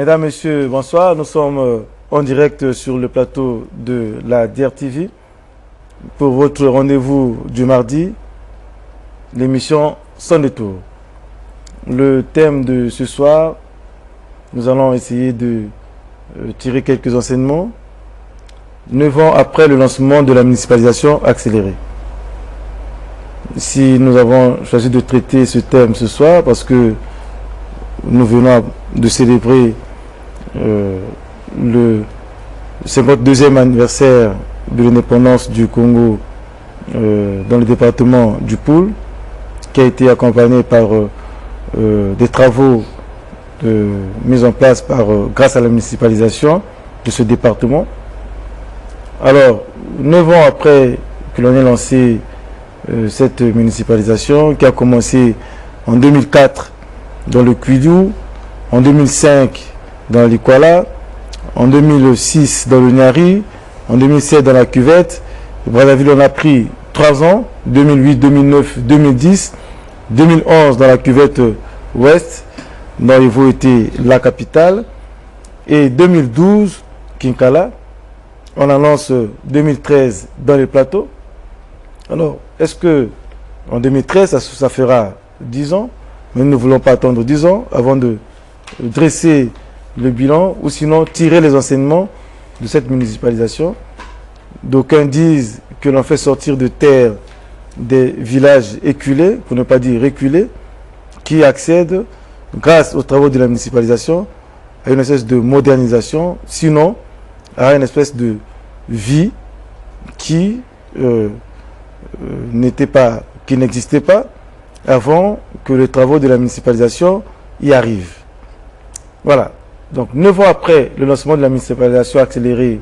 Mesdames, Messieurs, bonsoir. Nous sommes en direct sur le plateau de la DRTV pour votre rendez-vous du mardi, l'émission Sans détour. Le thème de ce soir, nous allons essayer de tirer quelques enseignements 9 ans après le lancement de la municipalisation accélérée. Si nous avons choisi de traiter ce thème ce soir, parce que nous venons de célébrer le 52e anniversaire de l'indépendance du Congo dans le département du Poul, qui a été accompagné par des travaux mis en place grâce à la municipalisation de ce département. Alors, 9 ans après que l'on ait lancé cette municipalisation, qui a commencé en 2004 dans le Kwilu, en 2005 dans l'Ikwala, en 2006 dans le Nyari, en 2007 dans la Cuvette. Brazzaville, on a pris 3 ans, 2008, 2009, 2010, 2011 dans la Cuvette Ouest, dont Ivo était la capitale, et 2012, Kinkala. On annonce 2013 dans les plateaux. Alors, est-ce que en 2013, ça fera 10 ans, mais nous ne voulons pas attendre 10 ans avant de dresser le bilan ou sinon tirer les enseignements de cette municipalisation. D'aucuns disent que l'on fait sortir de terre des villages éculés, pour ne pas dire reculés, qui accèdent, grâce aux travaux de la municipalisation, à une espèce de modernisation, sinon à une espèce de vie qui n'existait pas avant que les travaux de la municipalisation y arrivent. Voilà. Donc 9 ans après le lancement de la municipalisation accélérée,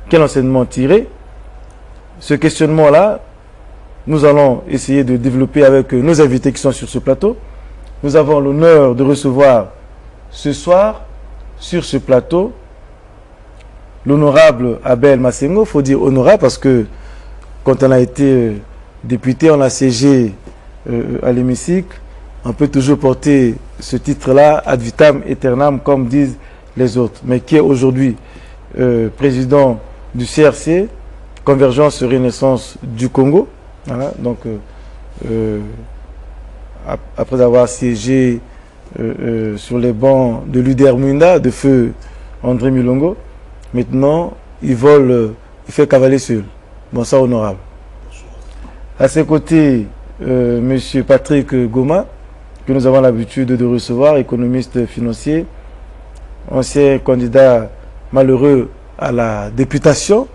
quel enseignement tirer? Ce questionnement-là, nous allons essayer de développer avec nos invités qui sont sur ce plateau. Nous avons l'honneur de recevoir ce soir sur ce plateau l'honorable Abel Massengo. Il faut dire honorable parce que quand on a été député, on a siégé à l'hémicycle. On peut toujours porter ce titre-là ad vitam aeternam, comme disent les autres. Mais qui est aujourd'hui président du CRC, Convergence Renaissance du Congo. Voilà, donc, après avoir siégé sur les bancs de l'UDR Munda, de feu André Milongo, maintenant, il fait cavalier seul. Bonsoir, honorable. À ses côtés, M. Patrick Goma, que nous avons l'habitude de recevoir, économiste financier, ancien candidat malheureux à la députation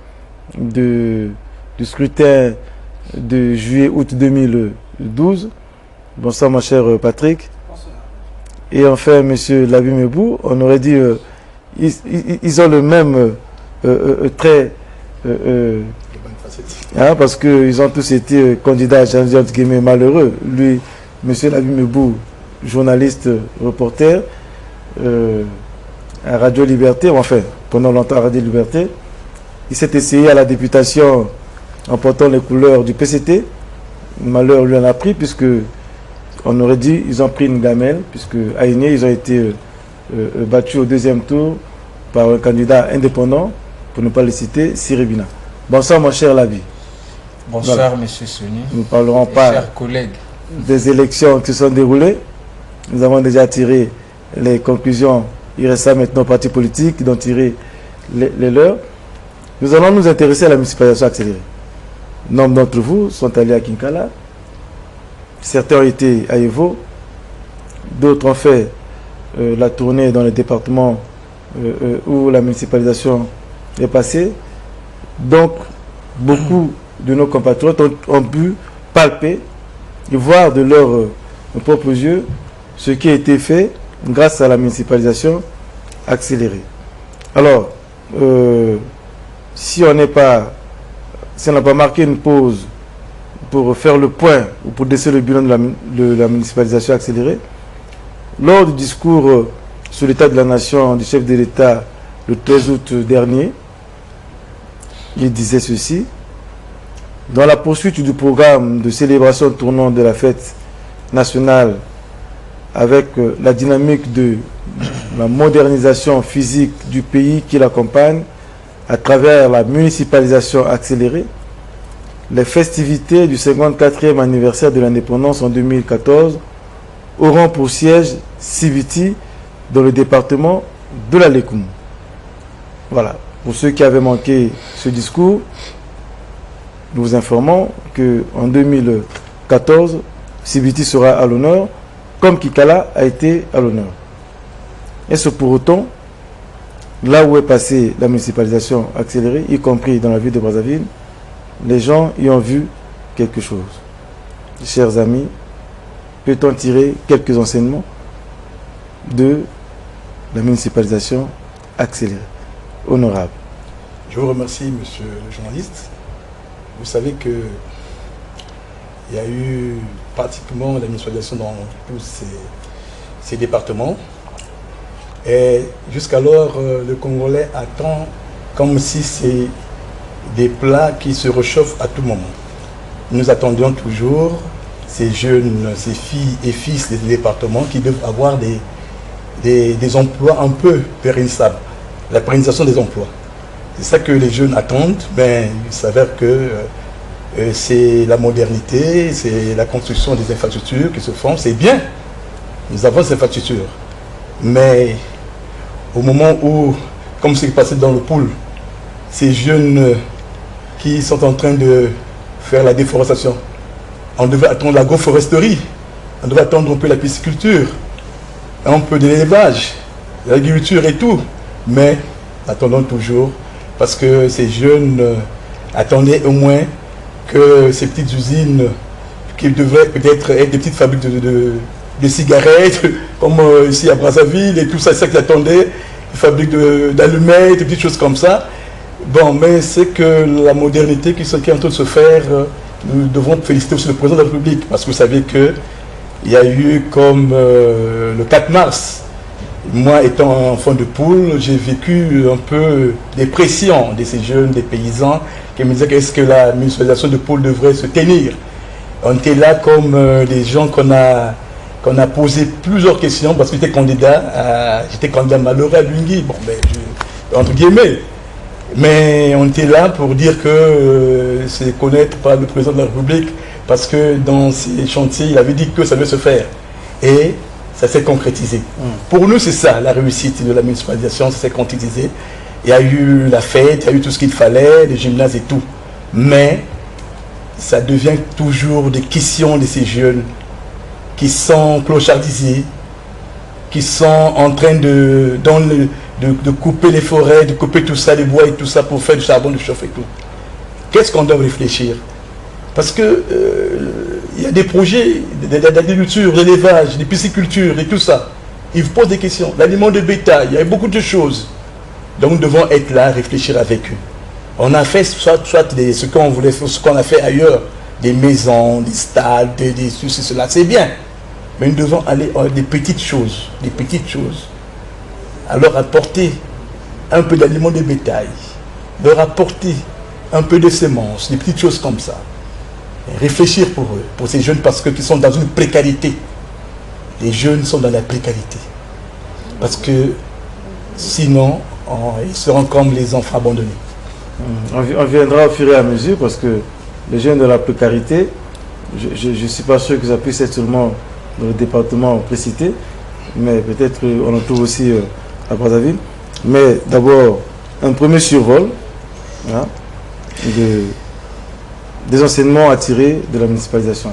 du scrutin de juillet-août 2012. Bonsoir, mon cher Patrick. Bonsoir. Et enfin, M. Labi Mebou, on aurait dit, ils ont le même trait, parce qu'ils ont tous été candidats à malheureux. Lui, M. Labi Mebou, journaliste, reporter, à Radio Liberté, enfin, pendant longtemps à Radio Liberté, il s'est essayé à la députation en portant les couleurs du PCT. Malheur lui en a pris, puisque on aurait dit ils ont pris une gamelle, puisque à Igné, ils ont été battus au deuxième tour par un candidat indépendant, pour ne pas le citer, Siribina. Bonsoir, mon cher Labi. Bonsoir, voilà. Monsieur Soni. Nous ne parlerons pas chers collègues des élections qui se sont déroulées. Nous avons déjà tiré les conclusions. Il reste ça maintenant aux partis politiques d'en tirer les leurs. Nous allons nous intéresser à la municipalisation accélérée. Nombre d'entre vous sont allés à Kinkala. Certains ont été à Evo. D'autres ont fait la tournée dans les départements où la municipalisation est passée. Donc, beaucoup de nos compatriotes ont pu palper et voir de leurs propres yeux ce qui a été fait grâce à la municipalisation accélérée. Alors, si on n'a pas marqué une pause pour faire le point ou pour dresser le bilan de la municipalisation accélérée, lors du discours sur l'état de la nation du chef de l'État le 13 août dernier, il disait ceci: dans la poursuite du programme de célébration tournant de la fête nationale avec la dynamique de la modernisation physique du pays qui l'accompagne à travers la municipalisation accélérée, les festivités du 54e anniversaire de l'indépendance en 2014 auront pour siège Sibiti dans le département de la Lekoum. Voilà, pour ceux qui avaient manqué ce discours, nous vous informons qu'en 2014, Sibiti sera à l'honneur, comme Kikala a été à l'honneur. Et ce pour autant, là où est passée la municipalisation accélérée, y compris dans la ville de Brazzaville, les gens y ont vu quelque chose. Chers amis, peut-on tirer quelques enseignements de la municipalisation accélérée? Honorable. Je vous remercie, monsieur le journaliste. Vous savez que il y a eu pratiquement la municipalisation dans tous ces départements. Et jusqu'alors, le Congolais attend comme si c'est des plats qui se réchauffent à tout moment. Nous attendions toujours ces jeunes, ces filles et fils des départements qui doivent avoir des emplois un peu pérennisables, la pérennisation des emplois. C'est ça que les jeunes attendent, mais il s'avère que c'est la modernité, c'est la construction des infrastructures qui se font, c'est bien. Nous avons ces infrastructures. Mais au moment où, comme ce qui est passé dans le pool, ces jeunes qui sont en train de faire la déforestation, on devait attendre l'agroforesterie, on devait attendre un peu la pisciculture, un peu de l'élevage, l'agriculture et tout. Mais attendons toujours, parce que ces jeunes attendaient au moins que ces petites usines qui devraient peut-être être des petites fabriques de cigarettes, comme ici à Brazzaville et tout ça, c'est ça qu'ils attendaient, des fabriques d'allumettes, des petites choses comme ça. Bon, mais c'est que la modernité qui est en train de se faire, nous devons féliciter aussi le président de la République, parce que vous savez qu'il y a eu comme le 4 mars, moi étant enfant de poule, j'ai vécu un peu des pressions de ces jeunes, des paysans, qui me disaient qu'est-ce que la municipalisation de poule devrait se tenir. On était là comme des gens qu'on a posé plusieurs questions, parce que j'étais candidat malheureux à Lungui, bon, ben, entre guillemets. Mais on était là pour dire que c'est connaître par le président de la République, parce que dans ces chantiers, il avait dit que ça devait se faire. Et ça s'est concrétisé. Pour nous, c'est ça, la réussite de la municipalisation, ça s'est concrétisé. Il y a eu la fête, il y a eu tout ce qu'il fallait, les gymnases et tout. Mais ça devient toujours des questions de ces jeunes qui sont clochardisés, qui sont en train de couper les forêts, de couper tout ça, les bois et tout ça pour faire du charbon de chauffe et tout. Qu'est-ce qu'on doit réfléchir? Parce que il y a des projets d'agriculture, d'élevage, de pisciculture et tout ça. Ils vous posent des questions. L'aliment de bétail, il y a beaucoup de choses. Donc nous devons être là, réfléchir avec eux. On a fait soit ce qu'on voulait faire, ce qu'on a fait ailleurs, des maisons, des stades, des ceci, cela, c'est bien. Mais nous devons aller à des petites choses, Alors apporter un peu d'aliments de bétail, leur apporter un peu de semences, des petites choses comme ça. Et réfléchir pour eux, pour ces jeunes, parce qu'ils sont dans une précarité. Les jeunes sont dans la précarité. Parce que sinon, ils seront comme les enfants abandonnés. On viendra au fur et à mesure, parce que les jeunes de la précarité, je ne suis pas sûr que ça puisse être seulement dans le département précité, mais peut-être on en trouve aussi à Brazzaville. Mais d'abord, un premier survol des enseignements à tirer de la municipalisation.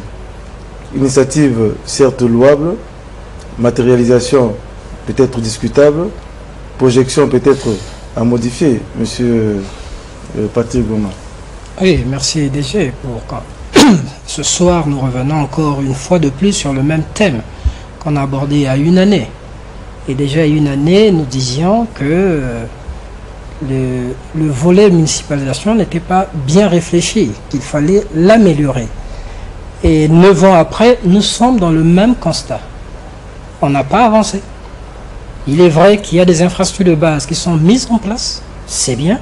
Initiative certes louable, matérialisation peut-être discutable, projection peut-être à modifier, monsieur Patrick Goma. Oui, merci DG pour ce soir nous revenons encore une fois de plus sur le même thème qu'on a abordé il y a une année. Et déjà il y a une année, nous disions que le volet municipalisation n'était pas bien réfléchi, qu'il fallait l'améliorer. Et 9 ans après, nous sommes dans le même constat. On n'a pas avancé. Il est vrai qu'il y a des infrastructures de base qui sont mises en place, c'est bien.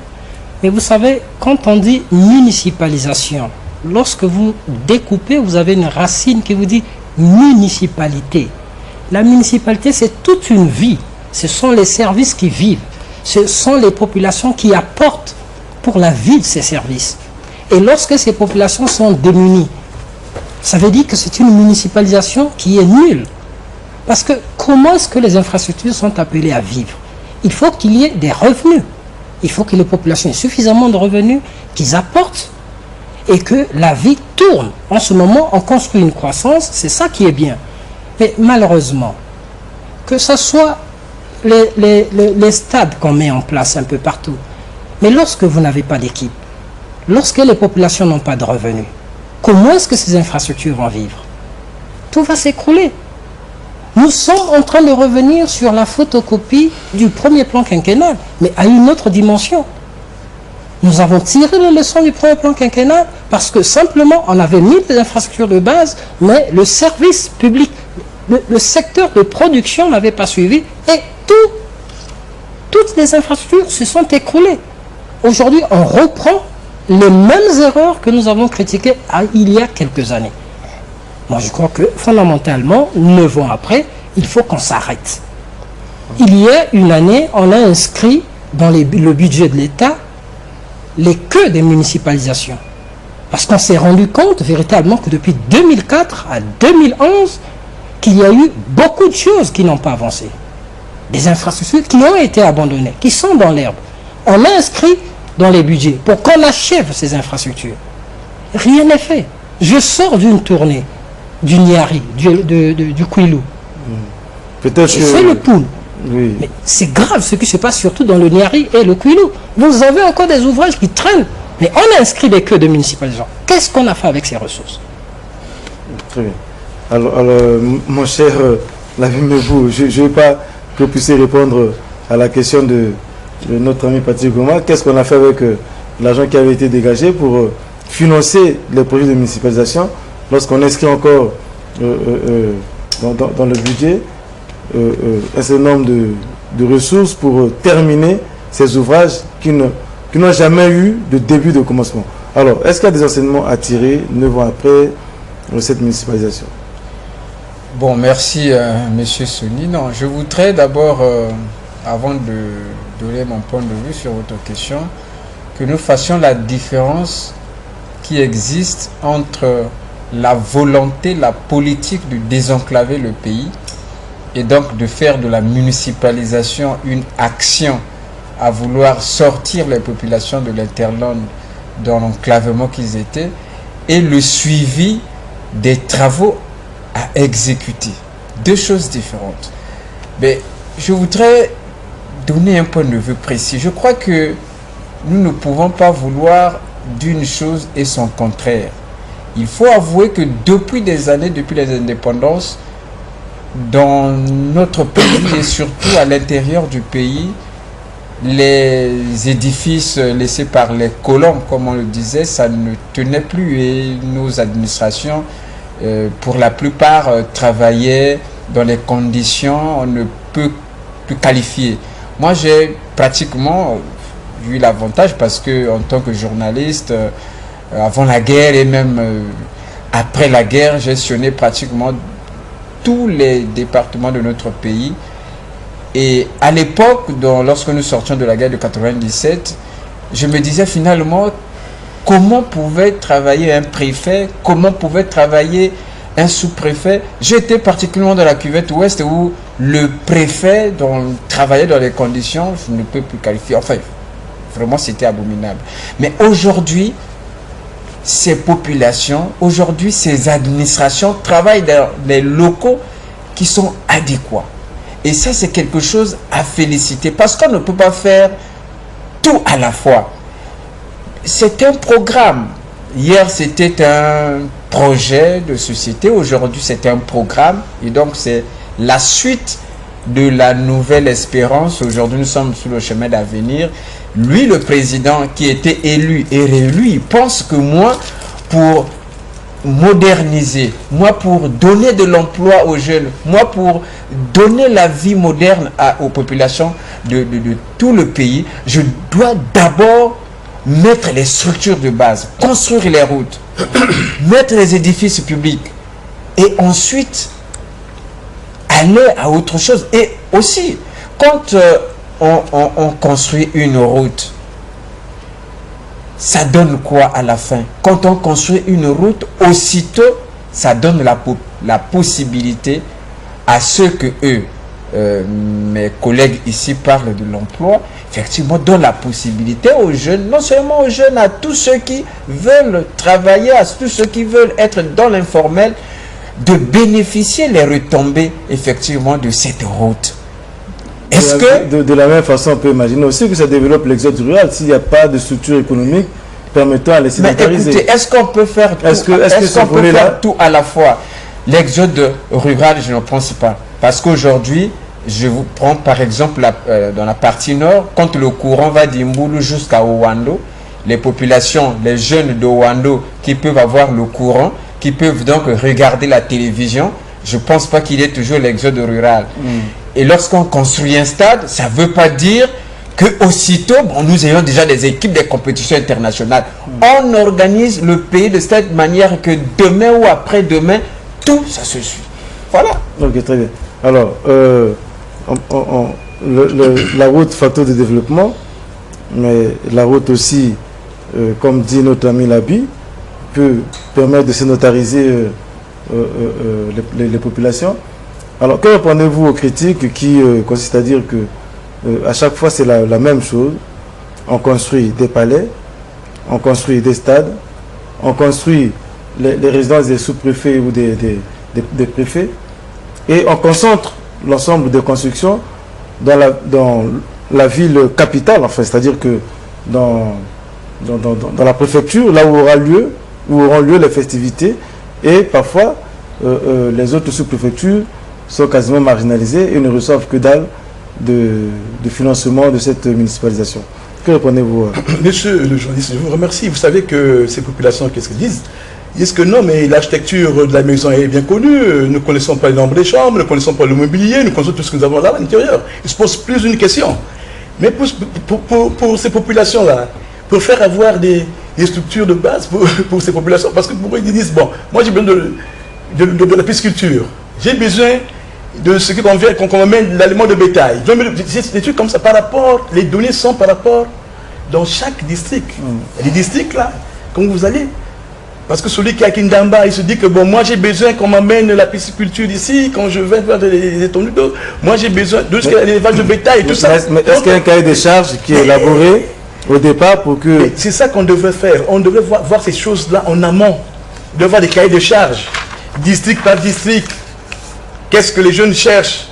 Mais vous savez, quand on dit municipalisation, lorsque vous découpez, vous avez une racine qui vous dit municipalité. La municipalité, c'est toute une vie. Ce sont les services qui vivent. Ce sont les populations qui apportent pour la vie de ces services. Et lorsque ces populations sont démunies, ça veut dire que c'est une municipalisation qui est nulle. Parce que comment est-ce que les infrastructures sont appelées à vivre? Il faut qu'il y ait des revenus. Il faut que les populations aient suffisamment de revenus, qu'ils apportent et que la vie tourne. En ce moment, on construit une croissance, c'est ça qui est bien. Mais malheureusement, que ce soit les stades qu'on met en place un peu partout, mais lorsque vous n'avez pas d'équipe, lorsque les populations n'ont pas de revenus, comment est-ce que ces infrastructures vont vivre? Tout va s'écrouler. Nous sommes en train de revenir sur la photocopie du premier plan quinquennal, mais à une autre dimension. Nous avons tiré les leçons du premier plan quinquennal parce que simplement on avait mis des infrastructures de base, mais le service public, le secteur de production n'avait pas suivi et toutes les infrastructures se sont écroulées. Aujourd'hui, on reprend les mêmes erreurs que nous avons critiquées il y a quelques années. Moi, je crois que fondamentalement, 9 ans après, il faut qu'on s'arrête. Il y a une année, on a inscrit dans le budget de l'État les queues des municipalisations. Parce qu'on s'est rendu compte véritablement que depuis 2004 à 2011, qu'il y a eu beaucoup de choses qui n'ont pas avancé. Des infrastructures qui ont été abandonnées, qui sont dans l'herbe. On a inscrit dans les budgets pour qu'on achève ces infrastructures. Rien n'est fait. Je sors d'une tournée du Niari, du Kouilou. Peut-être J'ai fait le Poul. Oui. Mais c'est grave ce qui se passe surtout dans le Niari et le Kouilou. Vous avez encore des ouvrages qui traînent. Mais on a inscrit des queues de municipalisation. Qu'est-ce qu'on a fait avec ces ressources? Très bien. Alors mon cher Lavi Mebou, je ne vais pas que vous puissiez répondre à la question de notre ami Patrick Goma. Qu'est-ce qu'on a fait avec l'argent qui avait été dégagé pour financer les projets de municipalisation lorsqu'on inscrit encore dans le budget un certain nombre de ressources pour terminer ces ouvrages qui n'ont jamais eu de début de commencement. Alors, est-ce qu'il y a des enseignements à tirer 9 ans après cette municipalisation? Bon, merci Monsieur Souni. Non, je voudrais d'abord, avant de donner mon point de vue sur votre question, que nous fassions la différence qui existe entre la volonté, la politique de désenclaver le pays et donc de faire de la municipalisation une action à vouloir sortir les populations de l'Interland dans l'enclavement qu'ils étaient et le suivi des travaux à exécuter. Deux choses différentes. Mais je voudrais donner un point de vue précis. Je crois que nous ne pouvons pas vouloir d'une chose et son contraire. Il faut avouer que depuis des années, depuis les indépendances, dans notre pays et surtout à l'intérieur du pays, les édifices laissés par les colons, comme on le disait, ça ne tenait plus et nos administrations, pour la plupart, travaillaient dans les conditions on ne peut plus qualifier. Moi, j'ai pratiquement eu l'avantage parce que en tant que journaliste, avant la guerre et même après la guerre, j'ai gestionné pratiquement tous les départements de notre pays. Et à l'époque, lorsque nous sortions de la guerre de 97, je me disais finalement comment pouvait travailler un préfet, comment pouvait travailler un sous-préfet. J'étais particulièrement dans la cuvette ouest où le préfet travaillait dans les conditions, je ne peux plus qualifier, enfin, vraiment c'était abominable. Mais aujourd'hui, ces populations, aujourd'hui ces administrations travaillent dans des locaux qui sont adéquats. Et ça, c'est quelque chose à féliciter parce qu'on ne peut pas faire tout à la fois. C'est un programme. Hier, c'était un projet de société. Aujourd'hui, c'est un programme. Et donc, c'est la suite de la nouvelle espérance. Aujourd'hui, nous sommes sur le chemin d'avenir. Lui, le président qui était élu et réélu, il pense que moi, pour moderniser, moi pour donner de l'emploi aux jeunes, moi pour donner la vie moderne aux populations de tout le pays, je dois d'abord mettre les structures de base, construire les routes, mettre les édifices publics et ensuite aller à autre chose. Et aussi, quand on construit une route, ça donne quoi à la fin? Quand on construit une route, aussitôt, ça donne la possibilité à ceux que eux, mes collègues ici parlent de l'emploi, effectivement, donne la possibilité aux jeunes, non seulement aux jeunes, à tous ceux qui veulent travailler, à tous ceux qui veulent être dans l'informel, de bénéficier les retombées, effectivement, de cette route. Est-ce que... De la même façon, on peut imaginer aussi que ça développe l'exode rural s'il n'y a pas de structure économique permettant à les sédentariser. Mais écoutez, est-ce qu'on peut faire tout à la fois? L'exode rural, je ne pense pas. Parce qu'aujourd'hui, je vous prends par exemple dans la partie nord, quand le courant va d'Imboulou jusqu'à Owando, les populations, les jeunes d'Owando qui peuvent avoir le courant, qui peuvent donc regarder la télévision, je ne pense pas qu'il y ait toujours l'exode rural. Et lorsqu'on construit un stade, ça ne veut pas dire qu'aussitôt, nous ayons déjà des équipes des compétitions internationales. On organise le pays de cette manière que demain ou après-demain, tout ça se suit. Voilà. Ok, très bien. Alors, la route facteur de développement, mais la route aussi, comme dit notre ami Labi, peut permettre de sénotariser les populations. Alors, que répondez-vous aux critiques qui consistent à dire que à chaque fois c'est la même chose? On construit des palais, on construit des stades, on construit les résidences des sous-préfets ou des préfets, et on concentre l'ensemble des constructions dans la ville capitale, enfin, c'est-à-dire que dans la préfecture, là où auront lieu les festivités, et parfois les autres sous-préfectures sont quasiment marginalisées et ne reçoivent que dalle de financement de cette municipalisation. Que répondez-vous? Monsieur le journaliste, je vous remercie. Vous savez que ces populations, qu'est-ce qu'elles disent? Ils disent que non, mais l'architecture de la maison est bien connue, nous ne connaissons pas le nombre des chambres, nous ne connaissons pas le mobilier, nous connaissons tout ce que nous avons là à l'intérieur. Ils se posent plus une question. Mais pour ces populations-là, pour faire avoir des structures de base pour ces populations, parce que pour eux, ils disent, bon, moi j'ai besoin de la pisciculture, j'ai besoin de ce qu'on m'amène l'aliment de bétail. Des trucs comme ça, par rapport, les données sont par rapport dans chaque district. Il y a des districts là, quand vous allez, parce que celui qui est à Kindamba, il se dit que bon, moi j'ai besoin qu'on m'amène la pisciculture ici, quand je vais faire des étendues d'eau, moi j'ai besoin de l'élevage de bétail et tout ça. Mais est-ce qu'il y a un cahier de charges qui est élaboré au départ pour que... C'est ça qu'on devrait faire. On devrait voir ces choses-là en amont. On devrait voir des cahiers de charges, district par district. Qu'est-ce que les jeunes cherchent?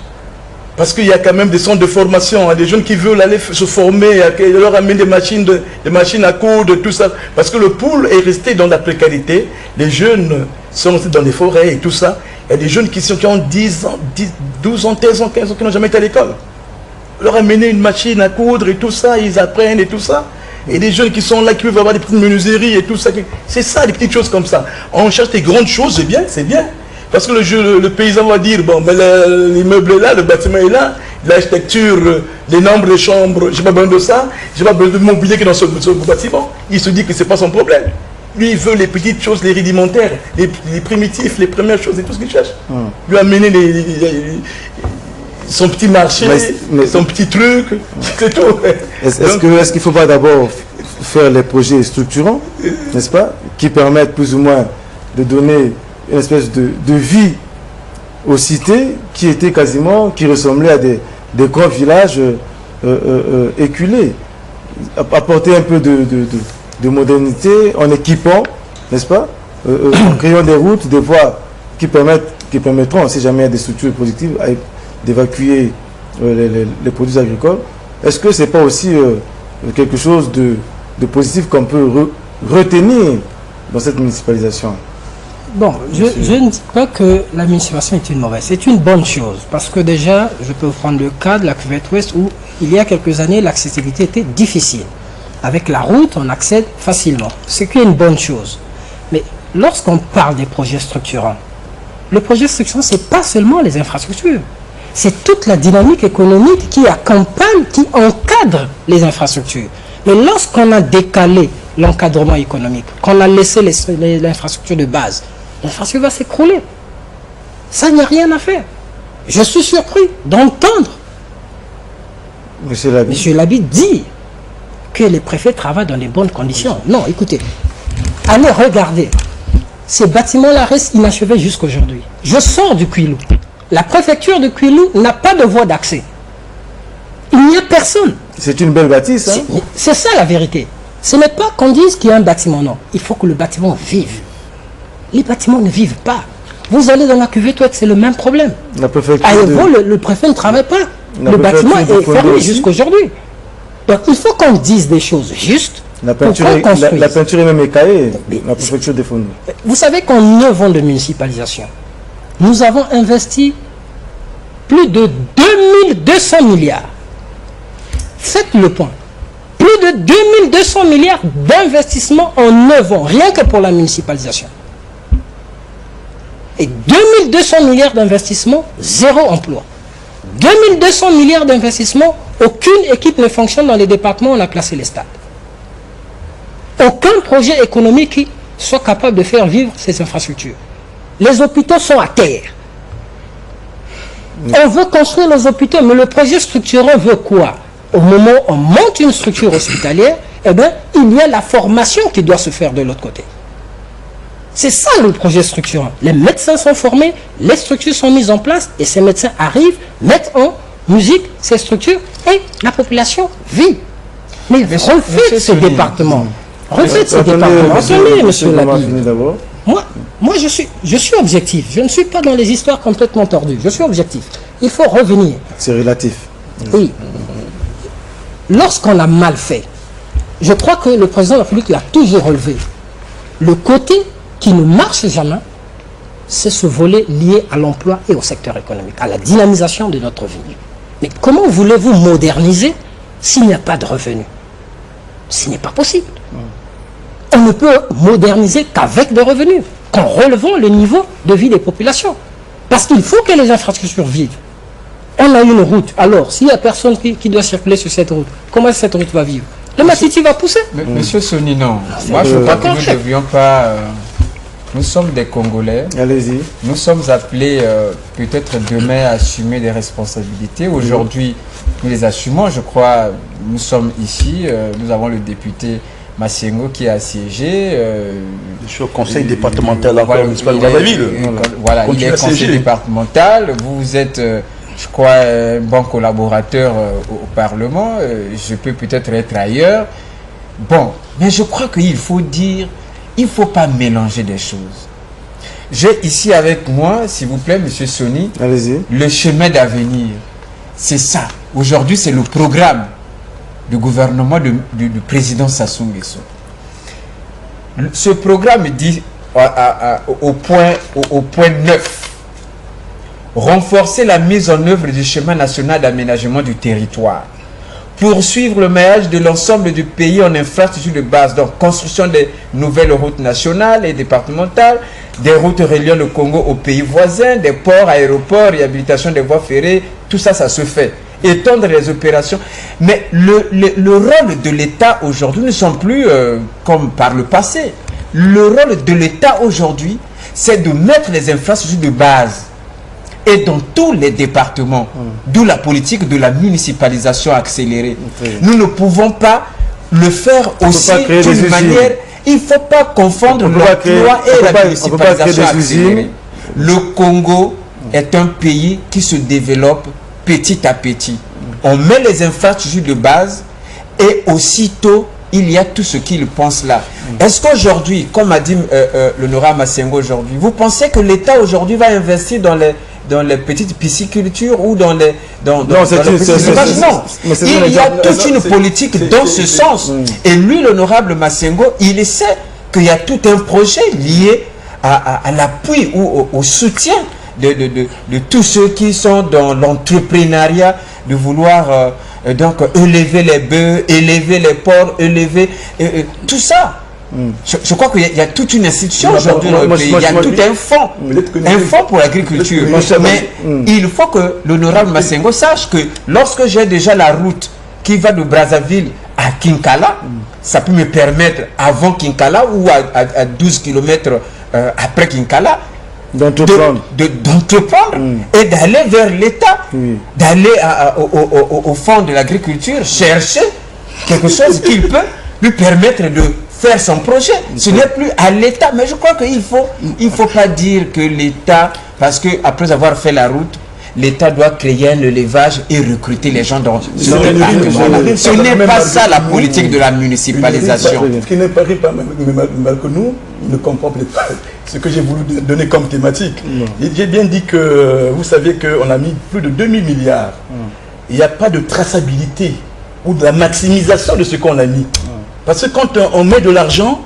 Parce qu'il y a quand même des centres de formation, hein, des jeunes qui veulent aller se former, leur amener des machines à coudre, tout ça. Parce que le pool est resté dans la précarité. Les jeunes sont restés dans les forêts et tout ça. Il y a des jeunes qui ont 10 ans, 12 ans, 13 ans, 15 ans, qui n'ont jamais été à l'école. Leur amener une machine à coudre et tout ça, ils apprennent et tout ça. Et des jeunes qui sont là, qui peuvent avoir des petites menuiseries et tout ça. C'est ça, des petites choses comme ça. On cherche des grandes choses, c'est bien, c'est bien. Parce que le paysan va dire, bon, ben, l'immeuble est là, le bâtiment est là, l'architecture, les nombres de chambres, j'ai pas besoin de ça, j'ai pas besoin de mobilier qui est dans ce bâtiment. Il se dit que c'est pas son problème. Lui, il veut les petites choses, les rudimentaires, les primitifs, les premières choses et tout ce qu'il cherche. Lui amener son petit marché, son petit truc, c'est tout. Est-ce qu'il ne faut pas d'abord faire les projets structurants, n'est-ce pas, qui permettent plus ou moins de donner une espèce de vie aux cités qui ressemblaient à des grands villages éculés. Apporter un peu de modernité en équipant, n'est-ce pas, en créant des routes, des voies qui permettront, si jamais il y a des structures productives, d'évacuer les produits agricoles. Est-ce que ce n'est pas aussi quelque chose de positif qu'on peut retenir dans cette municipalisation? Bon, je ne dis pas que la municipalisation est une mauvaise, c'est une bonne chose, parce que déjà, je peux prendre le cas de la cuvette ouest où il y a quelques années, l'accessibilité était difficile. Avec la route, on accède facilement, ce qui est une bonne chose. Mais lorsqu'on parle des projets structurants, le projet structurant, ce n'est pas seulement les infrastructures, c'est toute la dynamique économique qui accompagne, qui encadre les infrastructures. Mais lorsqu'on a décalé l'encadrement économique, qu'on a laissé l'infrastructure de base, l'infrastructure va s'écrouler. Ça, il n'y a rien à faire. je suis surpris d'entendre M. Labi dire que les préfets travaillent dans les bonnes conditions. Non, écoutez, allez regarder. Ces bâtiments-là restent inachevés jusqu'aujourd'hui. Je sors du Kouilou. La préfecture de Kouilou n'a pas de voie d'accès. Il n'y a personne. C'est une belle bâtisse. Hein? C'est ça la vérité. Ce n'est pas qu'on dise qu'il y a un bâtiment, non. Il faut que le bâtiment vive. Les bâtiments ne vivent pas. Vous allez dans la cuvette, c'est le même problème. La préfecture le préfet ne travaille pas. Le bâtiment est fermé jusqu'aujourd'hui. Donc il faut qu'on dise des choses justes. La peinture est même écaillée, la préfecture de Fondou. Vous savez qu'en 9 ans de municipalisation, nous avons investi plus de 2200 milliards. Faites le point. Plus de 2200 milliards d'investissements en 9 ans, rien que pour la municipalisation. Et 2200 milliards d'investissements, zéro emploi. 2200 milliards d'investissements, aucune équipe ne fonctionne dans les départements où on a placé les stades. Aucun projet économique qui soit capable de faire vivre ces infrastructures. Les hôpitaux sont à terre. On veut construire les hôpitaux, mais le projet structurant veut quoi? Au moment où on monte une structure hospitalière, eh bien, il y a la formation qui doit se faire de l'autre côté. C'est ça le projet structurant. Les médecins sont formés, les structures sont mises en place et ces médecins arrivent, mettent en musique ces structures et la population vit. Mais refaites ce département. Refaites ce département. Attendez, monsieur Labi. Moi je suis objectif. Je ne suis pas dans les histoires complètement tordues. Je suis objectif. Il faut revenir. C'est relatif. Oui. Lorsqu'on a mal fait, je crois que le président de la République l'a toujours relevé. Le côté qui ne marche jamais, c'est ce volet lié à l'emploi et au secteur économique, à la dynamisation de notre vie. Mais comment voulez-vous moderniser s'il n'y a pas de revenus? Ce n'est pas possible. On ne peut moderniser qu'avec des revenus, qu'en relevant le niveau de vie des populations. Parce qu'il faut que les infrastructures vivent. On a une route. Alors, s'il n'y a personne qui doit circuler sur cette route, comment cette route va vivre? Le Matiti va pousser. Monsieur Soni, non. Moi, je crois que nous ne devions pas... nous sommes des Congolais. Allez-y. Nous sommes appelés peut-être demain à assumer des responsabilités. Aujourd'hui, nous les assumons. Je crois, nous sommes ici. Nous avons le député Massengo qui est assiégé. Je suis au conseil départemental encore municipal de Brazzaville. Voilà, il est conseil départemental. Vous êtes, je crois, un bon collaborateur au Parlement. Je peux peut-être être ailleurs. Bon, mais je crois qu'il faut dire, il ne faut pas mélanger des choses. J'ai ici avec moi, s'il vous plaît, monsieur Soni, le chemin d'avenir. C'est ça. Aujourd'hui, c'est le programme du gouvernement du président Sassou Nguesso. Ce programme dit au point 9, renforcer la mise en œuvre du schéma national d'aménagement du territoire, poursuivre le maillage de l'ensemble du pays en infrastructures de base, donc construction des nouvelles routes nationales et départementales, des routes reliant le Congo aux pays voisins, des ports, aéroports, réhabilitation des voies ferrées, tout ça, ça se fait. Étendre les opérations. Mais le rôle de l'État aujourd'hui ne sont plus comme par le passé. Le rôle de l'État aujourd'hui, c'est de mettre les infrastructures de base et dans tous les départements, d'où la politique de la municipalisation accélérée. Nous ne pouvons pas le faire aussi d'une manière... Il ne faut pas confondre l'emploi et la municipalisation accélérée. Le Congo est un pays qui se développe petit à petit. On met les infrastructures de base et aussitôt, il y a tout ce qu'il pense là. Est-ce qu'aujourd'hui, comme a dit l'honorable Massengo aujourd'hui, vous pensez que l'État aujourd'hui va investir dans les petites piscicultures ou dans les... Non, il y a toute une politique dans ce sens. Et lui, l'honorable Massengo, il sait qu'il y a tout un projet lié à l'appui ou au soutien de tous ceux qui sont dans l'entrepreneuriat, de vouloir donc élever les bœufs, élever les porcs, élever tout ça. Je crois qu'il y a toute une institution aujourd'hui dans le pays. Il y a tout un fonds pour l'agriculture. Mais il faut que l'honorable Massengo sache que lorsque j'ai déjà la route qui va de Brazzaville à Kinkala, ça peut me permettre avant Kinkala ou à 12 km après Kinkala d'entreprendre et d'aller vers l'État, Oui. d'aller au fond de l'agriculture, chercher quelque chose qui peut lui permettre de faire son projet. Ce n'est plus à l'État, mais je crois qu'il faut pas dire que l'État, parce que après avoir fait la route, l'État doit créer un élevage et recruter les gens dans ce département-là. Ce n'est pas ça la politique de la municipalisation. Ce qui ne paraît pas mal que nous ne comprenons peut-être pas ce que j'ai voulu donner comme thématique. J'ai bien dit que vous savez qu'on a mis plus de 2000 milliards. Il n'y a pas de traçabilité ou de la maximisation de ce qu'on a mis. Parce que quand on met de l'argent,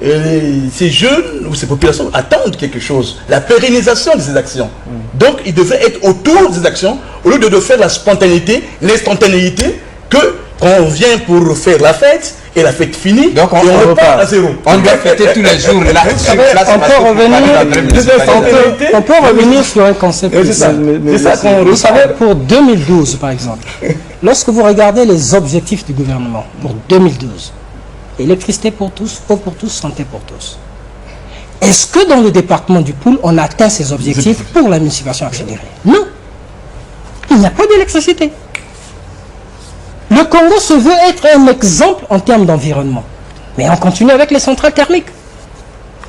ces jeunes ou ces populations attendent quelque chose, la pérennisation de ces actions. Donc, il devrait être autour des actions, au lieu de faire la spontanéité, l'instantanéité, que quand on vient pour faire la fête, et la fête finie, donc on repart à zéro. On doit fêter tous les jours. Là, on peut revenir sur un concept. Vous savez, pour 2012, par exemple, lorsque vous regardez les objectifs du gouvernement pour 2012, électricité pour tous, eau pour tous, santé pour tous. Est-ce que dans le département du Poul, on atteint ces objectifs pour la municipalisation accélérée? Non. Il n'y a pas d'électricité. Le Congo se veut être un exemple en termes d'environnement. Mais on continue avec les centrales thermiques.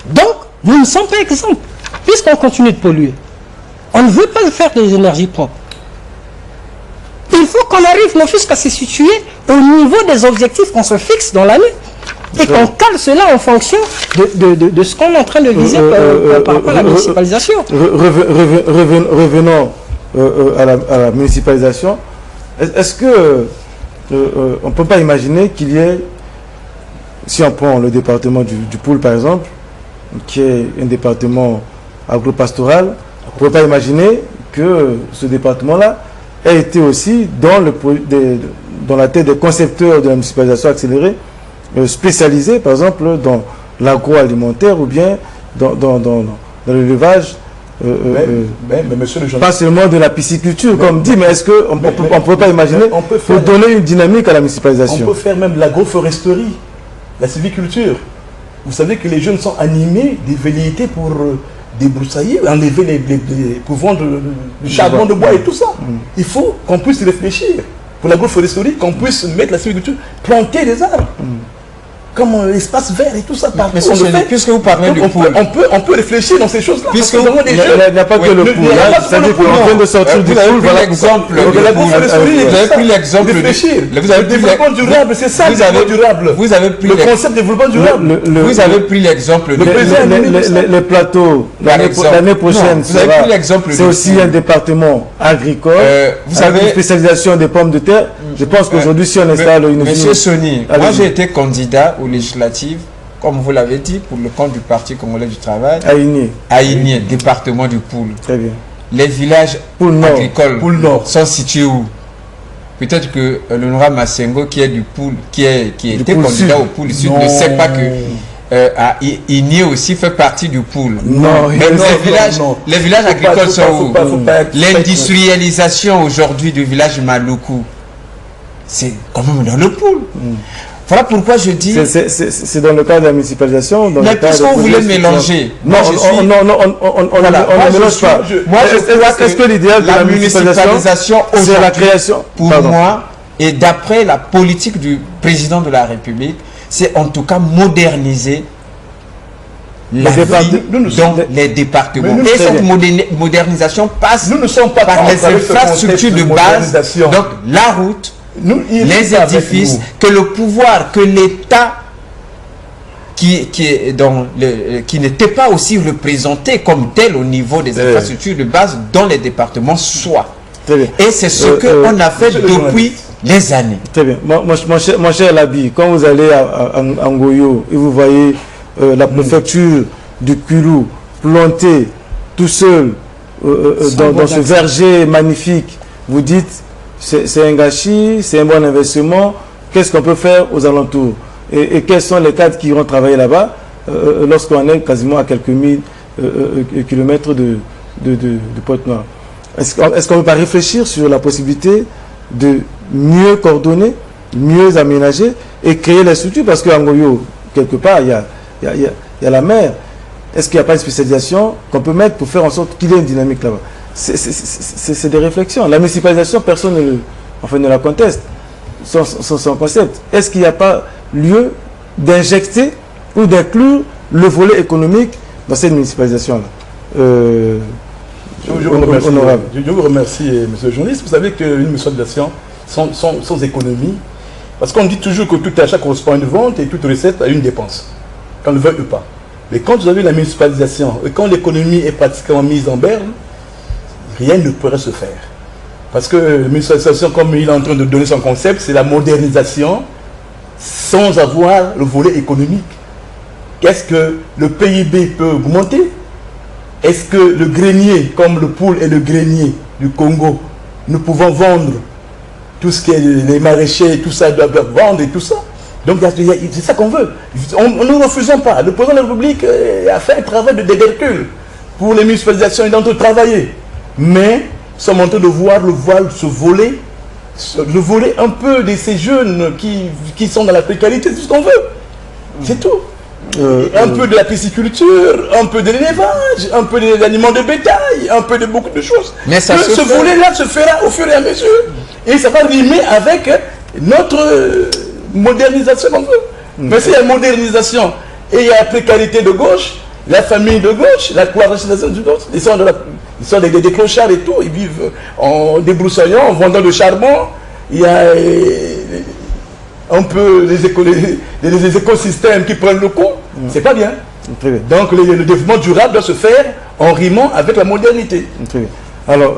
Donc, nous ne sommes pas exemples, puisqu'on continue de polluer. On ne veut pas faire des énergies propres. Il faut qu'on arrive, ne fût-ce qu'à se situer au niveau des objectifs qu'on se fixe dans l'année. Et qu'on cale cela en fonction de ce qu'on est en train de viser par rapport à la municipalisation. Revenons à la municipalisation. Est-ce que on ne peut pas imaginer qu'il y ait, si on prend le département du Poul par exemple, qui est un département agropastoral, on ne peut pas imaginer que ce département-là ait été aussi dans la tête des concepteurs de la municipalisation accélérée, spécialisés par exemple dans l'agroalimentaire ou bien dans l'élevage. Mais monsieur le journaliste, pas seulement de la pisciculture, comme dit, mais est-ce qu'on ne peut pas imaginer pour donner une dynamique à la municipalisation? On peut faire même l'agroforesterie, la sylviculture. Vous savez que les jeunes sont animés des velléités pour débroussailler, enlever pour vendre du charbon de bois et tout ça. Il faut qu'on puisse réfléchir pour l'agroforesterie, qu'on puisse mettre la sylviculture, planter des arbres. Comme l'espace vert et tout ça. Mais puisque vous parlez du Poul, on peut réfléchir dans ces choses-là. Puisque il n'y a pas que le Poul. C'est-à-dire qu'on vient de sortir du Poul. Vous avez pris l'exemple. Le développement durable, c'est ça le développement durable. Vous avez pris le concept de développement durable. Vous avez pris l'exemple. Les plateaux, l'année prochaine, c'est aussi un département agricole. Vous avez une spécialisation des pommes de terre. Je pense qu'aujourd'hui, si on installe une... Monsieur Sony, moi j'ai été candidat aux législatives, comme vous l'avez dit, pour le compte du Parti congolais du travail. Aïgné, département du Poul. Très bien. Les villages agricoles sont situés où? Peut-être que l'honorable Massengo, qui est du Poul, qui était candidat au Poul Sud, ne sait pas que Aïgné aussi fait partie du Poul. Non, mais les villages agricoles sont où? L'industrialisation aujourd'hui du village Maluku, c'est quand même dans le Poul. Voilà pourquoi je dis... C'est dans le cadre de la municipalisation. Mais puisque vous voulez mélanger... Non, on ne mélange pas. Est-ce que l'idéal de la municipalisation, c'est la création? Pour moi, et d'après la politique du président de la République, c'est en tout cas moderniser la vie dans les départements. Et cette modernisation passe par les infrastructures de base, donc la route, les édifices, que le pouvoir, que l'État qui n'était pas aussi représenté comme tel au niveau des infrastructures de base dans les départements soit. Et c'est ce qu'on a fait depuis des années. Très bien. Mon cher Labi, quand vous allez à Ngoyo et vous voyez la préfecture du Kulou plantée tout seul dans ce verger magnifique, vous dites c'est un gâchis, c'est un bon investissement. Qu'est-ce qu'on peut faire aux alentours? Et quels sont les cadres qui iront travailler là-bas lorsqu'on est quasiment à quelques kilomètres de Pointe-Noire? Est-ce qu'on ne peut pas réfléchir sur la possibilité de mieux coordonner, mieux aménager et créer les structures? Parce qu'à Ngoyo, quelque part, il y a la mer. Est-ce qu'il n'y a pas une spécialisation qu'on peut mettre pour faire en sorte qu'il y ait une dynamique là-bas? C'est des réflexions. La municipalisation, personne ne la conteste. Son concept. Est-ce qu'il n'y a pas lieu d'injecter ou d'inclure le volet économique dans cette municipalisation-là? Je vous remercie, monsieur le journaliste. Vous savez qu'une municipalisation sans économie, parce qu'on dit toujours que tout achat correspond à une vente et toute recette à une dépense, qu'on ne veuille pas. Mais quand vous avez la municipalisation et quand l'économie est pratiquement mise en berne, rien ne pourrait se faire. Parce que la municipalisation, comme il est en train de donner son concept, c'est la modernisation sans avoir le volet économique. Qu'est-ce que le PIB peut augmenter? Est-ce que le grenier, comme le poule et le grenier du Congo, nous pouvons vendre tout ce qui est les maraîchers, tout ça, doivent vendre et tout ça? Donc c'est ça qu'on veut. On ne refusons pas. Le président de la République a fait un travail de dévercule pour les municipalisations et d'entre travailler. Mais nous sommes en train de voir ce volet, le volet un peu de ces jeunes qui sont dans la précarité, c'est ce qu'on veut. C'est tout. Un peu de la pisciculture, un peu de l'élevage, un peu de l'aliment de bétail, un peu de beaucoup de choses. Mais ça ce volet-là se fera au fur et à mesure. Et ça va rimer avec notre modernisation qu'on veut. Mais s'il y a modernisation et il y a la précarité de gauche, la famille de gauche, la cloisonnisation de gauche, ils sont des clochards et tout, ils vivent en débroussaillant, en vendant du charbon. Il y a un peu les écosystèmes qui prennent le coup, c'est pas bien. Donc le développement durable doit se faire en rimant avec la modernité. Très bien. Alors,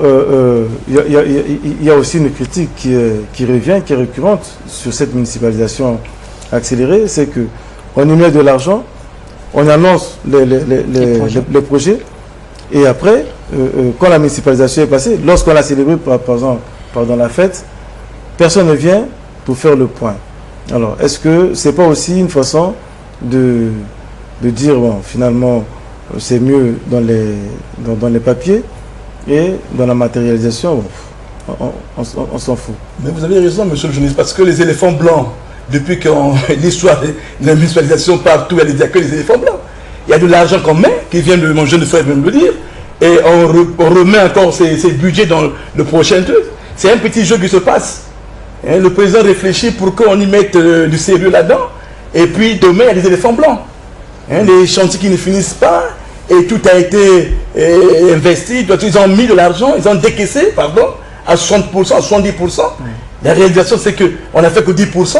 il y a aussi une critique qui revient, qui est récurrente sur cette municipalisation accélérée, c'est qu'on y met de l'argent, on annonce les projets, et après, quand la municipalisation est passée, lorsqu'on a célébré pendant la fête, personne ne vient pour faire le point. Alors, est-ce que ce n'est pas aussi une façon de dire, bon, finalement, c'est mieux dans les papiers, et dans la matérialisation, on s'en fout. Mais vous avez raison, monsieur le journaliste, parce que les éléphants blancs, depuis que l'histoire de la municipalisation partout, il n'y a que les éléphants blancs. Il y a de l'argent qu'on met, qui vient de mon jeune frère vient de le dire, et on remet encore ces budgets dans le prochain truc. C'est un petit jeu qui se passe. Le président réfléchit pour qu'on y mette du sérieux là-dedans, et puis demain, il y a des éléphants blancs. Les chantiers qui ne finissent pas, et tout a été investi, ils ont mis de l'argent, ils ont décaissé, pardon, à 60%, à 70%. La réalisation, c'est qu'on n'a fait que 10%.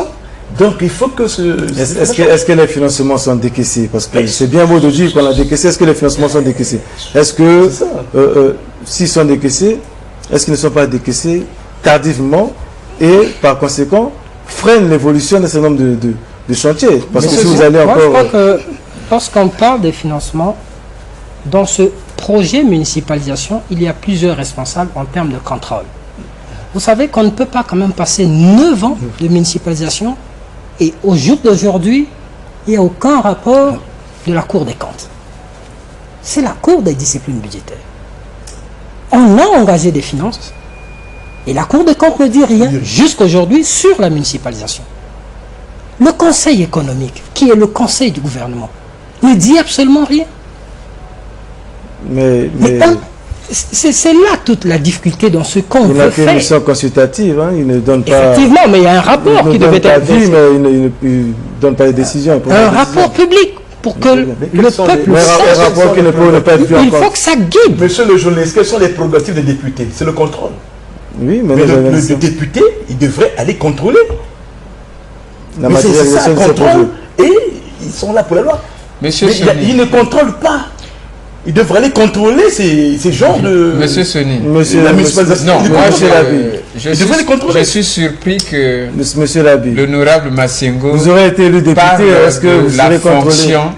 Donc il faut que Est-ce que les financements sont décaissés? Parce que c'est bien beau de dire qu'on a décaissé. Est-ce que les financements sont décaissés? Est-ce que, s'ils sont décaissés, est-ce qu'ils ne sont pas décaissés tardivement et par conséquent freinent l'évolution d'un certain nombre de chantiers? Parce que si vous allez encore... Moi, je crois que lorsqu'on parle des financements, dans ce projet municipalisation, il y a plusieurs responsables en termes de contrôle. Vous savez qu'on ne peut pas quand même passer 9 ans de municipalisation et au jour d'aujourd'hui, il n'y a aucun rapport de la Cour des comptes. C'est la Cour des disciplines budgétaires. On a engagé des finances et la Cour des comptes ne dit rien jusqu'aujourd'hui sur la municipalisation. Le Conseil économique, qui est le conseil du gouvernement, ne dit absolument rien. Mais c'est là toute la difficulté dans ce qu'on veut faire. Il n'a une mission consultative, hein, il ne donne pas... Effectivement, mais il y a un rapport qui devait être... mais il ne donne pas les décisions. Un rapport public pour que le peuple sache. Un rapport qui ne peut pas être vu. Il faut que ça guide. Monsieur le journaliste, quelles sont les prérogatives des députés? C'est le contrôle. Oui, mais le député, il devrait aller contrôler. La matérialisation de ce projet. Et ils sont là pour la loi. Monsieur ils ne contrôlent pas. Il devrait aller contrôler ces genres de... Monsieur Soni. La municipalisation. Non, moi je suis surpris que Monsieur Labi, l'honorable Massengo vous aurez été élu député, est-ce que vous la serez fonction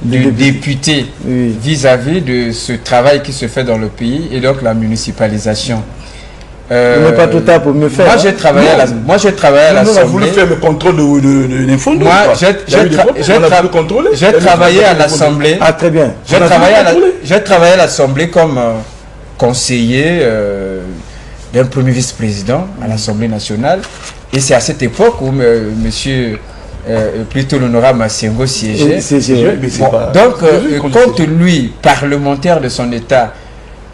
du député vis-à-vis de ce travail qui se fait dans le pays et donc la municipalisation? Vous n'avez pas tout à pour me faire. Moi, j'ai travaillé à l'Assemblée. On a voulu faire le contrôle de l'info. Moi, j'ai travaillé à l'Assemblée. Ah, très bien. J'ai travaillé à l'Assemblée comme conseiller d'un premier vice-président à l'Assemblée nationale. Et c'est à cette époque où monsieur plutôt l'honorable Massiengo siégeait. Bon, donc, quand lui, parlementaire de son État,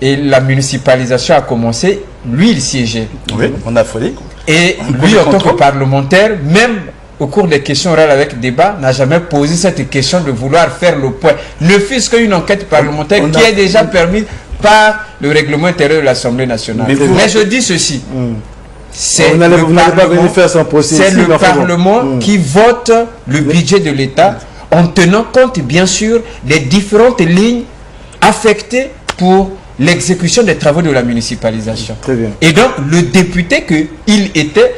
et la municipalisation a commencé, lui, il siégeait. Oui, on a fallu. Et lui, en tant que parlementaire, même au cours des questions orales avec débat, n'a jamais posé cette question de vouloir faire le point. Ne fût-ce qu'une enquête parlementaire qui est déjà permise par le règlement intérieur de l'Assemblée nationale. Mais je dis ceci. C'est le Parlement qui vote le budget de l'État en tenant compte, bien sûr, des différentes lignes affectées pour l'exécution des travaux de la municipalisation. Très bien. Et donc, le député qu'il était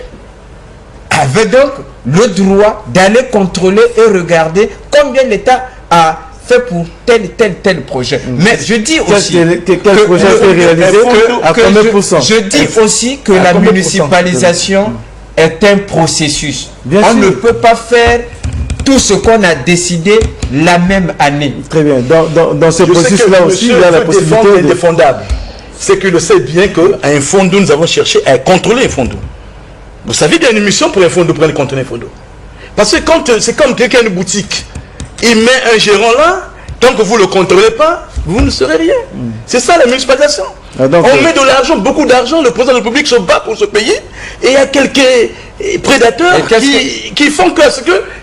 avait donc le droit d'aller contrôler et regarder combien l'État a fait pour tel projet. Mais je dis aussi quel projet a été réalisé à combien de pourcents? Je dis aussi que la municipalisation est un processus. On ne peut pas faire tout ce qu'on a décidé la même année. Très bien. Dans ce processus-là aussi, il y a la possibilité indéfendable. C'est que le sait bien qu'à un fondo, nous avons cherché à contrôler un fondo. Vous savez, il y a une mission pour un fondo, pour aller contrôler un fondo. Parce que quand c'est comme quelqu'un de boutique, il met un gérant là, tant que vous ne le contrôlez pas, vous ne serez rien. C'est ça la municipalisation. On met de l'argent, beaucoup d'argent, le président de la République se bat pour se payer, et il y a quelques prédateurs qui font que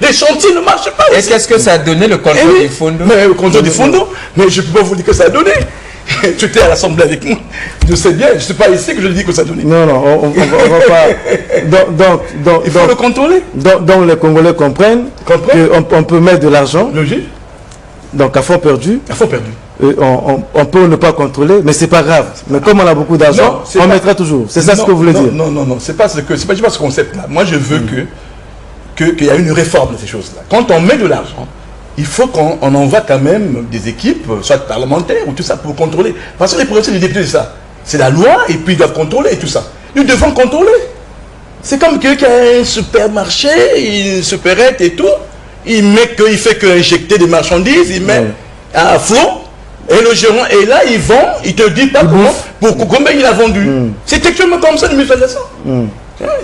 les chantiers ne marchent pas. Et qu'est-ce que ça a donné le contrôle du fondo? Mais le contrôle du fondo, mais je ne peux pas vous dire que ça a donné. Tu étais à l'Assemblée avec moi. Je sais bien, je ne suis pas ici que je dis que ça a donné. Non, on va pas. Il faut le contrôler. Donc les Congolais comprennent qu'on peut mettre de l'argent. Logique. Donc à fond perdu. À fond perdu. On peut ne pas contrôler, mais c'est pas grave. Mais comme on a beaucoup d'argent, on mettra toujours. C'est ça ce que vous voulez dire? Non, c'est pas ce concept-là. Moi, je veux qu'il y ait une réforme de ces choses-là. Quand on met de l'argent, il faut qu'on envoie quand même des équipes, soit parlementaires ou tout ça, pour contrôler. Parce que les projets des députés, c'est ça. C'est la loi et puis ils doivent contrôler et tout ça. Nous devons contrôler. C'est comme quelqu'un qui a un supermarché, une supérette et tout. Il fait qu'injecter des marchandises, il met à flot. Et le gérant est là, il vend, il te dit pas combien il a vendu. C'est actuellement comme ça, l'administration.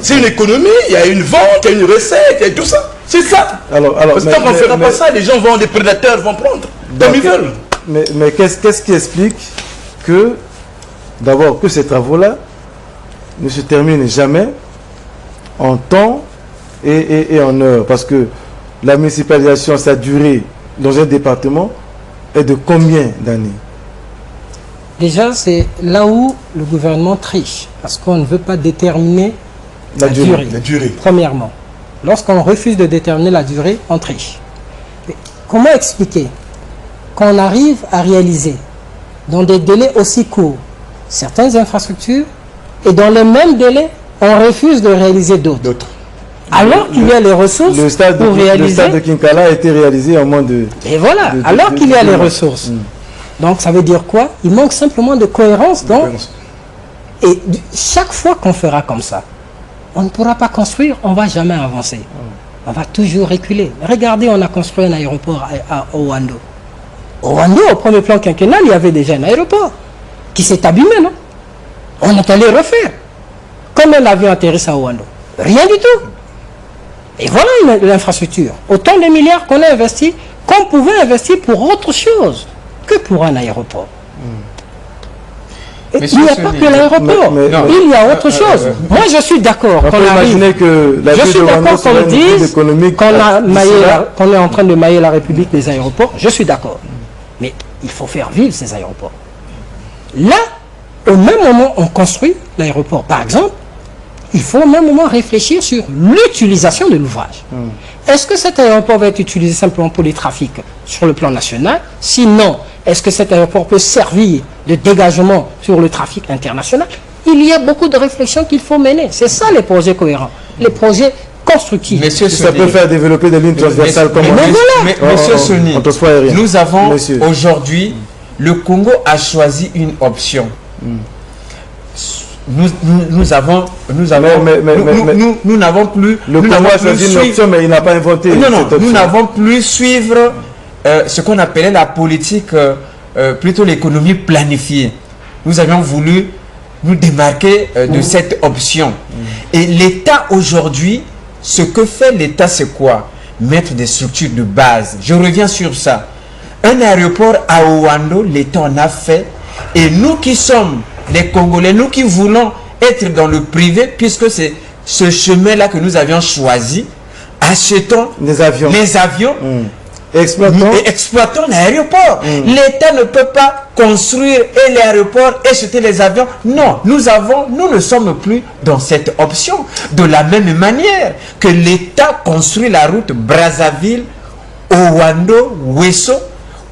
C'est une économie, il y a une vente, il y a une recette, il y a tout ça. C'est ça. Parce que tant qu'on ne fera pas ça, les gens vont, les prédateurs vont prendre comme ils veulent. Mais qu'est-ce qui explique que, d'abord, que ces travaux-là ne se terminent jamais en temps et en heure? Parce que la municipalisation, sa durée dans un département est de combien d'années? Déjà, c'est là où le gouvernement triche, parce qu'on ne veut pas déterminer la durée. Premièrement, lorsqu'on refuse de déterminer la durée, on triche. Mais comment expliquer qu'on arrive à réaliser dans des délais aussi courts certaines infrastructures et dans le même délai, on refuse de réaliser d'autres? Alors qu'il y a les ressources pour réaliser... Le stade de Kinkala a été réalisé en moins de... Et voilà, alors qu'il y a les ressources. Donc ça veut dire quoi? Il manque simplement de cohérence. Et chaque fois qu'on fera comme ça, on ne pourra pas construire, on ne va jamais avancer. On va toujours reculer. Regardez, on a construit un aéroport à Owando. Owando, au premier plan quinquennal, il y avait déjà un aéroport qui s'est abîmé, non? On est allé refaire. Combien d'avions atterrissent à Owando? Rien du tout. Et voilà l'infrastructure. Autant de milliards qu'on a investis, qu'on pouvait investir pour autre chose que pour un aéroport. Il n'y a pas que l'aéroport, il y a autre chose. Moi, je suis d'accord qu'on arrive. Je suis d'accord qu'on dise qu'on est en train de mailler la République des aéroports. Je suis d'accord. Mais il faut faire vivre ces aéroports. Là, au même moment, on construit l'aéroport. Par exemple, il faut au même moment réfléchir sur l'utilisation de l'ouvrage. Est-ce que cet aéroport va être utilisé simplement pour les trafics sur le plan national? Sinon, est-ce que cet aéroport peut servir de dégagement sur le trafic international? Il y a beaucoup de réflexions qu'il faut mener. C'est ça les projets cohérents, les projets constructifs. Ça peut faire développer des lignes transversales comme Monsieur Sony, nous avons aujourd'hui, le Congo a choisi une option. Nous n'avons plus... Le Congo a choisi une option, mais il n'a pas inventé cette option. Nous n'avons plus suivre ce qu'on appelait la politique, plutôt l'économie planifiée. Nous avions voulu nous démarquer de cette option. Et l'État aujourd'hui, ce que fait l'État, c'est quoi? mettre des structures de base. Je reviens sur ça. Un aéroport à Ouando, l'État en a fait. Et nous qui sommes les Congolais, nous qui voulons être dans le privé, puisque c'est ce chemin-là que nous avions choisi, achetons les avions. Exploitons l'aéroport. L'État ne peut pas construire l'aéroport et jeter les avions. Non, nous ne sommes plus dans cette option. De la même manière que l'État construit la route Brazzaville, Ouando, Wesso,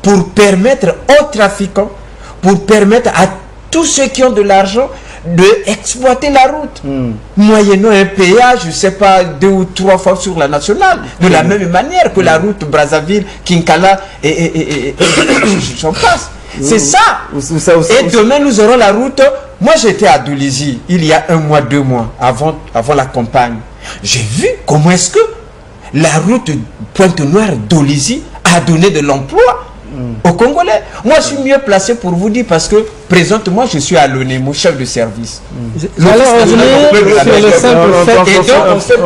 pour permettre aux trafiquants, pour permettre à tous ceux qui ont de l'argent d'exploiter la route, moyennant un péage, je ne sais pas, 2 ou 3 fois sur la nationale, de la même manière que la route Brazzaville, Kinkala et j'en passe. C'est ça. Et demain, nous aurons la route. Moi, j'étais à Dolisie, il y a 1 mois, 2 mois, avant la campagne. J'ai vu comment est-ce que la route Pointe-Noire-Dolisie a donné de l'emploi aux Congolais. Moi, je suis mieux placé pour vous dire parce que présentement, je suis à l'ONEMO, chef de service. J'allais revenir sur le simple fait.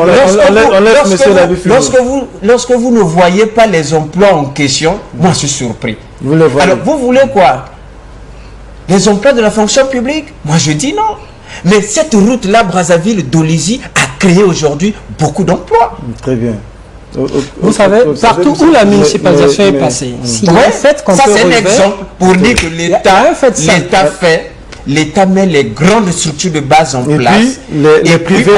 Lorsque vous ne voyez pas les emplois en question, moi, je suis surpris. Alors, vous voulez quoi? Les emplois de la fonction publique? Moi, je dis non. Mais cette route-là, Brazzaville-Dolisie, a créé aujourd'hui beaucoup d'emplois. Très bien. Vous savez, partout où la municipalisation est passée, ça c'est un exemple pour dire que l'État met les grandes structures de base en place. Puis, les privés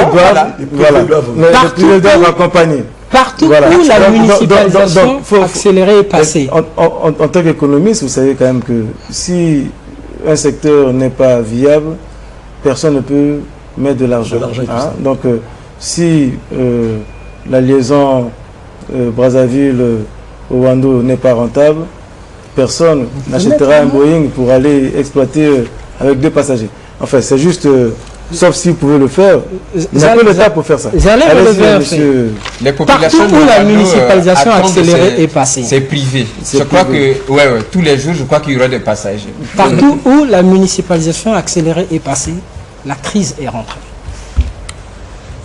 doivent accompagner. Partout où la municipalisation accélérée est passée. En tant qu'économiste, vous savez quand même que si un secteur n'est pas viable, personne ne peut mettre de l'argent. Donc, si la liaison Brazzaville-Ouando n'est pas rentable, personne n'achètera un Boeing pour aller exploiter avec 2 passagers. Enfin, c'est juste, sauf si vous pouvez le faire, il n'y a pas le temps pour faire ça. J'allais relever les populations partout où la municipalisation accélérée est passée. C'est privé. Je crois que tous les jours, je crois qu'il y aura des passagers. Partout où la municipalisation accélérée est passée, la crise est rentrée.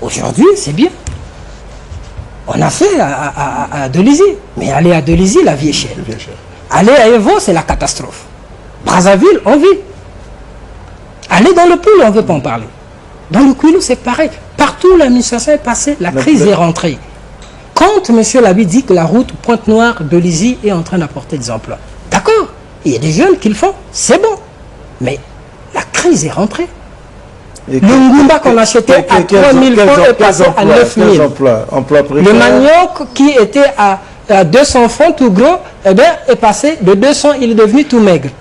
Aujourd'hui, c'est bien. On a fait à Dolisie. Mais aller à Dolisie, la vie est chère. Aller à Evo, c'est la catastrophe. Brazzaville, on vit. Aller dans le Poul, on ne veut pas en parler. Dans le Kwilu, c'est pareil. Partout où l'administration est passée, la crise est rentrée. Quand M. Labi dit que la route Pointe-Noire-Dolisie est en train d'apporter des emplois, d'accord, il y a des jeunes qui le font, c'est bon. Mais la crise est rentrée. Le Ngumba qu'on achetait à 3 000 francs est passé à 9 000. Le manioc qui était à 200 francs tout gros, est passé de 200, il est devenu tout maigre.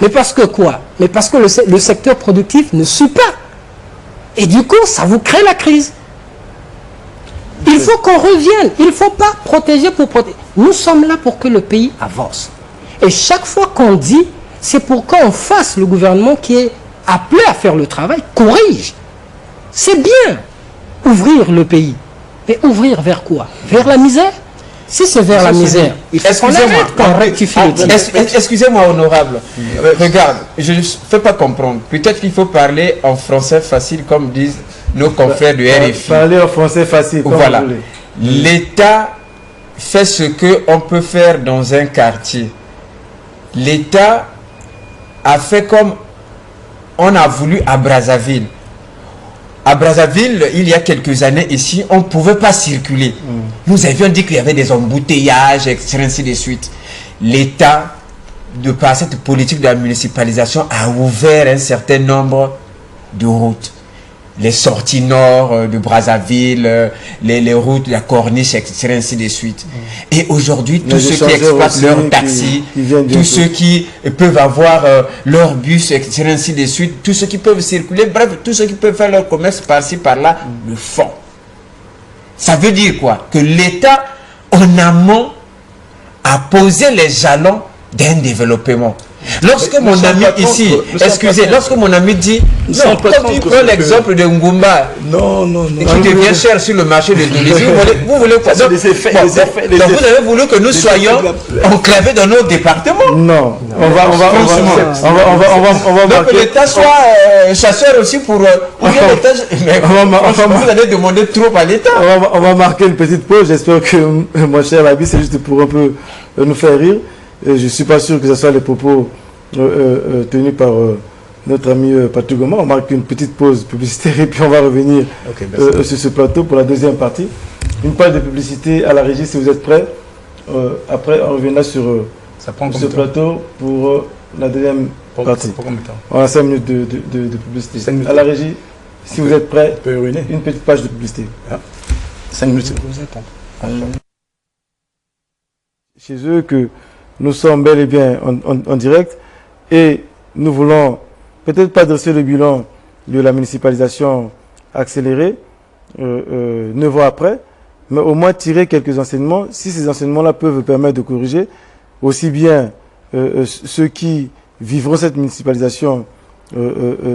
Mais parce que quoi? Mais parce que le secteur productif ne suit pas. Et du coup, ça vous crée la crise. Il faut qu'on revienne. Il ne faut pas protéger pour protéger. Nous sommes là pour que le pays avance. Et chaque fois qu'on dit, c'est pour qu'on fasse le gouvernement qui est appelé à faire le travail, corrige. C'est bien ouvrir le pays. Mais ouvrir vers quoi? Vers la misère? Si c'est vers la misère, il faut qu'on arrête qu'on rectifie le tir. Excusez-moi, honorable. Regarde, je ne fais pas comprendre. Peut-être qu'il faut parler en français facile, comme disent nos confrères de RFI. Parler en français facile, comme voilà. vous voulez. L'État fait ce qu'on peut faire dans un quartier. L'État a fait comme on a voulu à Brazzaville. À Brazzaville, il y a quelques années ici, on ne pouvait pas circuler. Nous avions dit qu'il y avait des embouteillages, etc., ainsi de suite. L'État, de par cette politique de la municipalisation, a ouvert un certain nombre de routes. Les sorties nord de Brazzaville, les routes de la Corniche, etc., ainsi de suite. Et aujourd'hui, tous ceux qui exploitent leurs taxis, tous ceux qui peuvent avoir leur bus, etc., ainsi de suite, tous ceux qui peuvent circuler, bref, tous ceux qui peuvent faire leur commerce par-ci, par-là, le font. Ça veut dire quoi? Que l'État, en amont, a posé les jalons d'un développement. Lorsque mon ami ici, excusez, lorsque mon ami dit, non, quand il prend l'exemple de Ngumba, qui devient cher sur le marché de Tunisie, vous voulez quoi? Donc vous avez voulu que nous soyons enclavés dans nos départements? Non, on va donc que l'État soit chasseur aussi pour l'État. Vous allez demander trop à l'État. On va marquer une petite pause. J'espère que mon cher Labi, c'est juste pour un peu nous faire rire. Je ne suis pas sûr que ce soit les propos tenus par notre ami Patrick Goma. On marque une petite pause publicitaire et puis on va revenir sur ce plateau pour la deuxième partie. Une page de publicité à la régie si vous êtes prêts. Après, on reviendra sur ce plateau pour la deuxième partie. On a 5 minutes de publicité. À la régie, si vous êtes prêts, une petite page de publicité. 5 minutes. Chez eux que nous sommes bel et bien en direct et nous voulons peut-être pas dresser le bilan de la municipalisation accélérée 9 ans après, mais au moins tirer quelques enseignements, si ces enseignements-là peuvent permettre de corriger aussi bien ceux qui vivront cette municipalisation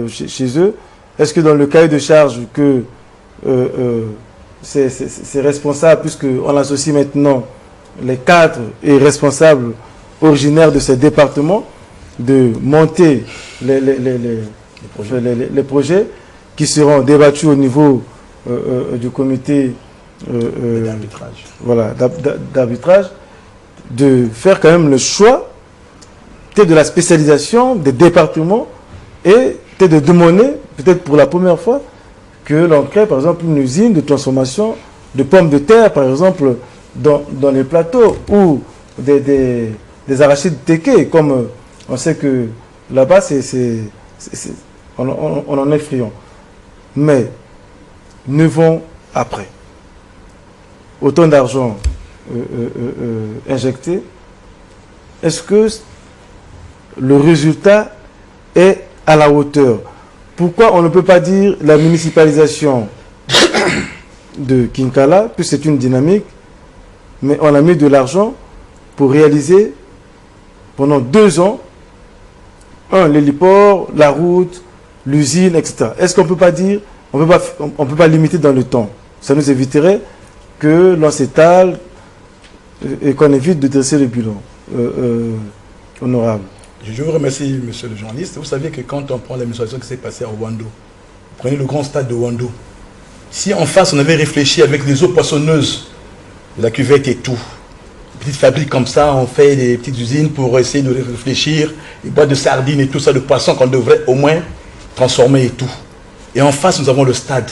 chez eux. Est-ce que dans le cahier de charge que c'est responsable, puisqu'on associe maintenant les cadres et responsables originaires de ces départements, de monter les projets qui seront débattus au niveau du comité d'arbitrage, de faire quand même le choix de la spécialisation des départements et de demander, peut-être pour la première fois, que l'on crée par exemple une usine de transformation de pommes de terre, par exemple, dans les plateaux, ou des arachides tequés, comme on sait que là-bas, on en est friand. Mais 9 ans après, autant d'argent injecté, est-ce que le résultat est à la hauteur? Pourquoi on ne peut pas dire la municipalisation de Kinkala, puisque c'est une dynamique, mais on a mis de l'argent pour réaliser pendant 2 ans l'héliport, la route, l'usine, etc. Est-ce qu'on ne peut pas dire, on peut pas limiter dans le temps? Ça nous éviterait que l'on s'étale et qu'on évite de dresser le bilan honorable. Je vous remercie, monsieur le journaliste. Vous savez que quand on prend l'administration qui s'est passée à Wando, prenez le grand stade de Wando. Si en face, on avait réfléchi avec les eaux poissonneuses, la cuvette et tout, petites fabriques comme ça, on fait des petites usines pour essayer de réfléchir, les boîtes de sardines et tout ça, de poissons qu'on devrait au moins transformer et tout. Et en face, nous avons le stade.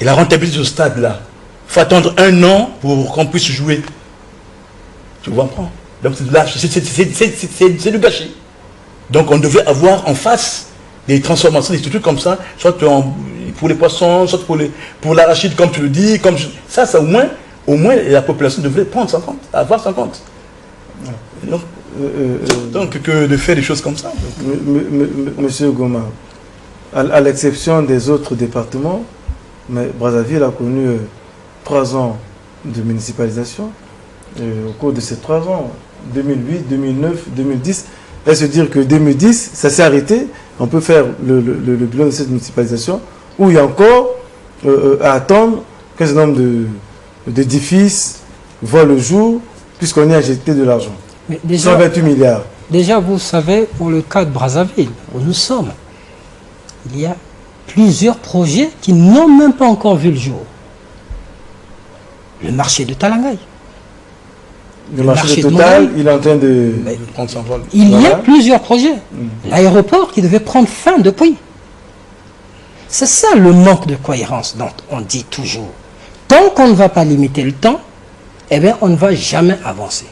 Et la rentabilité de ce stade-là, il faut attendre 1 an pour qu'on puisse jouer. Tu comprends? Donc c'est du gâchis. Donc on devait avoir en face des transformations, des trucs comme ça, soit pour les poissons, soit pour l'arachide, comme tu le dis. Ça au moins la population devrait prendre ça en compte, avoir ça en compte. Donc que de faire des choses comme ça. Monsieur Goma, à l'exception des autres départements, mais Brazzaville a connu 3 ans de municipalisation. Au cours de ces 3 ans, 2008, 2009, 2010, est-ce dire que 2010, ça s'est arrêté? On peut faire le bilan de cette municipalisation, où il y a encore à attendre qu'un certain nombre d'édifices voient le jour, puisqu'on y a injecté de l'argent. 128 milliards. Déjà, vous savez, pour le cas de Brazzaville, où nous sommes, il y a plusieurs projets qui n'ont même pas encore vu le jour. Le marché de Talangaï. Le marché de Total, il est en train de prendre son vol. Il y a plusieurs projets. L'aéroport qui devait prendre fin depuis. C'est ça le manque de cohérence dont on dit toujours. Tant qu'on ne va pas limiter le temps, eh bien, on ne va jamais avancer.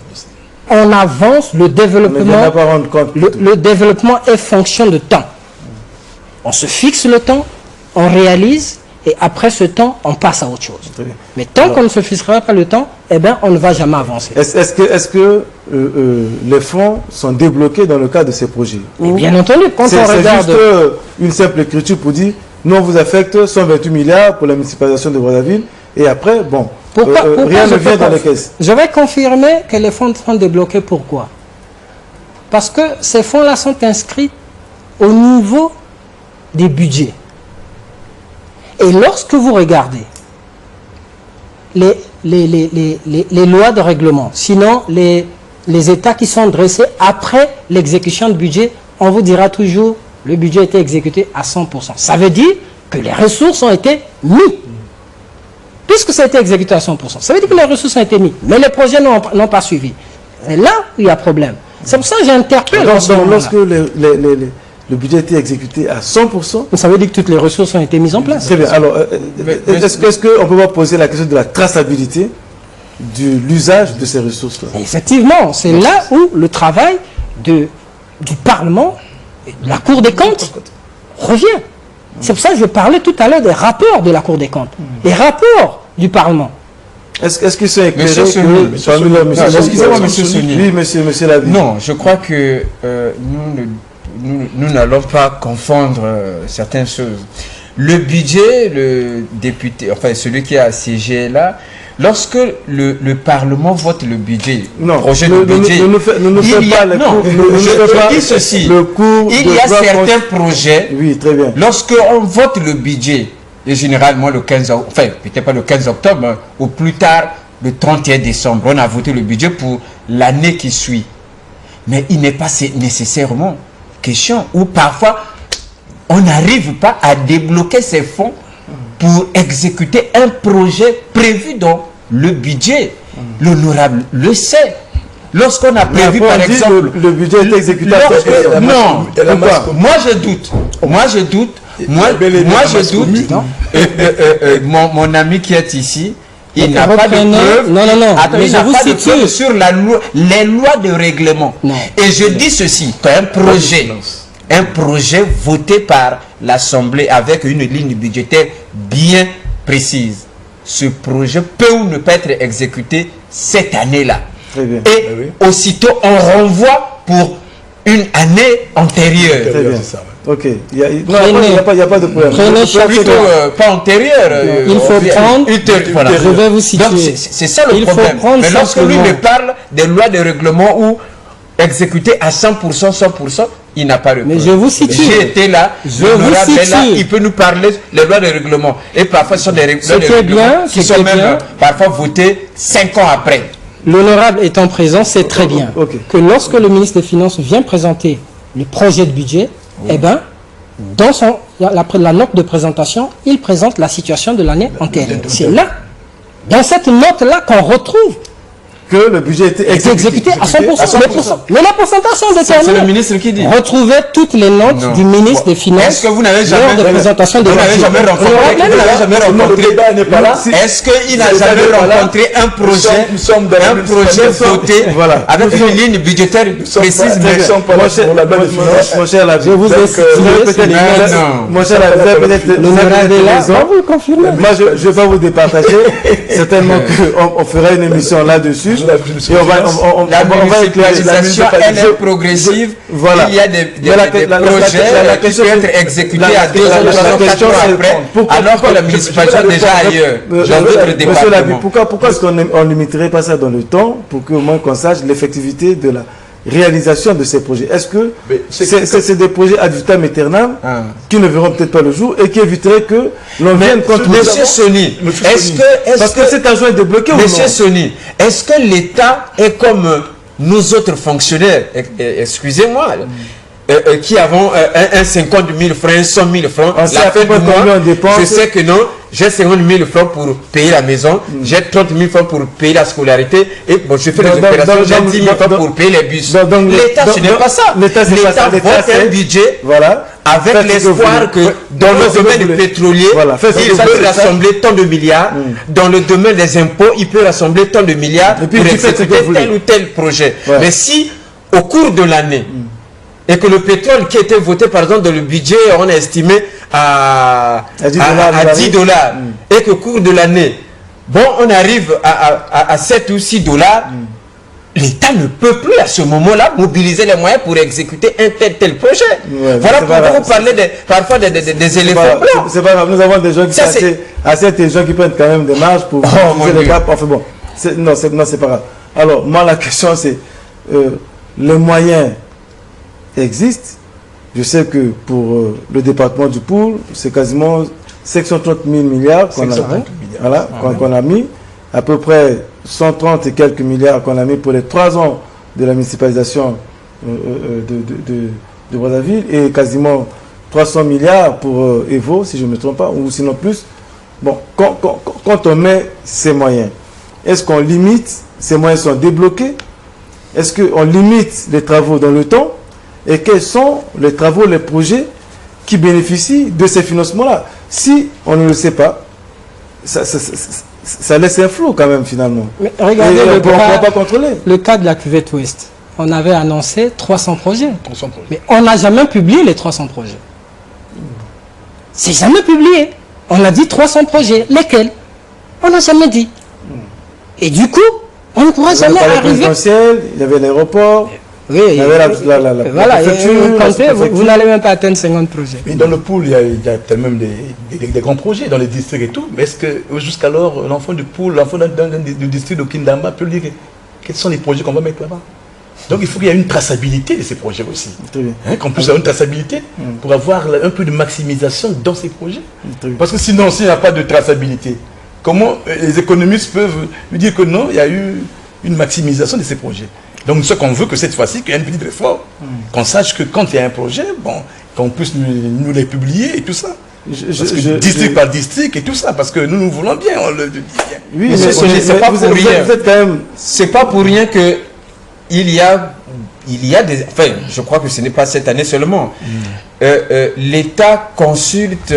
On avance, le développement, le développement est fonction de temps. On se fixe le temps, on réalise, et après ce temps, on passe à autre chose. Mais tant qu'on ne se fixera pas le temps, eh bien, on ne va jamais avancer. Est-ce que les fonds sont débloqués dans le cadre de ces projets? Bien entendu, quand on regarde... C'est juste une simple écriture pour dire, nous, on vous affecte 128 milliards pour la municipalisation de Brazzaville, et après, bon, rien ne vient dans les caisses. Je vais confirmer que les fonds sont débloqués. Pourquoi? Parce que ces fonds-là sont inscrits au niveau des budgets. Et lorsque vous regardez les lois de règlement, sinon les états qui sont dressés après l'exécution de budget, on vous dira toujours le budget a été exécuté à 100%. Ça veut dire que les ressources ont été mises. Puisque ça a été exécuté à 100%, ça veut dire que les ressources ont été mises, mais les projets n'ont pas suivi. C'est là où il y a problème. C'est pour ça que j'interpelle. Lorsque le budget a été exécuté à 100%, ça veut dire que toutes les ressources ont été mises en place. Très bien. Alors, est-ce qu'on peut pas poser la question de la traçabilité de l'usage de ces ressources-là? Effectivement, c'est là où le travail du Parlement, et de la Cour des comptes, revient. C'est pour ça que je parlais tout à l'heure des rapports de la Cour des comptes, les rapports du Parlement. Est-ce qu'ils sont éclairés Excusez-moi, monsieur Sony. Oui, monsieur Lavi. Non, je crois que nous n'allons pas confondre certaines choses. Le budget, le député, enfin celui qui a assiégé là, lorsque le Parlement vote le budget, projet de budget, je dis ceci, il y a certains projets, oui, très bien. Lorsqu'on vote le budget, et généralement le 15 octobre, enfin peut-être pas le 15 octobre, hein, ou plus tard le 31 décembre, on a voté le budget pour l'année qui suit. Mais il n'est pas nécessairement question où parfois on n'arrive pas à débloquer ces fonds pour exécuter un projet prévu dans le budget. L'honorable le sait. Lorsqu'on a prévu par exemple le budget est exécuté non, moi je doute. Mon ami qui est ici, il n'a pas de preuve. Non. Mais je vous cite sur les lois de règlement. Et je dis ceci, qu'un projet voté par l'Assemblée avec une ligne budgétaire bien précise, ce projet peut ou ne pas être exécuté cette année-là. Et aussitôt on renvoie pour une année antérieure. Très bien. Ok, il n'y a pas de problème. Pas antérieur. Il faut prendre. Voilà. Je vais vous situer. C'est ça le problème. Mais lorsque lui me parle des lois de règlement où exécuté à 100%, il n'a pas de Mais je vous situe. J'ai été là, il peut nous parler des lois de règlement. Et parfois, ce sont des lois de règlement qui sont même parfois votées 5 ans après. L'honorable étant présent, c'est très bien que lorsque le ministre des Finances vient présenter le projet de budget, eh bien, dans la note de présentation, il présente la situation de l'année antérieure. C'est là, dans cette note-là, qu'on retrouve que le budget était exécuté à 100%. Mais les pourcentages sont déterminés. C'est le ministre qui dit. Retrouvez toutes les notes du ministre des Finances. Est-ce que vous n'avez jamais rencontré Est-ce qu'il n'a jamais rencontré un projet voté avec une ligne budgétaire précise? Mon cher Lavi, je vous ai cité. Mon cher Lavi, vous avez raison. Moi, je ne vais pas vous départager. Certainement qu'on fera une émission là-dessus. La municipalisation, elle est progressive. Voilà. Il y a des projets qui peuvent être exécutés à 2 ans, 4 ans après, alors que la municipalisation est déjà ailleurs, dans d'autres départements. Pourquoi est-ce qu'on ne limiterait pas ça dans le temps pour qu'au moins qu'on sache l'effectivité de la réalisation de ces projets? Est-ce que c'est des projets ad vitam aeternam qui ne verront peut-être pas le jour et qui éviteraient que l'on vienne contre Monsieur Sony, parce que cet argent est débloqué ou non? Monsieur Sony, est-ce que l'État est comme nous autres fonctionnaires, excusez-moi, qui avons un 50 000 francs, un 100 000 francs, la fin du mois, je sais que non, j'ai 50 000 francs pour payer la maison, j'ai 30 000 francs pour payer la scolarité, et bon, je fais des opérations, j'ai 10 000 francs pour payer les bus. L'État, ce n'est pas ça. L'État vote un budget avec l'espoir que dans le domaine pétrolier, il peut rassembler tant de milliards, dans le domaine des impôts, il peut rassembler tant de milliards pour exécuter tel ou tel projet. Mais si, au cours de l'année, et que le pétrole qui était voté par exemple dans le budget, on a estimé à 10 dollars, et qu'au cours de l'année, bon, on arrive à 7 ou 6 dollars, l'État ne peut plus à ce moment-là mobiliser les moyens pour exécuter un tel projet. Voilà pourquoi vous parlez parfois des éléphants blancs. C'est pas grave, nous avons des gens qui sont assez intelligents qui prennent quand même des marges pour mobiliser les gaps. Enfin bon, non, c'est pas grave. Alors, moi, la question, c'est les moyens existe. Je sais que pour le département du Poul, c'est quasiment 530 000 milliards qu'on a, voilà, qu'on a mis. À peu près 130 et quelques milliards qu'on a mis pour les 3 ans de la municipalisation de Brazzaville et quasiment 300 milliards pour Evo, si je ne me trompe pas, ou sinon plus. Bon, quand on met ces moyens, est-ce qu'on limite, ces moyens sont débloqués? Est-ce qu'on limite les travaux dans le temps? Et quels sont les travaux, les projets qui bénéficient de ces financements-là? Si on ne le sait pas, ça laisse un flou quand même finalement. Mais regardez on ne pourra pas contrôler. Le cas de la cuvette ouest. On avait annoncé 300 projets. 300 projets. Mais on n'a jamais publié les 300 projets. C'est jamais publié. On a dit 300 projets. Lesquels? On n'a jamais dit. Et du coup, on ne pourra jamais arriver. Il y avait l'aéroport. Oui, il y avait voilà, vous n'allez même pas atteindre 50 projets. Mais dans le Poul, il y a tellement des grands projets dans les districts et tout. Mais est-ce que jusqu'alors, l'enfant du Poul, l'enfant du district de Kindamba peut dire quels sont les projets qu'on va mettre là-bas? Donc il faut qu'il y ait une traçabilité de ces projets aussi. Hein, qu'on puisse avoir une traçabilité pour avoir un peu de maximisation dans ces projets. Parce que sinon, s'il n'y a pas de traçabilité, comment les économistes peuvent lui dire que non, il y a eu une maximisation de ces projets? Donc ce qu'on veut que cette fois-ci, qu'il y ait une petite réforme, qu'on sache que quand il y a un projet, bon, qu'on puisse nous les publier et tout ça. District par district et tout ça, parce que nous voulons bien, on le dit bien. Oui, mais c'est pas pour rien. C'est pas pour rien que il y a des... Enfin, je crois que ce n'est pas cette année seulement. L'État consulte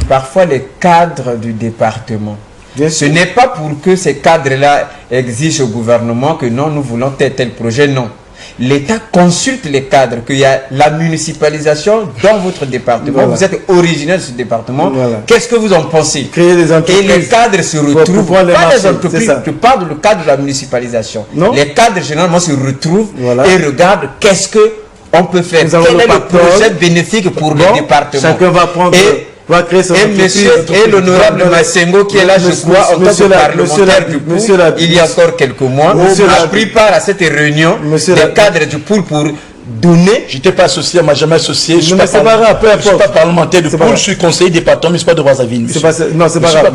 parfois les cadres du département. Ce n'est pas pour que ces cadres-là exigent au gouvernement que non, nous voulons tel projet, non. L'État consulte les cadres, qu'il y a la municipalisation dans votre département. Voilà. Vous êtes originaire de ce département. Voilà. Qu'est-ce que vous en pensez? Créer des entreprises. Et les cadres se retrouvent, pas des entreprises, je parle du cadre de la municipalisation. Non? Les cadres généralement se retrouvent et regardent qu'est-ce qu'on peut faire. Quel est le projet bénéfique pour le département? Chacun va prendre... Et l'honorable Massengo qui est là, je crois, en tant que parlementaire du Poul, il y a encore quelques mois, a pris part à cette réunion des cadres du Poul pour donner. Je n'étais pas associé, on ne m'a jamais associé. Je ne suis pas parlementaire du Poul, je suis conseiller département municipal de Brazzaville. Non, c'est pas grave.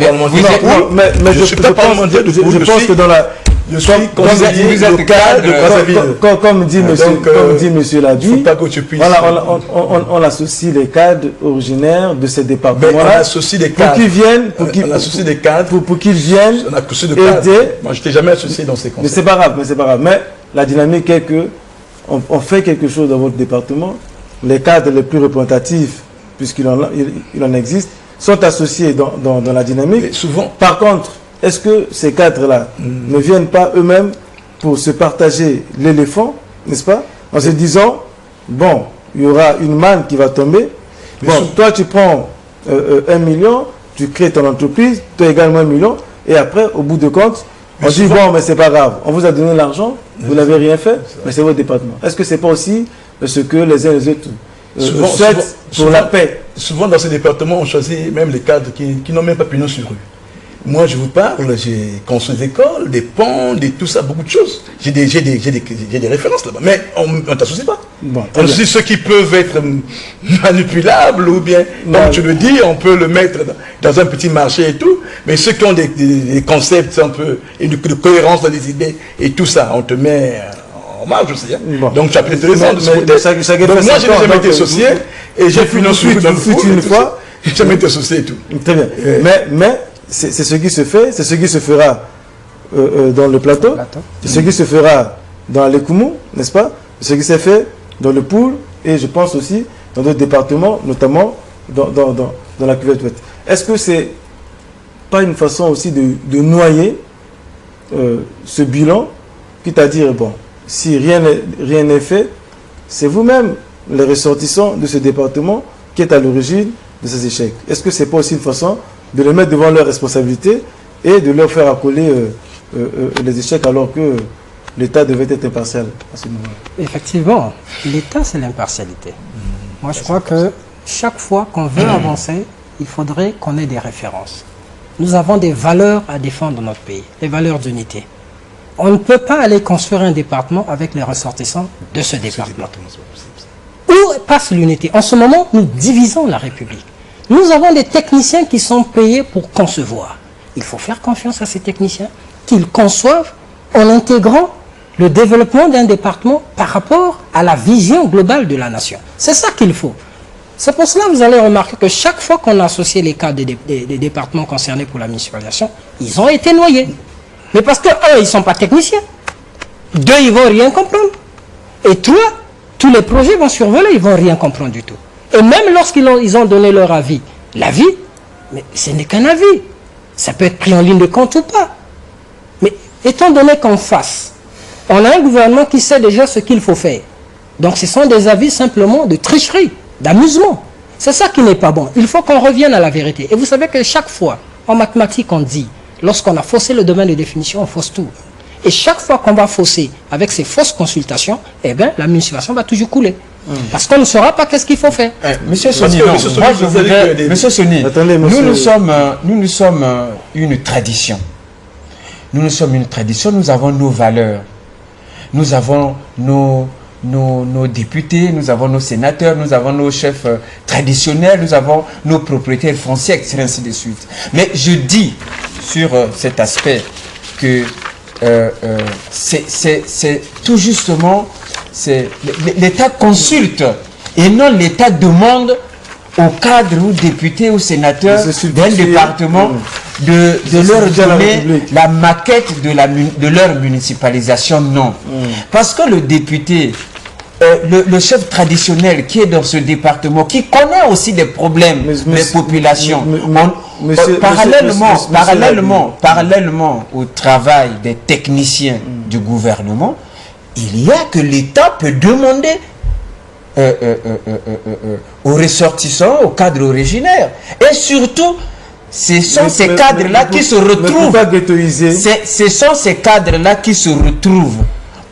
Mais je pense que dans la... Je suis conseiller local de Brazzaville. Comme dit monsieur Ladi, voilà, on associe les cadres originaires de ces départements-là. On associe des cadres. Pour qu'ils viennent, pour qu'ils viennent aider. Moi, je t'ai jamais associé dans ces conseils. Mais c'est pas grave, Mais la dynamique est que on fait quelque chose dans votre département. Les cadres les plus représentatifs, puisqu'il en existe, sont associés dans la dynamique. Mais souvent. Par contre, est-ce que ces cadres-là ne viennent pas eux-mêmes pour se partager l'éléphant, n'est-ce pas? En se disant, bon, il y aura une manne qui va tomber. Bon, toi tu prends 1 million, tu crées ton entreprise, toi également 1 million, et après, au bout de compte, on dit, bon, mais c'est pas grave, on vous a donné l'argent, vous n'avez rien fait, mais c'est votre département. Est-ce que c'est pas aussi ce que les uns et les autres souhaitent pour la paix? Souvent dans ces départements, on choisit même les cadres qui n'ont même pas pignon sur rue. Moi, je vous parle, j'ai construit des écoles, des ponts, tout ça, beaucoup de choses. J'ai des références là-bas. Mais on ne t'associe pas. Bon, on associe ceux qui peuvent être manipulables ou bien, comme tu le dis, on peut le mettre dans un petit marché et tout. Mais ceux qui ont des concepts un peu, et de cohérence dans les idées et tout ça, on te met en marge aussi. Hein. Bon. Donc tu as peut-être raison de ce côté. Donc moi, je n'ai jamais été associé et j'ai fini ensuite une fois. J'ai jamais été associé et tout. Très bien. Mais c'est ce qui se fait, c'est ce qui se fera dans le plateau, c'est ce qui se fera dans les Koumou, n'est-ce pas? C'est ce qui s'est fait dans le Poul et je pense aussi dans d'autres départements, notamment dans la cuvette ouest. Est-ce que c'est pas une façon aussi de noyer ce bilan, quitte à dire, bon, si rien n'est fait, c'est vous-même, les ressortissants de ce département, qui est à l'origine de ces échecs. Est-ce que c'est pas aussi une façon de les mettre devant leurs responsabilités et de leur faire accoler les échecs alors que l'État devait être impartial à ce moment-là? Effectivement, l'État, c'est l'impartialité. Moi, je crois que chaque fois qu'on veut avancer, il faudrait qu'on ait des références. Nous avons des valeurs à défendre dans notre pays, les valeurs d'unité. On ne peut pas aller construire un département avec les ressortissants de ce département. casse l'unité. En ce moment, nous divisons la République. Nous avons des techniciens qui sont payés pour concevoir. Il faut faire confiance à ces techniciens, qu'ils conçoivent en intégrant le développement d'un département par rapport à la vision globale de la nation. C'est ça qu'il faut. C'est pour cela que vous allez remarquer que chaque fois qu'on a associé les cadres des départements concernés pour la municipalisation, ils ont été noyés. Mais parce que, un, ils ne sont pas techniciens. Deux, ils ne vont rien comprendre. Et trois, tous les projets vont survoler, ils ne vont rien comprendre du tout. Et même lorsqu'ils ont donné leur avis, l'avis, mais ce n'est qu'un avis. Ça peut être pris en ligne de compte ou pas. Mais étant donné qu'en face, on a un gouvernement qui sait déjà ce qu'il faut faire. Donc ce sont des avis simplement de tricherie, d'amusement. C'est ça qui n'est pas bon. Il faut qu'on revienne à la vérité. Et vous savez que chaque fois, en mathématiques, on dit, lorsqu'on a faussé le domaine de définition, on fausse tout. Et chaque fois qu'on va fausser avec ces fausses consultations, eh bien, la municipalisation va toujours couler. Parce qu'on ne saura pas qu'est-ce qu'il faut faire. Monsieur Soni, Monsieur Soni, nous sommes une tradition. Nous sommes une tradition, nous avons nos valeurs. Nous avons nos députés, nous avons nos sénateurs, nous avons nos chefs traditionnels, nous avons nos propriétaires fonciers, etc. ainsi de suite. Mais je dis sur cet aspect que c'est tout justement, l'État consulte et non l'État demande aux cadres ou députés ou sénateurs d'un département de leur donner la maquette de leur municipalisation. Non. Parce que le député, le chef traditionnel qui est dans ce département, qui connaît aussi des problèmes des populations, parallèlement au travail des techniciens du gouvernement, il y a que l'État peut demander aux ressortissants, aux cadres originaires. Et surtout, ce sont ces cadres-là qui se retrouvent. Ce sont ces cadres-là qui se retrouvent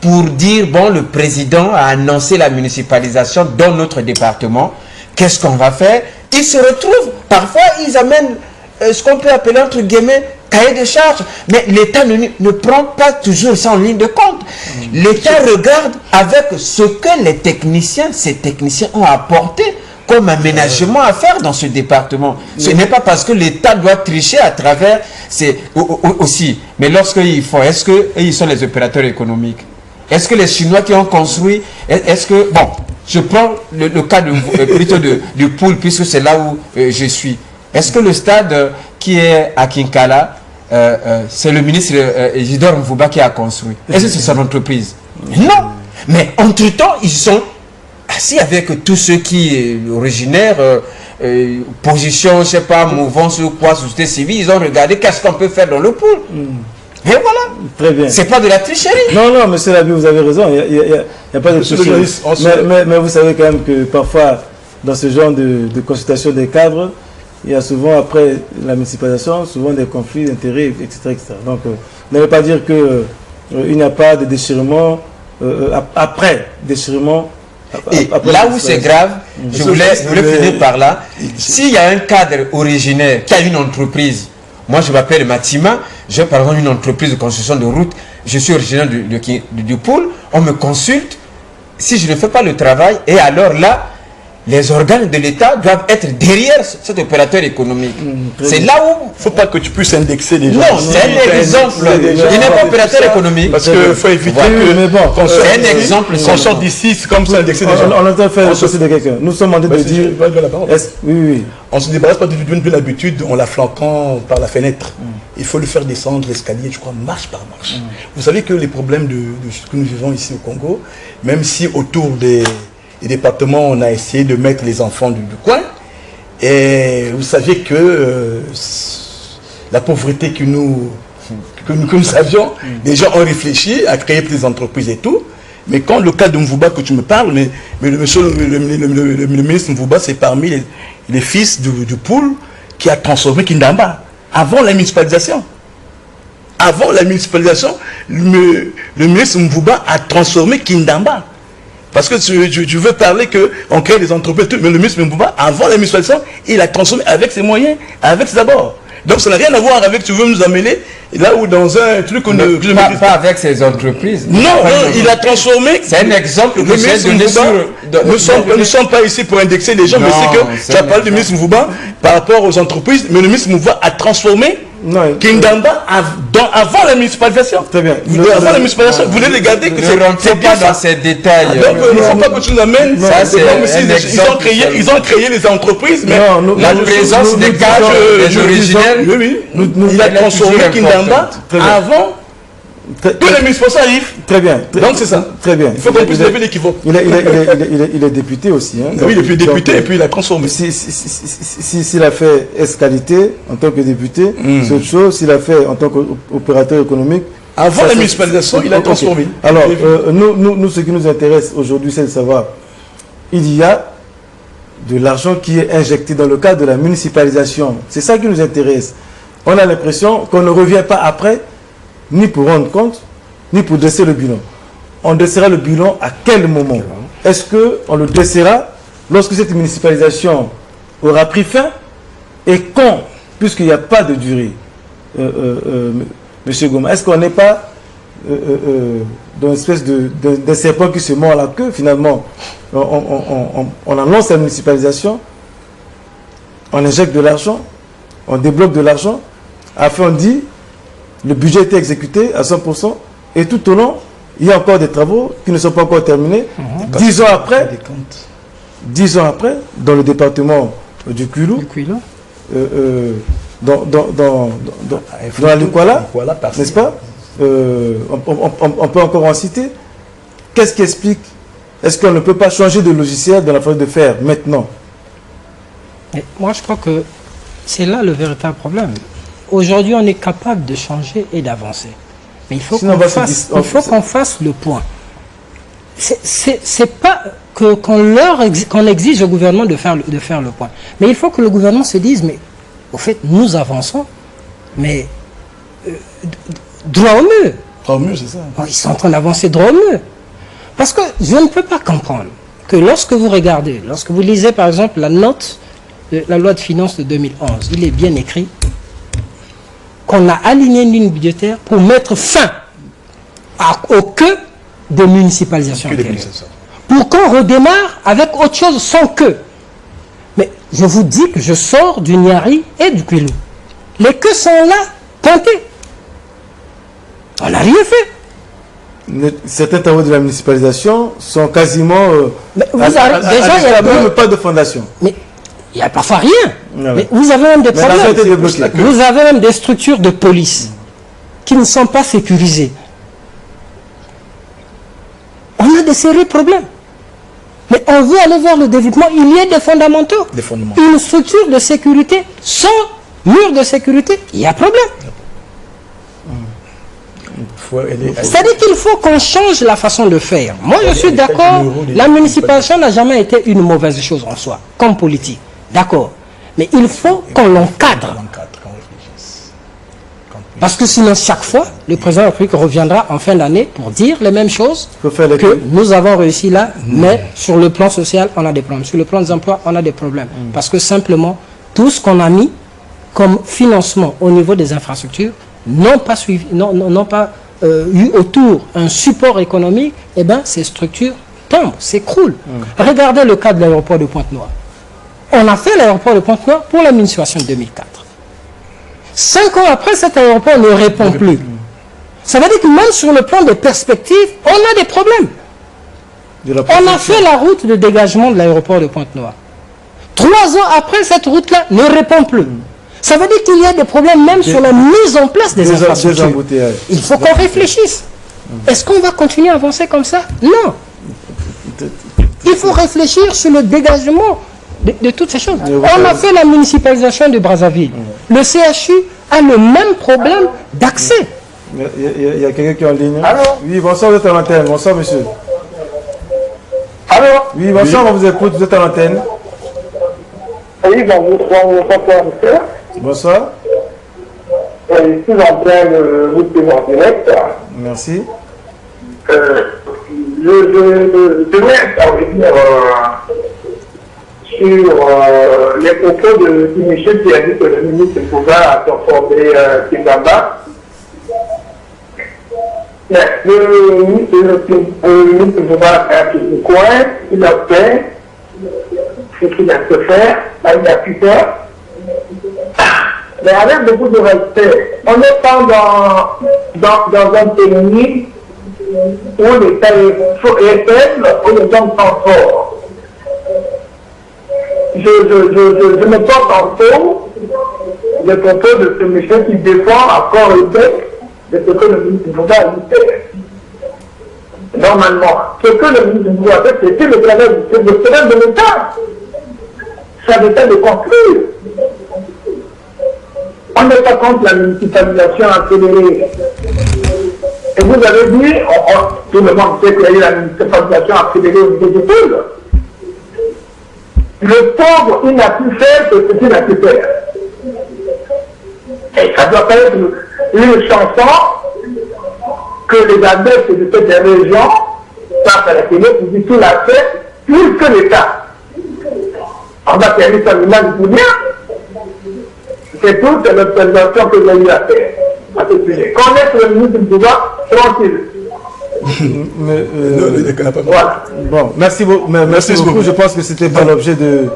pour dire, bon, le président a annoncé la municipalisation dans notre département. Qu'est-ce qu'on va faire? Ils se retrouvent. Parfois, ils amènent ce qu'on peut appeler, entre guillemets, cahier de charges. Mais l'État ne prend pas toujours ça en ligne de compte. L'État regarde avec ce que ces techniciens ont apporté comme aménagement à faire dans ce département. Ce n'est pas parce que l'État doit tricher à travers aussi. Mais lorsqu'ils font, est-ce qu'ils sont les opérateurs économiques? Est-ce que les Chinois qui ont construit, bon, je prends le cas plutôt du Poul, puisque c'est là où je suis. Est-ce que le stade qui est à Kinkala, c'est le ministre Isidore Mvouba qui a construit? Est-ce que c'est son entreprise? Non. Mais entre-temps, ils sont assis avec tous ceux qui sont originaires, position, je ne sais pas, mouvance ou quoi, société civile, ils ont regardé qu'est-ce qu'on peut faire dans le Poul. Et voilà. Très bien. C'est pas de la tricherie. Non, non, monsieur Labi, vous avez raison. Il n'y a pas de tricherie. Mais vous savez quand même que parfois, dans ce genre de consultation des cadres, il y a souvent, après la municipalisation, souvent des conflits d'intérêts, etc., etc. Donc, ne veut pas dire qu'il n'y a pas de déchirement après déchirement. Et là où c'est grave, je voulais finir par là. S'il y a un cadre originaire qui a une entreprise, moi je m'appelle Matima, j'ai par exemple une entreprise de construction de route, je suis originaire du Poul, on me consulte, si je ne fais pas le travail, et alors là, les organes de l'État doivent être derrière cet opérateur économique. C'est là où... Il ne faut pas que tu puisses indexer les gens. Non, c'est un exemple. Il n'est pas opérateur économique. Parce qu'il faut éviter que... C'est un exemple. Qu'on sorte d'ici, c'est comme ça, indexer les gens. On entend faire le procès de quelqu'un. Nous sommes en train de dire... Oui. On ne se débarrasse pas d'une habitude en la flanquant par la fenêtre. Il faut le faire descendre l'escalier, je crois, marche par marche. Vous savez que les problèmes de ce que nous vivons ici au Congo, même si autour des départements, on a essayé de mettre les enfants du coin. Et vous savez que la pauvreté que nous avions, les gens ont réfléchi à créer des entreprises et tout. Mais quand le cas de Mvouba que tu me parles, mais le ministre Mvouba, c'est parmi les fils du Poul qui a transformé Kindamba avant la municipalisation. Avant la municipalisation, le ministre Mvouba a transformé Kindamba. Parce que tu veux parler qu'on crée des entreprises, mais le ministre Mvouba, avant la municipalisation, il a transformé avec ses moyens, avec ses abords. Donc ça n'a rien à voir avec, tu veux nous amener là où dans un truc qu'on ne maîtrise pas avec ces entreprises. Non, il a transformé. C'est un exemple que j'ai donné sur... Nous ne sommes pas ici pour indexer les gens, mais c'est que tu as parlé du ministre Mvouba par rapport aux entreprises, mais le ministre Mvouba a transformé Kingdamba avant la municipalisation. Très bien. Avant la municipalisation, vous voulez regarder que ne rentrez pas dans ces détails. Donc il ne faut pas que tu nous amènes. Ils ont créé les entreprises, mais la présence des gages originels, il a transformé Kingdamba avant que les municipalités arrivent. Très bien. Donc c'est ça. Très bien. Il faut qu'on puisse lever l'équivoque. Il est député aussi. Hein. Oui, il est député et puis il a transformé. S'il a fait S-qualité en tant que député, c'est autre chose. S'il a fait en tant qu'opérateur économique. Avant la municipalisation, il a transformé. Alors, nous, ce qui nous intéresse aujourd'hui, c'est de savoir, il y a de l'argent qui est injecté dans le cadre de la municipalisation. C'est ça qui nous intéresse. On a l'impression qu'on ne revient pas après, ni pour rendre compte, ni pour dresser le bilan. On dressera le bilan à quel moment? Est-ce qu'on le dressera lorsque cette municipalisation aura pris fin? Et quand? Puisqu'il n'y a pas de durée. Monsieur Goma, est-ce qu'on n'est pas dans une espèce de serpent qui se mord la queue? Finalement, on annonce la municipalisation, on injecte de l'argent, on débloque de l'argent, après on dit le budget était exécuté à 100%, et tout au long, il y a encore des travaux qui ne sont pas encore terminés. 10 ans après, dans le département du Kwilu, dans la Lukwala, n'est-ce pas? On peut encore en citer. Qu'est-ce qui explique? Est-ce qu'on ne peut pas changer de logiciel dans la façon de faire maintenant? Et moi, je crois que c'est là le véritable problème. Aujourd'hui, on est capable de changer et d'avancer. Mais il faut qu'on fasse le point. C'est pas qu'on exige au gouvernement de faire le point. Mais il faut que le gouvernement se dise, mais au fait, nous avançons, mais droit au mur. Droit au mur, c'est ça. Ils sont en train d'avancer droit au mur. Parce que je ne peux pas comprendre que lorsque vous regardez, lorsque vous lisez par exemple la note de la loi de finances de 2011, il est bien écrit qu'on a aligné une ligne budgétaire pour mettre fin au queue de municipalisation. Pour qu'on redémarre avec autre chose sans queue. Mais je vous dis que je sors du Niari et du Kwilu. Les queues sont là, pointées. On n'a rien fait. Certains travaux de la municipalisation sont quasiment... déjà, il n'y a même pas de fondation. Mais il n'y a parfois rien. Mais vous avez même des problèmes. Vous avez même des structures de police qui ne sont pas sécurisées. On a des sérieux problèmes. Mais on veut aller vers le développement. Il y a des fondamentaux. Une structure de sécurité sans mur de sécurité, il y a problème. C'est-à-dire qu'il faut qu'on change la façon de faire. Moi, je suis d'accord, la municipalisation n'a jamais été une mauvaise chose en soi, comme politique. D'accord. Mais il faut qu'on l'encadre. Parce que sinon, chaque fois, le président de la République reviendra en fin d'année pour dire les mêmes choses que nous avons réussi là, mais sur le plan social, on a des problèmes. Sur le plan des emplois, on a des problèmes. Parce que simplement, tout ce qu'on a mis comme financement au niveau des infrastructures n'ont pas suivi, n'ont pas eu autour un support économique, et bien ces structures tombent, s'écroulent. Regardez le cas de l'aéroport de Pointe-Noire. On a fait l'aéroport de Pointe-Noire pour l'administration de 2004. 5 ans après, cet aéroport ne répond plus. Ça veut dire que même sur le plan des perspectives, on a des problèmes. On a fait la route de dégagement de l'aéroport de Pointe-Noire. 3 ans après, cette route-là ne répond plus. Ça veut dire qu'il y a des problèmes même sur la mise en place des infrastructures. Il faut qu'on réfléchisse. Est-ce qu'on va continuer à avancer comme ça? Non. Il faut réfléchir sur le dégagement de toutes ces choses. On a fait la municipalisation de Brazzaville. Le CHU a le même problème d'accès. Il y a quelqu'un qui est en ligne. Allô? Oui, bonsoir, vous êtes à l'antenne. Bonsoir, monsieur. Allô? Oui, bonsoir, on vous écoute, vous êtes à l'antenne. Oui, bonsoir, monsieur. Bonsoir. Je suis en train de vous suivre en direct. Merci. Je voulais intervenir sur les propos du monsieur qui a dit que le ministre Bouba a transformé Kingamba. Le ministre Bouba a fait un coin, il a fait ce qu'il a pu faire, il a pu faire. Mais avec beaucoup de respect, on n'est pas dans un pays où l'État est faible, où les hommes sont forts. Je me porte en faux des propos de ce monsieur qui défend encore le fait de ce que le ministre Bouba a fait. Normalement, ce que le ministre Bouba a fait, c'était le problème de l'État. Ça l'État de construire. On n'est pas contre la municipalisation accélérée. Et vous avez dit, tout le monde sait qu'il y a eu la municipalisation accélérée au niveau du pôle. Le pauvre, il n'a pu faire ce qu'il a pu faire. Et ça doit pas être une chanson que les adeptes de cette région passent à la télé pour dire tout l'a fait, plus que l'État. On va faire ça l'image du bien. C'est toute l'observation que j'ai eu à faire à ce sujet. Connaître le ministre du pouvoir, tranquille. Voilà. Bon, merci beaucoup. Je pense que c'était pas l'objet de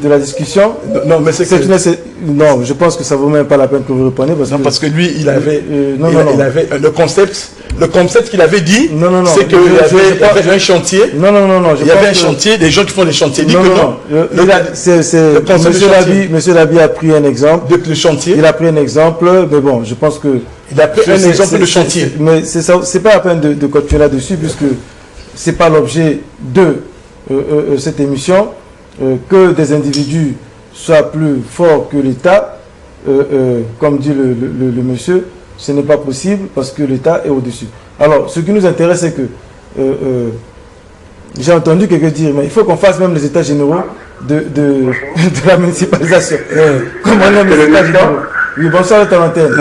la discussion. Non, mais non, je pense que ça vaut même pas la peine que vous répondiez parce que lui, il avait le concept qu'il avait dit, c'est qu'il y avait un chantier. Il y avait un chantier, des gens qui font des chantiers. Monsieur Labi a pris un exemple. Le chantier. Il a pris un exemple, mais bon, je pense que il a pris un exemple de chantier. Mais c'est pas la peine de continuer là-dessus, puisque c'est pas l'objet de cette émission, que des individus soient plus forts que l'État, comme dit le monsieur, ce n'est pas possible parce que l'État est au-dessus. Alors, ce qui nous intéresse, c'est que j'ai entendu quelqu'un dire, mais il faut qu'on fasse même les états généraux de la municipalisation. Comme on aime les états généraux. Oui, bonsoir, votre antenne.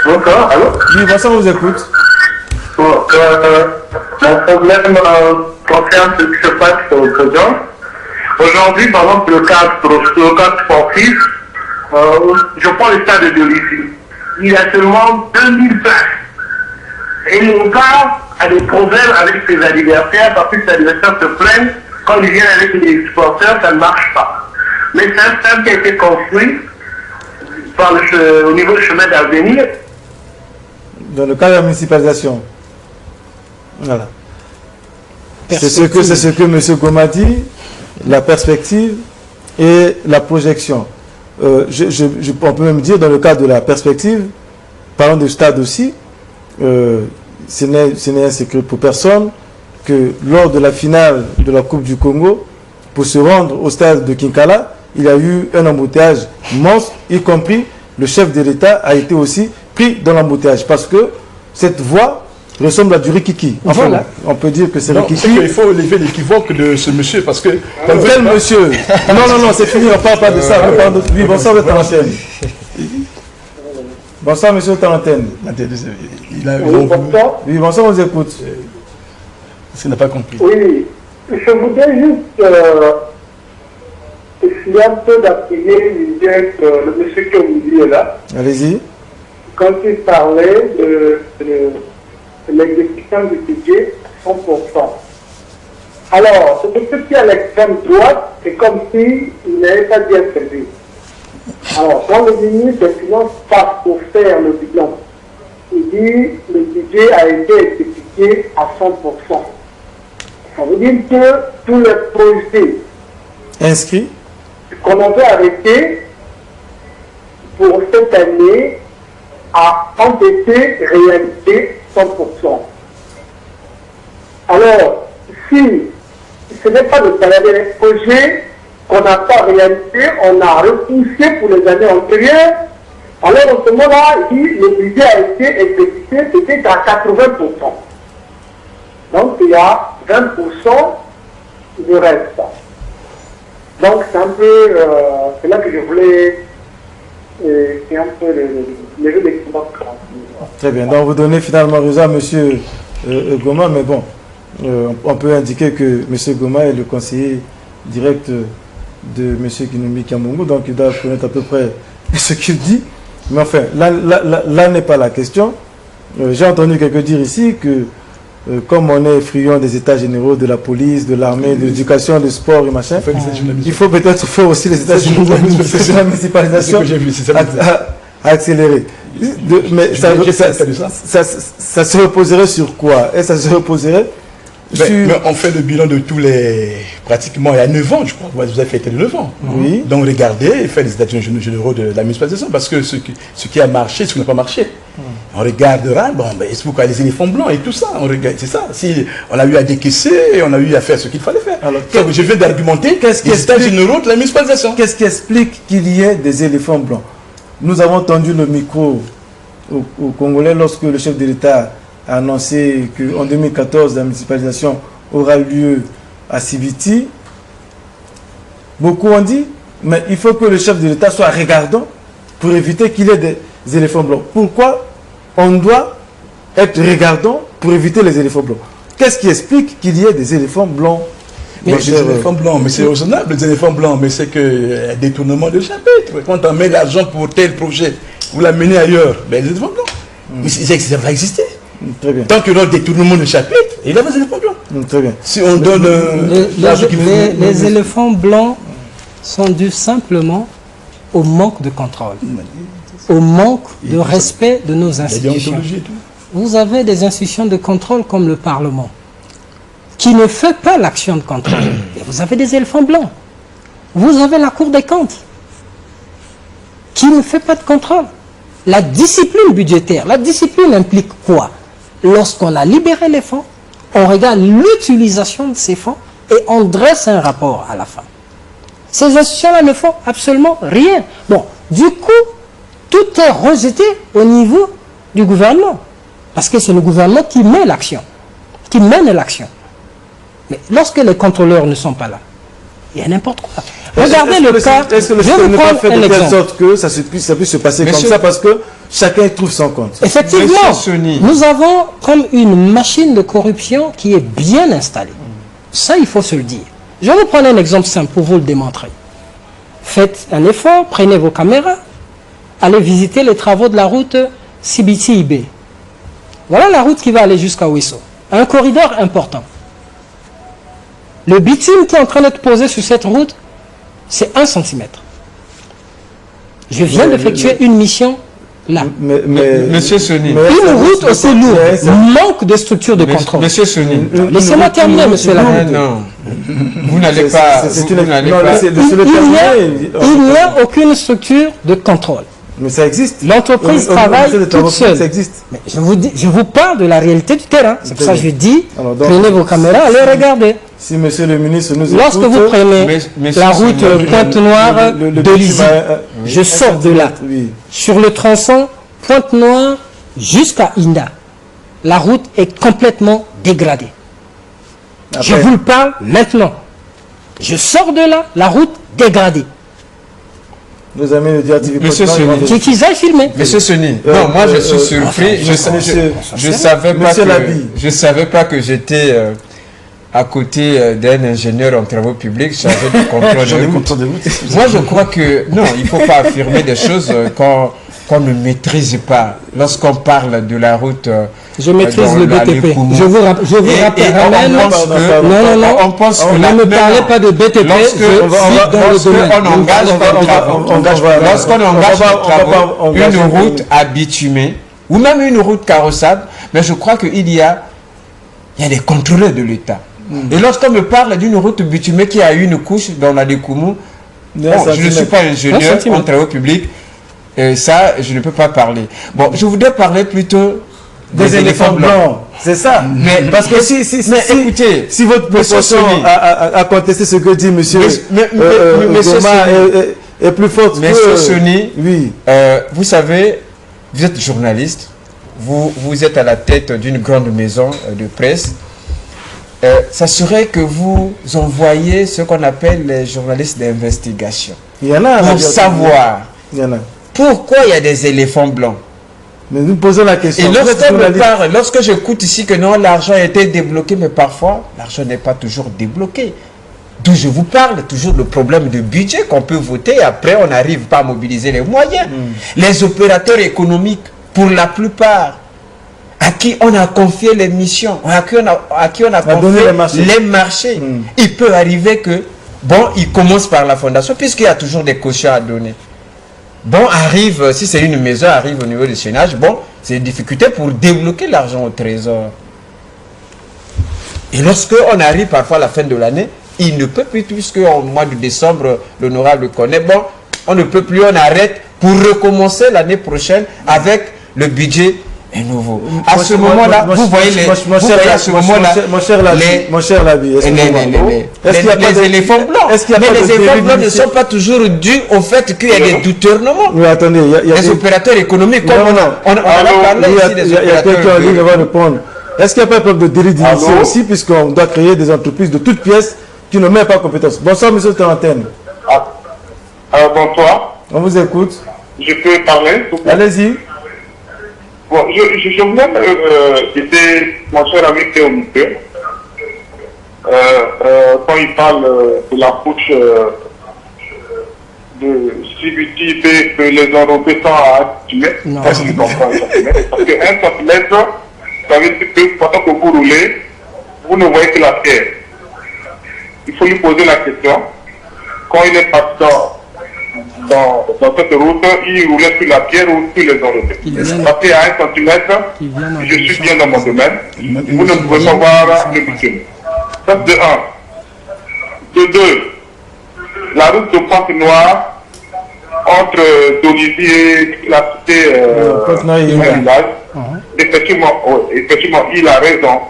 Bonsoir, allô? Oui, bonsoir, on vous écoute. Mon problème concerne ce qui se passe au Président. Aujourd'hui, par exemple, le cadre sportif, je prends le stade de Lévis. Il y a seulement 2000 places. Et mon gars a des problèmes avec ses adversaires parce que ses adversaires se plaignent quand il vient avec les supporters, ça ne marche pas. Mais c'est un stade qui a été construit au niveau du chemin d'avenir. Dans le cadre de la municipalisation. Voilà. C'est ce que M. Goma dit, la perspective et la projection. On peut même dire, dans le cadre de la perspective, parlons de stade aussi, ce n'est un secret pour personne que lors de la finale de la Coupe du Congo, pour se rendre au stade de Kinkala, il y a eu un embouteillage monstre, y compris le chef de l'État a été aussi pris dans l'embouteillage parce que cette voie ressemble à du rikiki. Enfin, voilà. On peut dire que c'est rikiki. Il faut lever l'équivoque de ce monsieur parce que... Quel monsieur? Non, c'est fini, on ne parle pas de ça. Oui, bonsoir, votre antenne. Bonsoir, monsieur, votre antenne. Oui, bonsoir, on vous écoute. Ça n'a pas compris. Oui, je voudrais juste essayer un peu d'appuyer l'idée que le monsieur Kyomoudi est là. Allez-y. Quand il parlait de l'exécution du budget 100%. Alors, ce qui est à l'extrême droite, c'est comme s'il n'avait pas bien prévu. Alors, quand le ministre des Finances passe pour faire le bilan, il dit que le budget a été exécuté à 100%. Ça veut dire que tous les projets inscrits qu'on avait arrêtés pour cette année ont été réalisés 100%. Alors, si ce n'est pas le salaire des projets qu'on n'a pas réalisé, on a repoussé pour les années antérieures, alors en ce moment-là, le budget a été exécuté, c'était à 80%. Donc il y a 20% de reste. Donc c'est un peu, c'est là que je voulais, c'est un peu lever les clients. Très bien, donc vous donnez finalement raison à M. Goma, mais bon, on peut indiquer que M. Goma est le conseiller direct de M. Kinumbi Kiambongo, donc il doit connaître à peu près ce qu'il dit. Mais enfin, là n'est pas la question. J'ai entendu quelqu'un dire ici que comme on est friand des états généraux de la police, de l'armée, de l'éducation, du sport et machin, il faut peut-être faire aussi les états généraux de la municipalisation accélérer. Mais ça se reposerait sur quoi? Et ça se reposerait sur... Mais on fait le bilan de tous les... Pratiquement il y a 9 ans, je crois. Vous avez fêté les 9 ans. Oui. Donc regardez et faites les états généraux de la municipalisation. Parce que ce qui a marché, ce qui n'a pas marché. On regardera, bon, ben, c'est pourquoi les éléphants blancs et tout ça. C'est ça. Si on a eu à décaisser, on a eu à faire ce qu'il fallait faire. Alors, je viens d'argumenter les états généraux de la municipalisation. Qu'est-ce qui explique qu'il y ait des éléphants blancs? Nous avons tendu le micro aux Congolais lorsque le chef de l'État a annoncé qu'en 2014, la municipalisation aura lieu à Sibiti. Beaucoup ont dit, mais il faut que le chef de l'État soit regardant pour éviter qu'il y ait des éléphants blancs. Pourquoi on doit être regardant pour éviter les éléphants blancs? Qu'est-ce qui explique qu'il y ait des éléphants blancs? Mais des éléphants blancs, mais c'est raisonnable, les éléphants blancs, mais c'est que détournement de chapitre. Quand on met l'argent pour tel projet, vous l'amenez ailleurs, ben, les éléphants blancs. Ça va exister. Très bien. Tant qu'il y aura détournement de chapitre, il y a des éléphants blancs. Très bien. Si on donne les éléphants blancs sont dus simplement au manque de contrôle, au manque de respect de nos institutions. Vous avez des institutions de contrôle comme le Parlement, qui ne fait pas l'action de contrôle. Et vous avez des éléphants blancs. Vous avez la Cour des comptes, qui ne fait pas de contrôle. La discipline budgétaire, la discipline implique quoi? Lorsqu'on a libéré les fonds, on regarde l'utilisation de ces fonds et on dresse un rapport à la fin. Ces institutions-là ne font absolument rien. Bon, du coup, tout est rejeté au niveau du gouvernement. Parce que c'est le gouvernement qui met l'action, qui mène l'action. Mais lorsque les contrôleurs ne sont pas là, il y a n'importe quoi. Regardez le cas. Est-ce que le système n'est pas fait de telle sorte que ça puisse se passer comme ça parce que chacun trouve son compte? Effectivement, nous avons comme une machine de corruption qui est bien installée. Ça, il faut se le dire. Je vais vous prendre un exemple simple pour vous le démontrer. Faites un effort, prenez vos caméras, allez visiter les travaux de la route Sibiti-Ibé. Voilà la route qui va aller jusqu'à Ouesso. Un corridor important. Le bitume qui est en train d'être posé sur cette route, c'est 1 cm. Je viens d'effectuer une mission là. Monsieur Soni. Une route aussi lourde, manque de structure de contrôle. Monsieur Soni. Laissez-moi terminer, monsieur Laroutte. Non. Vous n'allez pas. Il n'y a aucune structure de contrôle. Mais ça existe. L'entreprise travaille toute seule. Ça existe. Mais je vous parle de la réalité du terrain. C'est pour ça que je dis, prenez vos caméras, allez regarder. Si monsieur le ministre nous lorsque écoute, vous prenez la route Pointe-Noire de Lizy, je sors de là. Sur le tronçon Pointe-Noire jusqu'à Inda, la route est complètement dégradée. Après, je vous le parle maintenant. Je sors de là, la route dégradée. Nos amis de DRTV, monsieur Soni, qu'ils aillent filmer. Monsieur Soni, non, moi je suis surpris. Je savais pas que j'étais à côté d'un ingénieur en travaux publics chargé de contrôle de route. Moi je crois que non, il ne faut pas affirmer des choses qu'on ne maîtrise pas. Lorsqu'on parle de la route, je maîtrise le BTP. Je vous rappelle même. Non, on pense que ne me parlez pas de BTP. Lorsqu'on engage une route à bitumer ou même une route carrossable, mais je crois qu'il y a des contrôleurs de l'État. Et lorsqu'on me parle d'une route bitumée qui a une couche dans la Découmou, je ne suis pas ingénieur en travaux publics, et ça, je ne peux pas parler. Bon, je voudrais parler plutôt des éléphants blancs. C'est ça. Mais parce que écoutez, si votre proposition a contesté ce que dit monsieur Goma est plus forte que... Monsieur Soni, oui. Vous savez, vous êtes journaliste, vous êtes à la tête d'une grande maison de presse. Ça serait que vous envoyez ce qu'on appelle les journalistes d'investigation. Il y en a. Pour savoir il y en a. Pourquoi il y a des éléphants blancs. Mais nous posons la question. Et lorsqu'on me parle, lorsque j'écoute ici que non, l'argent a été débloqué, mais parfois, l'argent n'est pas toujours débloqué. D'où je vous parle, toujours le problème de budget qu'on peut voter, et après on n'arrive pas à mobiliser les moyens. Les opérateurs économiques, pour la plupart, à qui on a confié les missions, à qui on a confié les marchés, il peut arriver que, bon, il commence par la fondation, puisqu'il y a toujours des cautions à donner. Bon, arrive, si c'est une maison, arrive au niveau du chaînage, bon, c'est une difficulté pour débloquer l'argent au trésor. Et lorsque on arrive parfois à la fin de l'année, il ne peut plus, puisque au mois de décembre, l'honorable connaît, bon, on ne peut plus, on arrête pour recommencer l'année prochaine avec le budget nouveau. À ce moment-là, vous voyez les... Mon cher Labi, les éléphants blancs. Mais les éléphants blancs ne sont pas toujours dus au fait qu'il y a des détournements. Oui, attendez, les opérateurs économiques, comme on a parlé ici des opérateurs. Il va répondre. Est-ce qu'il n'y a pas un problème de délit d'initié aussi, puisqu'on doit créer des entreprises de toutes pièces qui ne mettent pas compétence? Bonsoir, monsieur Tarantine. Bonsoir. On vous écoute. Je peux parler? Allez-y. Bon, je voulais citer mon cher ami Théo Moussé, quand il parle de la couche de CBT que les Européens sont à 1 cm. Parce que 1 cm, ça veut dire que pendant que vous roulez, vous ne voyez que la terre. Il faut lui poser la question. Quand il est parti dans cette route, il roulait sur la pierre ou sur les Européens. Parce qu'à 1 cm, je suis bien dans mon domaine. Vous ne pouvez pas voir le bitume. Ça, de 1. De 2, la route de Pointe-Noire entre Dolivier et la cité village. Effectivement, il a raison.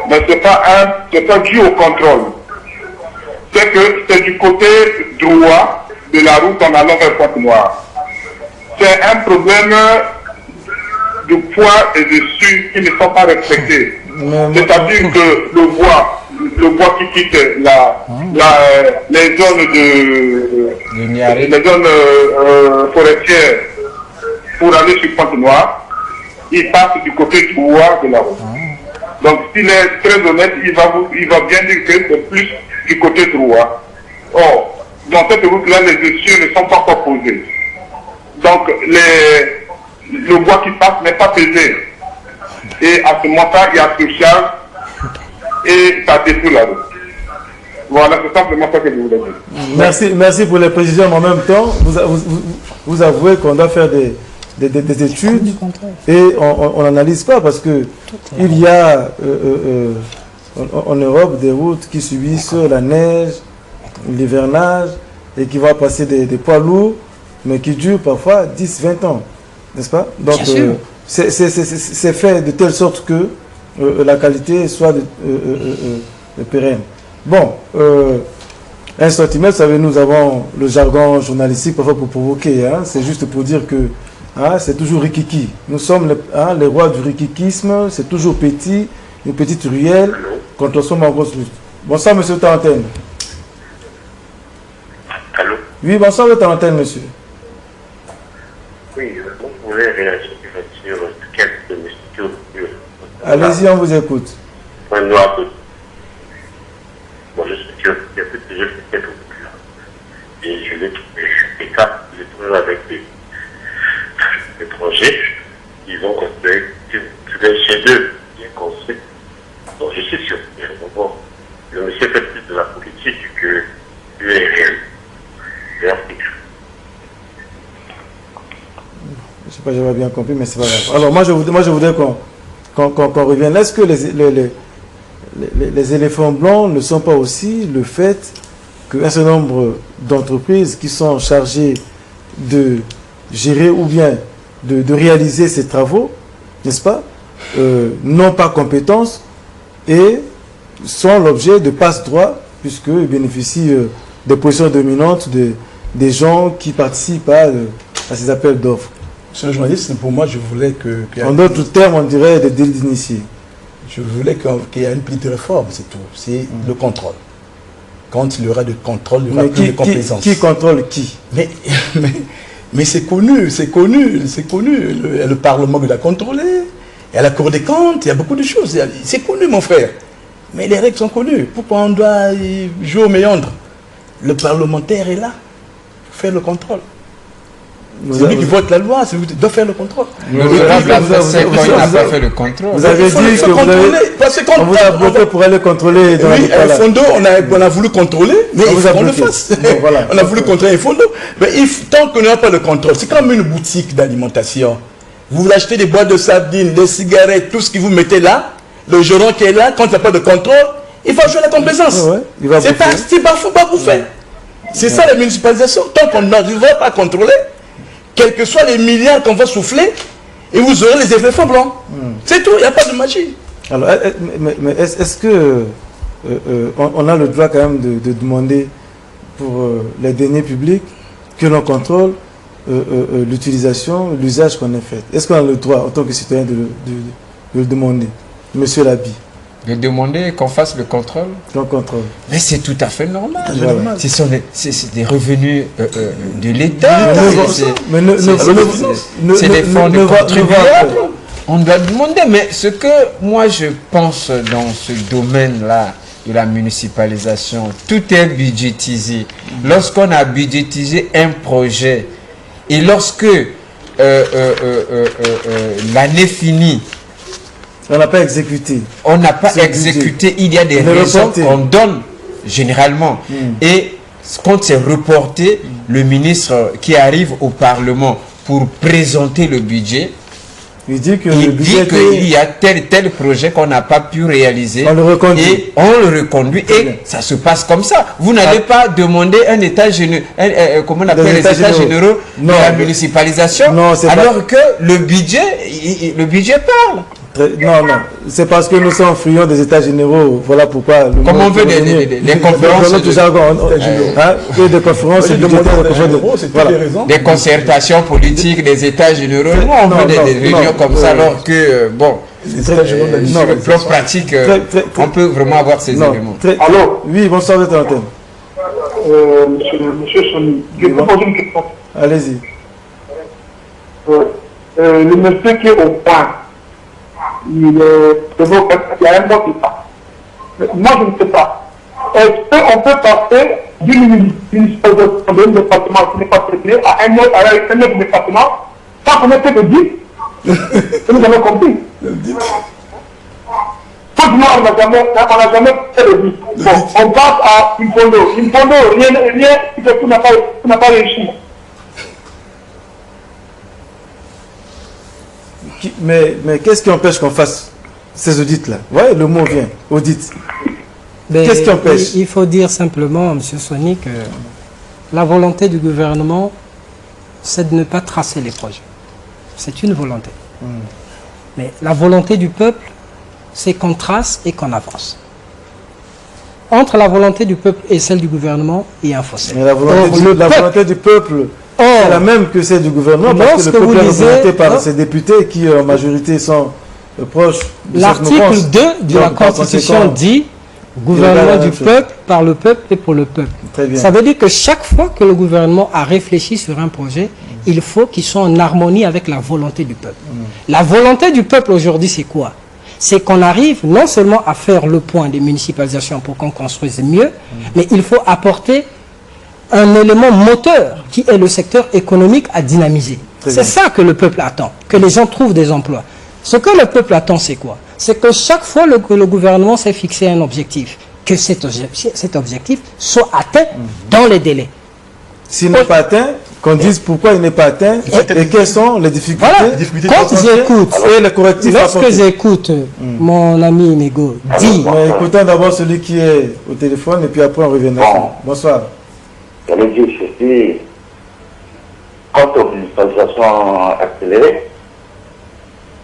Mais ce n'est pas dû au contrôle. C'est que c'est du côté droit de la route en allant vers Pointe-Noire. C'est un problème de poids et de su qui ne sont pas respectés. C'est-à-dire que le bois qui quitte les zones forestières pour aller sur Pointe-Noire, il passe du côté droit de la route. Donc s'il est très honnête, il va bien dire que c'est plus du côté droit. Or, dans cette route-là, les essieux ne sont pas encore posés. Donc le bois qui passe n'est pas pesé. Et à ce moment-là, il y a surcharge et ça détruit la route. Voilà, c'est simplement ça que je voulais dire. Merci pour les précisions, mais en même temps, vous avouez qu'on doit faire des études et on n'analyse pas parce que il y a en Europe des routes qui subissent la neige, l'hivernage et qui vont passer des poids lourds, mais qui durent parfois 10-20 ans, n'est-ce pas? Donc c'est fait de telle sorte que la qualité soit pérenne. Bon, 1 cm, vous savez, nous avons le jargon journalistique parfois pour provoquer, hein, c'est juste pour dire que c'est toujours rikiki. Nous sommes les rois du rikikisme, c'est toujours petit, une petite ruelle, quand on sommes en grosse lutte. Bonsoir, monsieur Tarantine. Allô? Oui, bonsoir, le Tarantine, monsieur. Oui, vous voulez réagir sur quelques questions. Allez-y, on vous écoute. Bon, je suis sûr, il y a plus de quelques là. Et je l'ai trouvé avec des étrangers. Ils ont construit, chez eux, bien construit. Donc je suis sûr, le monsieur fait plus de la politique que du réel. Je sais pas, j'avais bien compris, mais c'est pas grave. Alors moi je voudrais qu'on revienne. Est-ce que les éléphants blancs ne sont pas aussi le fait qu'un certain nombre d'entreprises qui sont chargées de gérer ou bien de réaliser ces travaux, n'est-ce pas, n'ont pas compétence et sont l'objet de passe-droit puisqu'ils bénéficient des positions dominantes des gens qui participent à ces appels d'offres. Monsieur le journaliste, pour moi, je voulais que... En d'autres termes, on dirait des délits d'initiés. Je voulais qu'il y ait une petite réforme, c'est tout. C'est le contrôle. Quand il y aura de contrôle, il y aura plus de complaisance. Qui contrôle qui? Mais Mais c'est connu, c'est connu, c'est connu. Le Parlement doit contrôler, il y a la Cour des comptes, il y a beaucoup de choses. C'est connu, mon frère. Mais les règles sont connues. Pourquoi on doit jouer au méandre? Le parlementaire est là pour faire le contrôle. C'est lui qui vote la loi, c'est lui qui doit faire le contrôle. L'honorable a fait 5 ans, il n'a pas fait le contrôle. Vous avez dit que on vous a bloqué pour aller contrôler dans oui, un fondo, on a voulu contrôler, mais il faut qu'on le fasse. Voilà. On a voulu contrôler un fondo. Mais tant qu'on n'a pas le contrôle, c'est comme une boutique d'alimentation. Vous achetez des boîtes de sardines, des cigarettes, tout ce que vous mettez là, le gérant qui est là, quand il n'y a pas de contrôle, il va jouer la complaisance. C'est pas fou, pas vous faire. C'est ça la municipalisation. Tant qu'on n'arrivera pas à contrôler, quels que soient les milliards qu'on va souffler, et vous aurez les éléphants blancs. C'est tout, il n'y a pas de magie. Alors, mais est-ce que on a le droit quand même de demander pour les deniers publics que l'on contrôle l'utilisation, l'usage qu'on a fait? Est-ce qu'on a le droit, en tant que citoyen, de le demander, Monsieur Labi? De demander qu'on fasse le contrôle. Qu'on contrôle. Mais c'est tout à fait normal. Voilà. C'est des revenus de l'État. C'est des fonds de contribuables. On doit demander. Mais ce que moi je pense dans ce domaine-là de la municipalisation, tout est budgétisé. Lorsqu'on a budgétisé un projet et lorsque l'année finie, on n'a pas exécuté. On n'a pas exécuté. Il y a des raisons qu'on donne généralement. Et quand c'est reporté, le ministre qui arrive au Parlement pour présenter le budget, il dit qu'il y a tel projet qu'on n'a pas pu réaliser. On le reconduit. Et on le reconduit. Et ça se passe comme ça. Vous n'allez pas demander un état général, comment on appelle les états généraux de la municipalisation, alors que le budget parle. Non, c'est parce que nous sommes friands des états généraux. Voilà pourquoi. Comme on veut des conférences. Des conférences, des concertations politiques, des états généraux. On veut des réunions comme ça, alors que, bon, sur le plan pratique, on peut vraiment avoir ces éléments. Allô? Oui, bonsoir, votre antenne. Monsieur Sony, je peux poser une question. Allez-y. Le monsieur qui est au point, il y a un mot qui passe. Moi, je ne sais pas. Est-ce qu'on peut passer d'une municipalisation d'un département qui n'est pas traité à un autre département sans qu'on ait fait de dire? Nous avons compris. Franchement, on n'a jamais fait de dire. Bon, on passe à une fondo. Une fondo, rien, tout n'a pas réussi. Mais qu'est-ce qui empêche qu'on fasse ces audits-là? Ouais, le mot vient, audit. Qu'est-ce qui empêche? Il faut dire simplement, M. Sony, que la volonté du gouvernement, c'est de ne pas tracer les projets. C'est une volonté. Mais la volonté du peuple, c'est qu'on trace et qu'on avance. Entre la volonté du peuple et celle du gouvernement, il y a un fossé. Mais la volonté du peuple, c'est la même que celle du gouvernement, parce que le peuple est représenté par ses députés qui en majorité sont proches de l'article 2 de la Constitution dit gouvernement du peuple, par le peuple et pour le peuple. Ça veut dire que chaque fois que le gouvernement a réfléchi sur un projet, il faut qu'il soit en harmonie avec la volonté du peuple. La volonté du peuple aujourd'hui, c'est quoi? C'est qu'on arrive non seulement à faire le point des municipalisations pour qu'on construise mieux, mais il faut apporter un élément moteur qui est le secteur économique à dynamiser. C'est ça que le peuple attend, que les gens trouvent des emplois. Ce que le peuple attend, c'est quoi? C'est que chaque fois que le gouvernement s'est fixé un objectif, que cet objectif soit atteint dans les délais. S'il n'est pas atteint, qu'on dise pourquoi il n'est pas atteint et quelles sont les difficultés. Quand j'écoute, et les correctifs lorsque j'écoute mon ami Nego dire... Écoutons d'abord celui qui est au téléphone et puis après on reviendra. Bonsoir. J'allais dire ceci, quant aux municipalisations accélérées,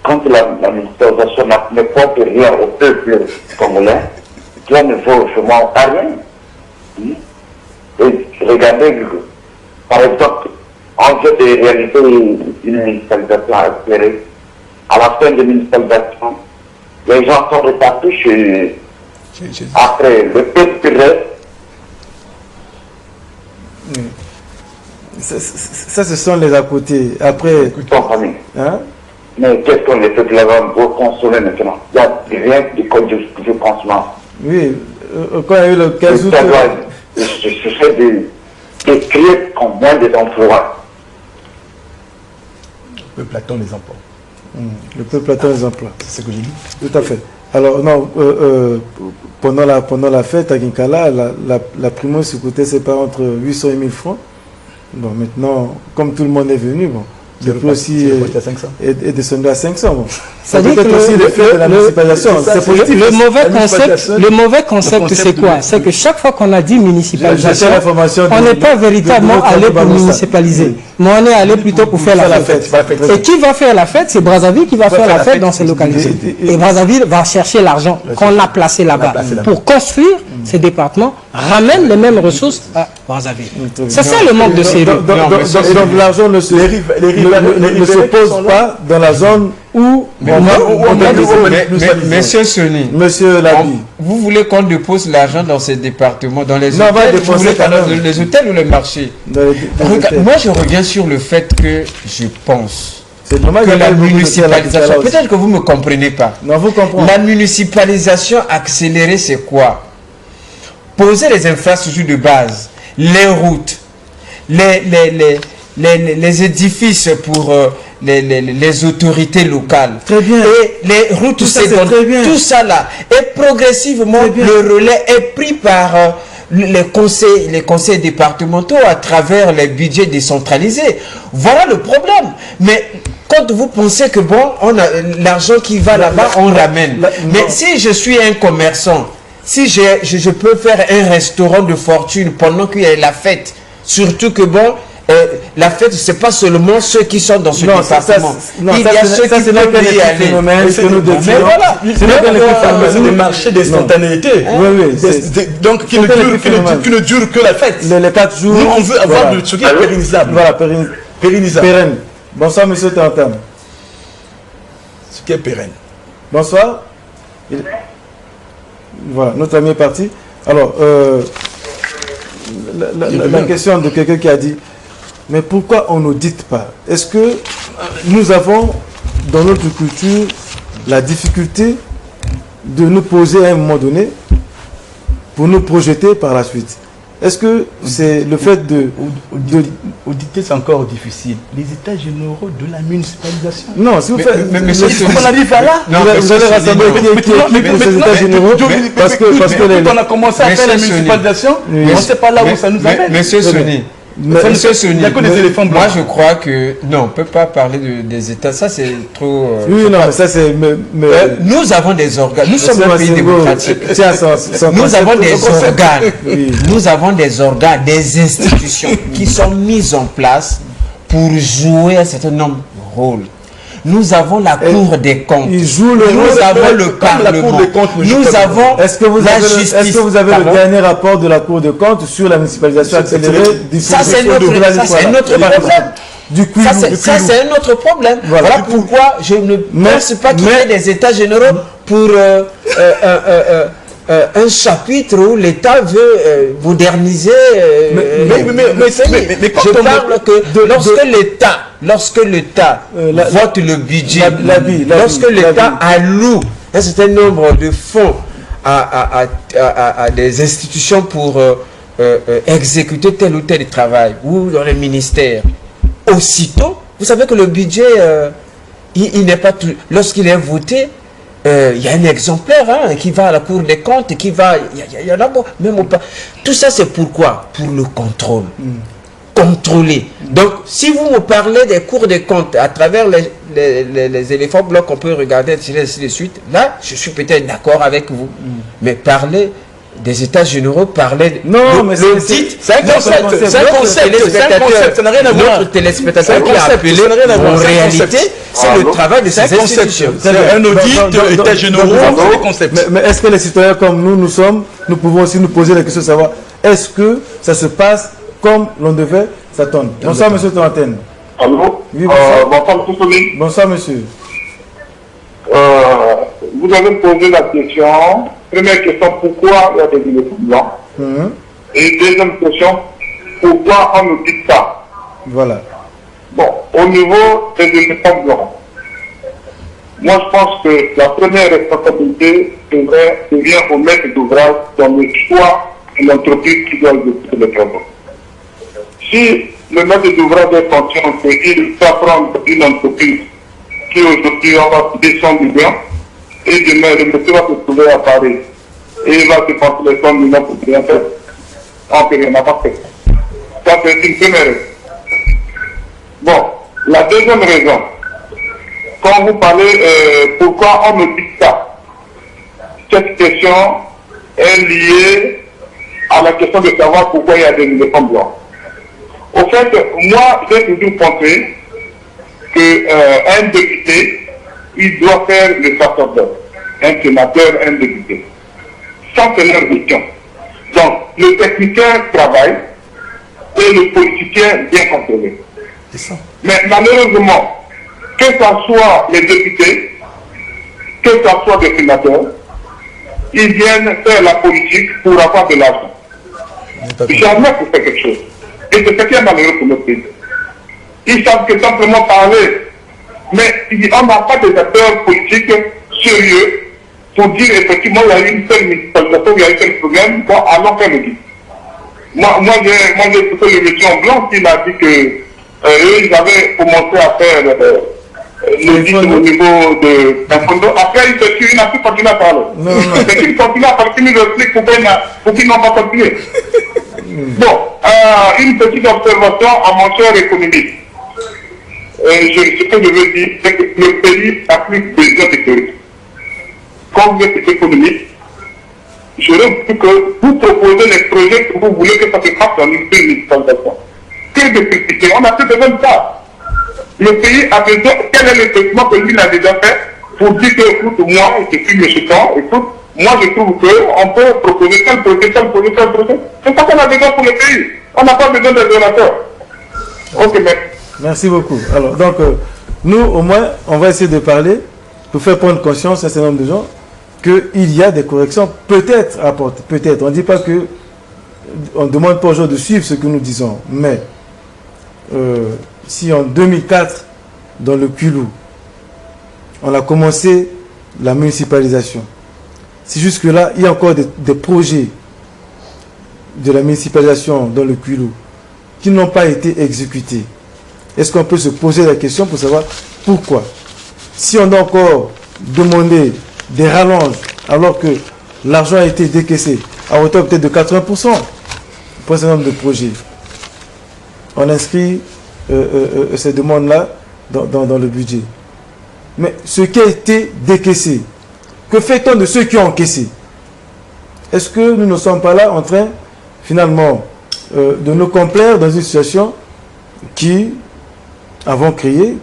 quand la municipalisation ne porte rien au peuple congolais, cela ne vaut vraiment à rien. Et regardez, par exemple, en jeu de réaliser une municipalisation accélérée, à la fin de municipalisation, les gens sont repartis après le peuple reste. ça, ce sont les à côté. Après... Comprenez. Hein? Mais qu'est-ce qu'on les peuples vont consommer maintenant? Il n'y a rien du code du consommation. Oui, quand il y a eu le 15 août... Ce serait de créer combien d'emplois? Le peuple attend les emplois. Le peuple attend les emplois. C'est ce que j'ai dit. Tout à fait. Alors, non, pendant la fête à Ginkala, la primo se coûtait, c'est pas entre 800 et 1000 francs. Bon, maintenant, comme tout le monde est venu, bon, le prix aussi est descendu à 500. Bon. Ça peut être aussi l'effet de la municipalisation. C'est positif. Le mauvais concept, c'est quoi? C'est que chaque fois qu'on a dit municipalisation, on n'est pas véritablement allé pour municipaliser, mais on est allé plutôt pour faire la fête. Et qui va faire la fête? C'est Brazzaville qui va faire la fête dans ces localités. Et Brazzaville va chercher l'argent qu'on a placé là-bas pour construire ces départements, ramène les mêmes ressources à Brazzaville. C'est ça le manque de sérieux. Donc l'argent ne se pose pas dans la zone où Monsieur Sony, Monsieur Labi, vous voulez qu'on dépose l'argent dans ces départements, dans les les hôtels ou les marchés? Moi, je reviens sur le fait que je pense que la municipalisation, peut-être que vous ne me comprenez pas. Non, vous comprenez. La municipalisation accélérée, c'est quoi? Poser les infrastructures de base, les routes, les édifices pour les autorités locales. Très bien. Et les routes secondaires, tout ça là. Et progressivement, le relais est pris par les conseils départementaux à travers les budgets décentralisés. Voilà le problème. Mais quand vous pensez que bon, on a l'argent qui va là-bas, on ramène. Mais si je suis un commerçant, si je peux faire un restaurant de fortune pendant qu'il y a la fête, surtout que bon, la fête, c'est pas seulement ceux qui sont dans ce département. Il y a ceux qui peuvent y aller. Mais voilà, c'est des marchés de spontanéité. Donc, qui ne durent que la fête. Les 4 jours. Nous, on veut avoir ce qui est pérennisable. Voilà, pérennisable. Pérenne. Bonsoir, monsieur Tantam. Ce qui est pérenne. Bonsoir. Voilà, notre ami est parti. Alors, la question de quelqu'un qui a dit, mais pourquoi on n'audite pas? Est-ce que nous avons, dans notre culture, la difficulté de nous poser à un moment donné pour nous projeter par la suite? Est-ce que c'est le fait de... Auditer, c'est encore difficile. Les états généraux de la municipalisation. Non, si vous faites... Mais on arrive à là. Vous allez rassembler qui pour ces états généraux. Parce que quand on a commencé à faire la municipalisation, on ne sait pas là où ça nous amène. Monsieur Sony, Monsieur Sony, il n'y a que des éléphants blancs. Moi, je crois que... Non, on ne peut pas parler des États. Ça, c'est trop... Oui, non, mais ça, c'est... Nous avons des organes. Nous sommes un pays démocratique. Nous avons des organes. Nous avons des organes, des institutions qui sont mises en place pour jouer un certain nombre de rôles. Nous avons la Cour des comptes. Nous avons le Parlement. Nous avons la justice. Est-ce que vous avez le dernier rapport de la Cour des comptes sur la municipalisation accélérée du Ça, c'est notre problème. Ça, c'est un autre problème. Voilà pourquoi je ne pense pas qu'il y ait des états généraux pour un chapitre où l'État veut moderniser. Mais je parle que lorsque l'État vote le budget, lorsque l'État alloue un certain nombre de fonds à des institutions pour exécuter tel ou tel travail, ou dans les ministères, aussitôt, vous savez que le budget, il n'est pas tout. Lorsqu'il est voté, il y a un exemplaire qui va à la Cour des comptes, qui va, il y en a même pas. Tout ça, c'est pourquoi? Pour le contrôle. Contrôler. Donc, si vous me parlez des cours des comptes à travers les éléphants blancs qu'on peut regarder, ainsi de suite, là, je suis peut-être d'accord avec vous. Mais parler des états généraux, parler non, mais c'est un concept. C'est un concept. Ça n'a rien à voir. Notre téléspectateur qui a appelé, en réalité, c'est le travail de ces institutions. C'est un audit d'états généraux, c'est des concepts. Mais est-ce que les citoyens comme nous pouvons aussi nous poser la question de savoir, est-ce que ça se passe comme l'on devait s'attendre? Bonsoir, monsieur Torantène. Allô? Oui, bonsoir. Bonsoir, monsieur Souli. Bonsoir, monsieur. Vous avez posé la question. Première question, pourquoi il y a des éléphants blancs? Et deuxième question, pourquoi on ne dit pas? Voilà. Bon, au niveau des éléphants blancs, moi je pense que la première responsabilité devient au maître d'ouvrage dans le choix de l'entreprise qui doit exécuter le travaux. Si le maître d'ouvrage est conscient qu'il va prendre une entreprise qui aujourd'hui va payer 100 millions, et demain le monsieur va se trouver à Paris et il va se passer les 100 millions pour rien faire, on ne peut rien avoir fait. Ça c'est une première raison. Bon, la deuxième raison, quand vous parlez pourquoi on me dit ça, cette question est liée à la question de savoir pourquoi il y a des éléphants blancs. Au fait, moi, j'ai toujours pensé qu'un député, il doit faire le sacerdoce. Un sénateur, un député. Ça, c'est leur mission. Donc, le technicien travaille et le politicien vient contrôler. Mais malheureusement, que ce soit les députés, que ce soit des sénateurs, ils viennent faire la politique pour avoir de l'argent. Jamais pour faire quelque chose. Et c'est ce qui est malheureux pour notre pays. Ils savent que simplement parler, mais on n'a pas des acteurs politiques sérieux pour dire effectivement il y a eu une telle municipalisation, il y a eu tel problème, bon, allons faire le dit. Moi j'ai écouté l'émission Blanc qui m'a dit que eux, ils avaient commencé à faire le dit au niveau d'un fondo. Après, il n'a plus continué à parler. C'est qu'il continue à parler, il nous explique pourquoi ils n'ont pas continué. Bon, une petite observation à mon cher économiste. Ce que je veux dire, c'est que le pays n'a plus besoin de tourisme. Quand vous êtes économiste, j'aurais voulu que vous proposez les projets que vous voulez que ça se fasse dans une municipalisation. Que de critiquer, on n'a plus besoin de ça. Le pays a besoin, quel est l'investissement que lui a déjà fait pour dire que, écoute, moi, je suis monsieur Temps, écoute, moi je trouve qu'on peut proposer tel projet, tel projet, tel projet. C'est ça qu'on a besoin pour le pays. On n'a pas besoin de donateurs. Ok, merci. Merci beaucoup. Alors, donc, nous, au moins, on va essayer de parler pour faire prendre conscience à un certain nombre de gens qu'il y a des corrections peut-être à apporter. Peut-être. On ne dit pas que on ne demande pas aux gens de suivre ce que nous disons. Mais si en 2004, dans le Kulou, on a commencé la municipalisation, si jusque-là, il y a encore des projets de la municipalisation dans le Kulou qui n'ont pas été exécutés, est-ce qu'on peut se poser la question pour savoir pourquoi? Si on a encore demandé des rallonges alors que l'argent a été décaissé à hauteur peut-être de 80% pour un certain nombre de projets, on inscrit ces demandes-là dans le budget. Mais ce qui a été décaissé, que fait-on de ceux qui ont encaissé? Est-ce que nous ne sommes pas là en train, finalement, de nous complaire dans une situation que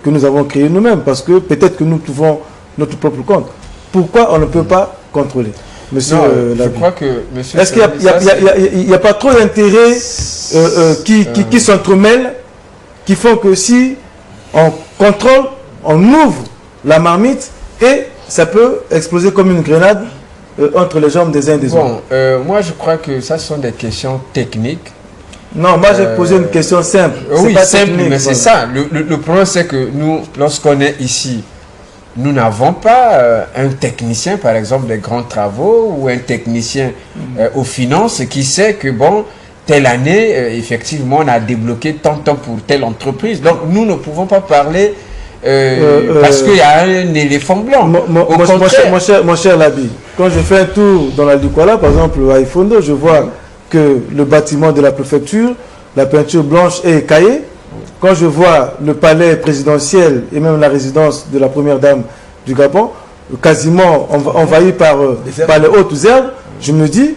nous avons créée nous-mêmes? Parce que peut-être que nous trouvons notre propre compte. Pourquoi on ne peut pas contrôler? Monsieur je crois que... Est-ce qu'il n'y a pas trop d'intérêts qui s'entremêlent, qui font que si on contrôle, on ouvre la marmite et ça peut exploser comme une grenade entre les jambes des uns et des autres? Moi je crois que ça sont des questions techniques. Non, moi j'ai posé une question simple. Oui, pas simple, technique, mais c'est ça. Le problème c'est que nous, lorsqu'on est ici, nous n'avons pas un technicien, par exemple, des grands travaux, ou un technicien aux finances qui sait que, bon, telle année, effectivement, on a débloqué tant pour telle entreprise. Donc, nous ne pouvons pas parler parce qu'il y a un éléphant blanc. Mon cher Labi, quand je fais un tour dans la Lukwala, par exemple, à Ifondo, je vois que le bâtiment de la préfecture, la peinture blanche est écaillée. Quand je vois le palais présidentiel et même la résidence de la première dame du Gabon, quasiment envahi par les hautes herbes, je me dis,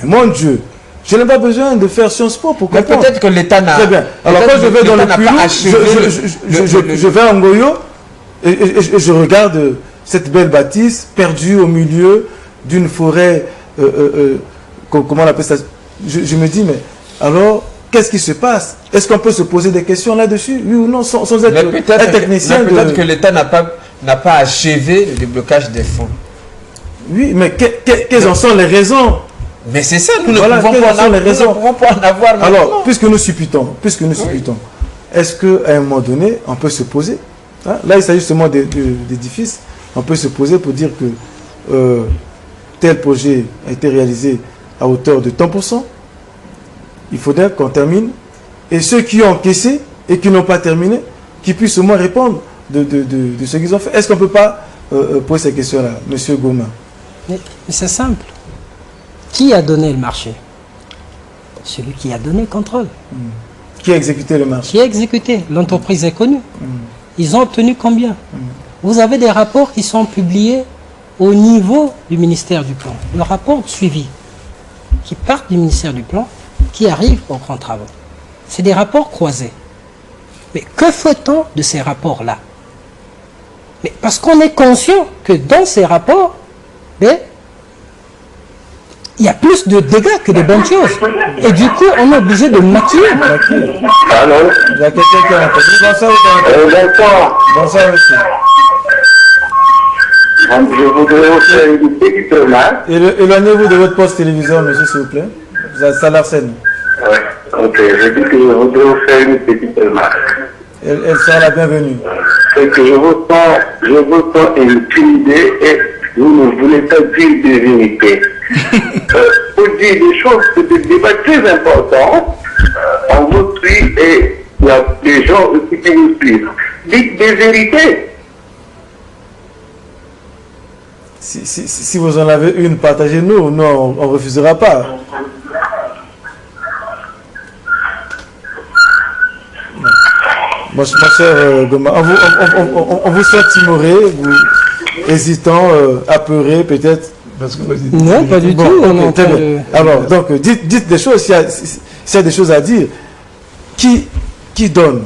mon Dieu, je n'ai pas besoin de faire Sciences Po pour comprendre. Mais peut-être que l'État n'a... Très bien. Alors quand je vais dans le Kulou, je vais en Ngoyo et je regarde cette belle bâtisse perdue au milieu d'une forêt, comment on appelle ça? Je me dis, mais alors... qu'est-ce qui se passe? Est-ce qu'on peut se poser des questions là-dessus? Oui ou non, sans être un technicien? Peut-être que l'État n'a pas achevé le déblocage des fonds. Oui, mais quelles en sont les raisons? Mais c'est ça, nous ne pouvons pas en avoir. Alors, puisque nous supputons, est-ce qu'à un moment donné, on peut se poser, hein? Là, il s'agit justement d'édifices, on peut se poser pour dire que tel projet a été réalisé à hauteur de tant %. Il faudrait qu'on termine. Et ceux qui ont encaissé et qui n'ont pas terminé, qui puissent au moins répondre de ce qu'ils ont fait. Est-ce qu'on ne peut pas poser ces questions-là, M. Goma? Mais c'est simple. Qui a donné le marché? Celui qui a donné le contrôle. Qui a exécuté le marché? Qui a exécuté? L'entreprise est connue. Ils ont obtenu combien? Vous avez des rapports qui sont publiés au niveau du ministère du Plan. Le rapport de suivi qui part du ministère du Plan, qui arrive aux grands travaux. C'est des rapports croisés. Mais que fait-on de ces rapports-là? Mais parce qu'on est conscient que dans ces rapports, il y a plus de dégâts que de bonnes choses. Et du coup, on est obligé de maquiller. Allô? Il y a quelqu'un qui a entendu. Bonsoir, Bonsoir. Bonsoir, monsieur. Je voudrais vous faire une petite remarque. Éloignez-vous de votre poste téléviseur, monsieur, s'il vous plaît. Ça l'arsène. Ouais. Ok, je dis que je voudrais vous faire une petite remarque. Elle sera la bienvenue. C'est que je vous sens intimidé et vous ne voulez pas dire des vérités. Pour dire des choses, c'est des débats très importants. On vous suit et il y a des gens aussi qui vous suivent. Dites des vérités. Si vous en avez une, partagez-nous. Non, on ne refusera pas. Mon cher Goma, on vous sent timoré, hésitant, apeuré peut-être. Non, pas du tout. Alors, donc, dites des choses, s'il y a des choses à dire. Qui donne?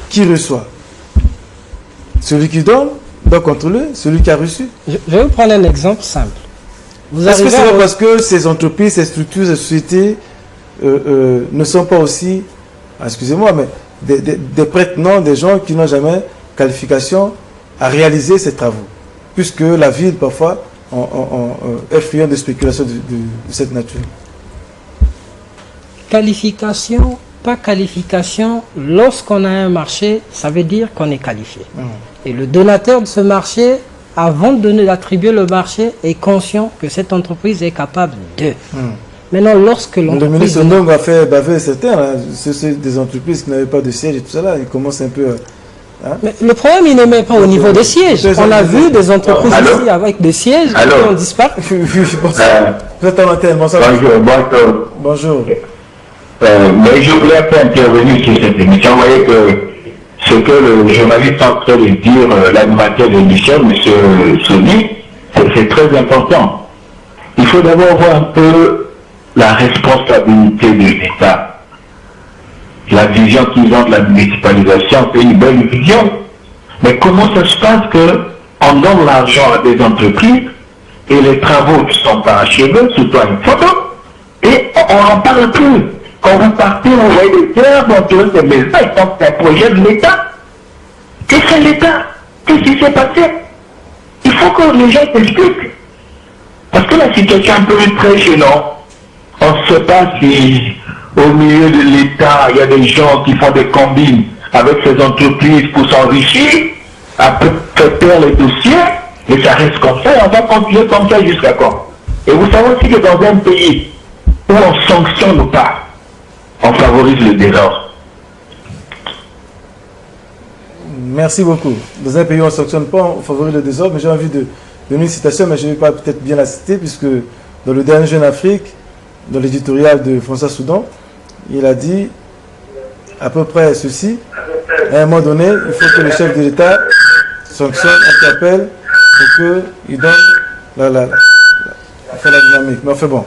Qui reçoit? Celui qui donne doit contrôler celui qui a reçu. Je vais vous prendre un exemple simple. Est-ce que c'est pas parce que ces entreprises, ces structures, ces sociétés ne sont pas aussi, excusez-moi, mais des prête-noms, des gens qui n'ont jamais qualification à réaliser ces travaux, puisque la ville parfois est friande de spéculations de cette nature. Qualification, pas qualification, lorsqu'on a un marché, ça veut dire qu'on est qualifié. Et le donateur de ce marché, avant d'attribuer le marché, est conscient que cette entreprise est capable de. Maintenant, lorsque l'entreprise... Le ministre Ndong a fait baver certains, hein, c'est des entreprises qui n'avaient pas de siège et tout ça là, ils commencent un peu... Hein? Mais le problème, il n'est même pas au niveau des sièges. On a vu des entreprises ici avec des sièges qui ont disparu. Vous êtes en antenne, bonsoir. Bonjour. Bonjour. Mais je voulais pas intervenir sur cette émission. Vous voyez que ce que le journaliste est en train de dire, l'animateur de l'émission, M. Sony, c'est très important. Il faut d'abord voir un peu la responsabilité de l'État. La vision qu'ils ont de la municipalisation, c'est une belle vision. Mais comment ça se passe qu'on donne l'argent à des entreprises et les travaux ne sont pas achevés, surtout une photo, et on n'en parle plus. Quand vous partez, on voit des terres, on trouve des maisons, et donc c'est un projet de l'État. Qu'est-ce que c'est l'État? Qu'est-ce qui s'est passé? Il faut que les gens t'expliquent. Parce que la situation est un peu très chez nous. On ne sait pas si au milieu de l'État, il y a des gens qui font des combines avec ces entreprises pour s'enrichir, après faire perdre les dossiers, et ça reste comme ça, et on va continuer comme ça jusqu'à quand? Et vous savez aussi que dans un pays où on ne sanctionne pas, on favorise le désordre. Merci beaucoup. Dans un pays où on ne sanctionne pas, on favorise le désordre, mais j'ai envie de donner une citation, mais je ne vais pas peut-être bien la citer, puisque dans le dernier Jeune Afrique, dans l'éditorial de François Soudan, il a dit à peu près ceci: à un moment donné, il faut que le chef de l'État sanctionne, interpelle, pour qu'il donne la dynamique. Mais enfin bon,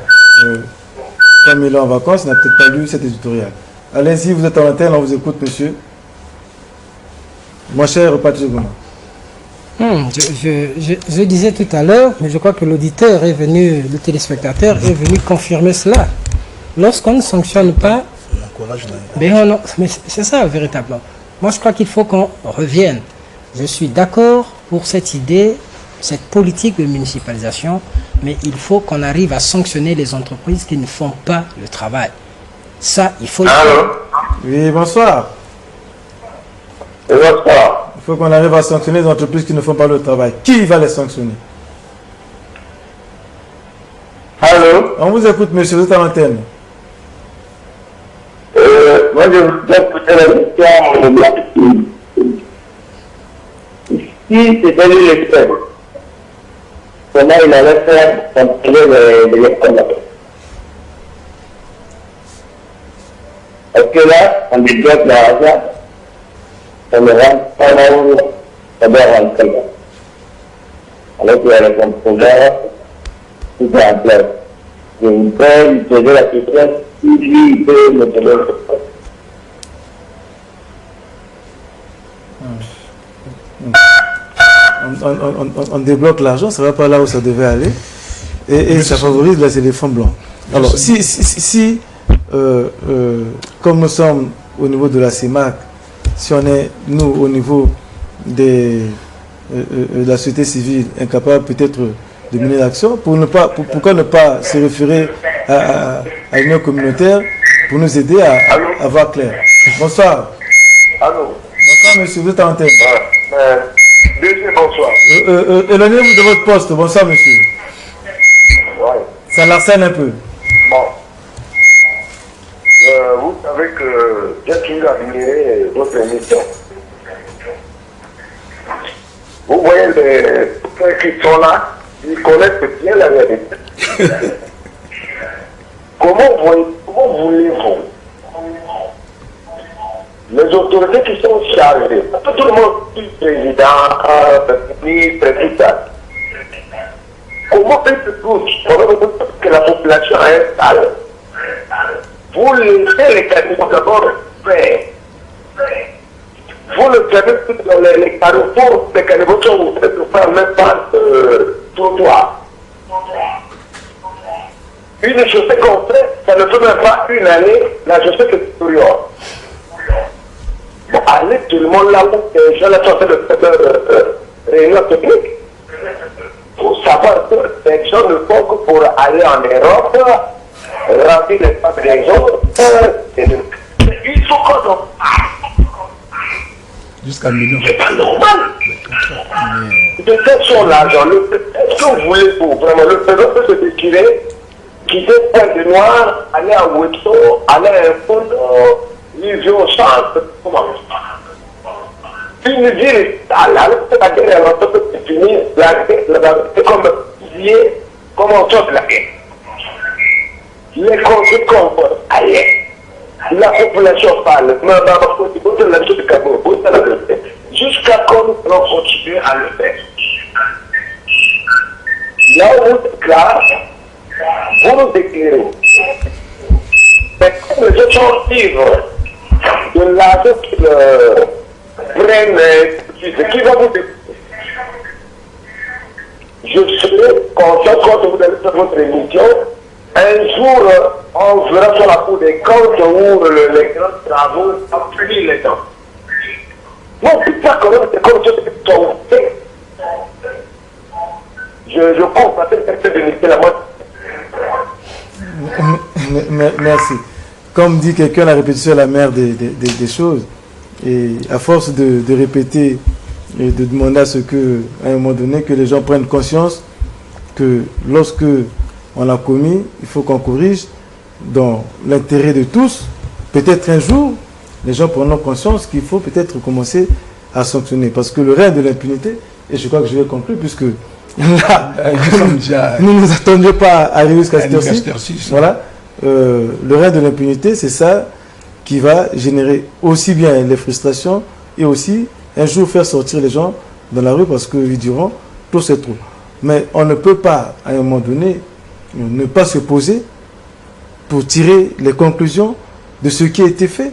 comme il est en vacances, il n'a peut-être pas lu cet éditorial. Allez-y, vous êtes en antenne, on vous écoute, monsieur. Mon cher Patrick Goma. Je disais tout à l'heure, mais je crois que l'auditeur est venu, le téléspectateur est venu confirmer cela. Lorsqu'on ne sanctionne pas, mais c'est ça véritablement. Moi je crois qu'il faut qu'on revienne. Je suis d'accord pour cette idée, cette politique de municipalisation, mais il faut qu'on arrive à sanctionner les entreprises qui ne font pas le travail. Ça, il faut le faire. Oui, bonsoir. Bonsoir. Il faut qu'on arrive à sanctionner les entreprises qui ne font pas le travail. Qui va les sanctionner? Allô? On vous écoute, monsieur, vous êtes à l'antenne. Moi, je voudrais poser la question. Si c'était lui l'expert, comment il allait faire contrôler les combattants? Parce que là, on débloque l'argent, on ne rentre pas là où on doit rentrer. Alors qu'il y a les contrôleurs, tout est en place. Je voudrais lui poser la question si lui, il peut me donner le temps. On débloque l'argent, ça ne va pas là où ça devait aller. Et ça favorise les éléphants blancs. Alors, si comme nous sommes au niveau de la CIMAC, si on est, nous, au niveau de la société civile, incapable peut-être de mener l'action, pourquoi ne pas se référer à l'union communautaire pour nous aider à voir clair? Bonsoir. Allô? Bonsoir, monsieur, vous êtes en antenne. Deuxième, bonsoir. Éloignez-vous de votre poste. Bonsoir, monsieur. Ouais. Ça l'arsène un peu. Bon. Vous savez que j'ai toujours admiré votre émission. Vous voyez ceux qui sont là, ils connaissent bien la vérité. Comment voulez-vous les autorités qui sont chargées, tout le monde, président, ministre, tout ça, comment ils se trouvent que la population est installe? Vous laissez les camions d'abord faire. Vous le savez dans les carrefours, les camions sont ouverts pour faire même pas de trottoir. Une chaussée qu'on fait, ça ne peut même pas une année, la chaussée est supérieure. Bon, allez tout le monde là où les gens sont en train de faire réunion technique. Pour savoir que les gens ne font que pour aller en Europe, remplir les femmes des autres. Il faut qu'on en parle. Jusqu'à 1 million. C'est pas normal. De quel sont l'argent? Est-ce que vous voulez pour vraiment le président peut se déchirer, quitter Pointe Noire, aller à Oueto, aller à un fond, vivre au centre? Comment? Une ville, la guerre est finie, c'est comme lié, comme on sort de la guerre. Les conflits qu'on voit ailleurs, la population parle, jusqu'à quand nous allons continuer à le faire. Là où vous déclarez, vous nous déclarez. Mais comme les gens sont libres de l'argent qu'ils prennent, qui va vous déclarer? Je serai conscient quand vous allez faire votre émission. Un jour, on verra sur la cour des comptes où les grands travaux appuient les gens. Non, c'est pas quand même, c'est comme ça que tu as fait. Je constate cette unité la moitié. Merci. Comme dit quelqu'un, la répétition est la mère des choses. Et à force de répéter et de demander à ce que, à un moment donné, que les gens prennent conscience que lorsque on l'a commis, il faut qu'on corrige dans l'intérêt de tous. Peut-être un jour, les gens prendront conscience qu'il faut peut-être commencer à sanctionner. Parce que le règne de l'impunité, et je crois que je vais conclure, puisque là, nous ne nous attendions pas à arriver jusqu'à cette heure-ci. Voilà. Le règne de l'impunité, c'est ça qui va générer aussi bien les frustrations et aussi un jour faire sortir les gens dans la rue parce qu'ils diront tout c'est trop. Mais on ne peut pas, à un moment donné, ne pas se poser pour tirer les conclusions de ce qui a été fait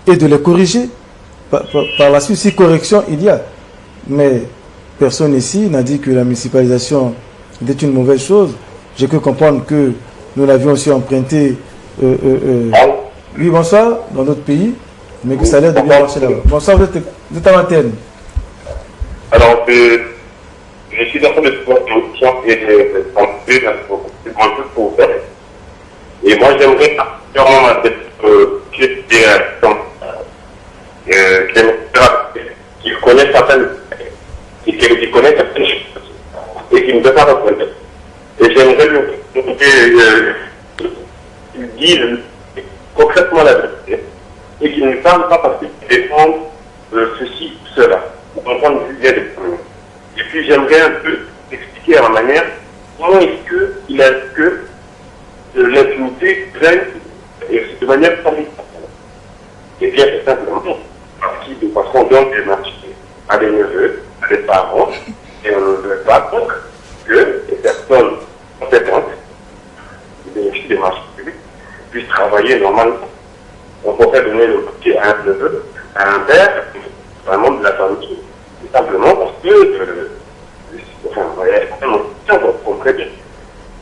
et de les corriger par la suite si correction il y a. Mais personne ici n'a dit que la municipalisation était une mauvaise chose. J'ai cru comprendre que nous l'avions aussi emprunté oui, bonsoir, dans d'autres pays, mais que ça a l'air de bien marcher là-bas. Bonsoir, vous êtes à l'antenne. Alors, je suis dans le sport et de santé pour faire. Et moi, j'aimerais absolument cette question concrètement la vérité et qui ne parle pas parce qu'il défend ceci ou cela. Mon point de vue vient de premier. Et puis j'aimerais un peu expliquer à ma manière comment est-ce qu'il a que l'impunité règne de manière formidable. Et bien c'est simplement parce qu'on donne des marchés à des neveux, à des parents, et on ne veut pas donc que les personnes compétentes qui bénéficient des marchés publics puissent travailler normalement. On pourrait donner le papier à un neveu, à un père, à un membre de la famille, tout simplement parce que, enfin, on comprend bien.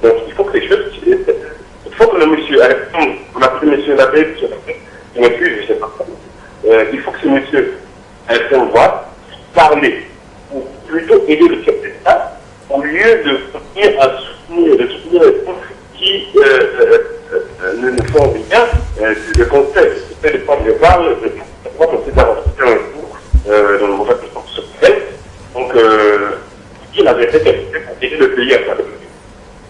Donc il faut que les choses, il faut que le monsieur, on appelle monsieur l'abbé, qui n'est plus, je ne sais pas, il faut que ce monsieur ait son voix, parler, ou plutôt aider le chef d'État, au lieu de soutenir les gens qui ne font rien, le conseil, c'est de prendre le parle, de prendre cette avancée un jour, dans le mauvais social. Donc, il avait fait quelque chose pour aider le pays à faire.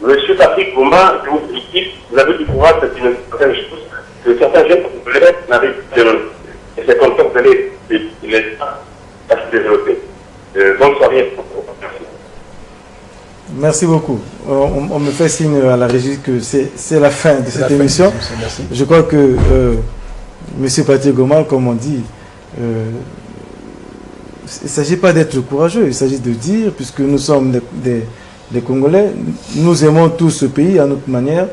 Monsieur Patrick Goma, je vous félicite, vous avez du courage, c'est une certaine chose que certains jeunes congolais n'arrivent pas à développer. Et c'est comme ça que vous allez les à se développer. Bonne soirée. Merci. Merci beaucoup. On me fait signe à la régie que c'est la fin de cette émission. Je crois que M. Patrick Goma, comme on dit, il ne s'agit pas d'être courageux, il s'agit de dire, puisque nous sommes des Congolais, nous aimons tous ce pays à notre manière.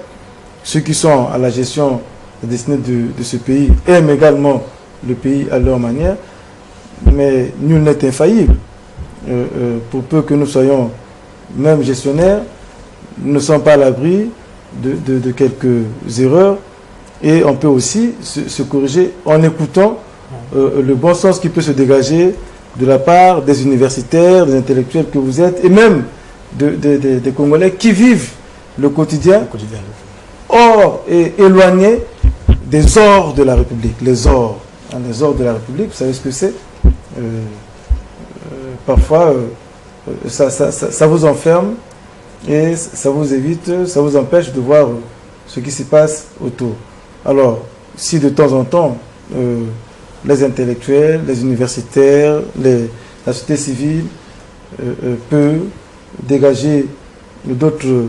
Ceux qui sont à la gestion destinée de ce pays aiment également le pays à leur manière, mais nul n'est infaillible. Pour peu que nous soyons même gestionnaires, nous ne sommes pas à l'abri de quelques erreurs, et on peut aussi se corriger en écoutant le bon sens qui peut se dégager de la part des universitaires, des intellectuels que vous êtes, et même des Congolais qui vivent le quotidien hors et éloignés des ors de la République. Les ors de la République, vous savez ce que c'est. Parfois, ça vous enferme et ça vous évite, ça vous empêche de voir ce qui se passe autour. Alors, si de temps en temps, les intellectuels, les universitaires, la société civile peut dégager d'autres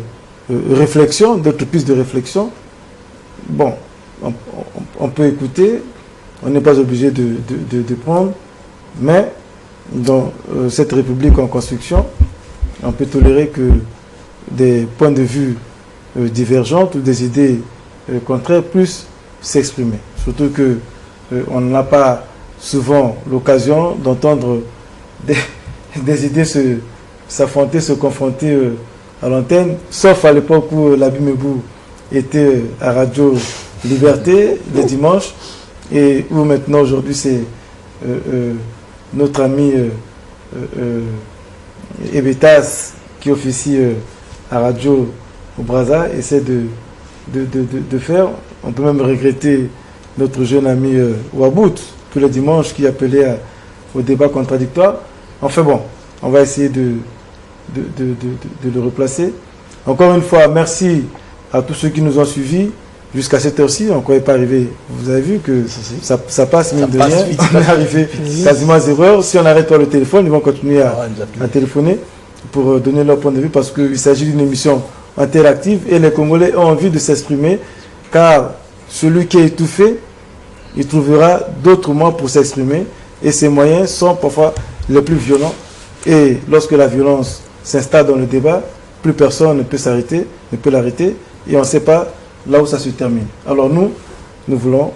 réflexions, d'autres pistes de réflexion, bon, on peut écouter, on n'est pas obligé de prendre, mais dans cette République en construction, on peut tolérer que des points de vue divergents ou des idées contraires puissent s'exprimer. Surtout que on n'a pas souvent l'occasion d'entendre des idées s'affronter, se confronter à l'antenne, sauf à l'époque où l'Abbé Mebou était à Radio Liberté le dimanche, et où maintenant aujourd'hui c'est notre ami Ebetas qui officie à Radio au Brazza essaie de faire. On peut même regretter notre jeune ami Wabout tous les dimanches qui appelait au débat contradictoire. Enfin bon, on va essayer de le replacer. Encore une fois, merci à tous ceux qui nous ont suivis jusqu'à cette heure-ci. On ne croyait pas arriver. Vous avez vu que ça passe mine de rien. On est arrivé quasiment à 0 heure. Si on n'arrête pas le téléphone, ils vont continuer à téléphoner pour donner leur point de vue, parce qu'il s'agit d'une émission interactive et les Congolais ont envie de s'exprimer, car celui qui est étouffé, il trouvera d'autres moyens pour s'exprimer, et ces moyens sont parfois les plus violents. Et lorsque la violence s'installe dans le débat, plus personne ne peut s'arrêter, ne peut l'arrêter, et on ne sait pas là où ça se termine. Alors nous voulons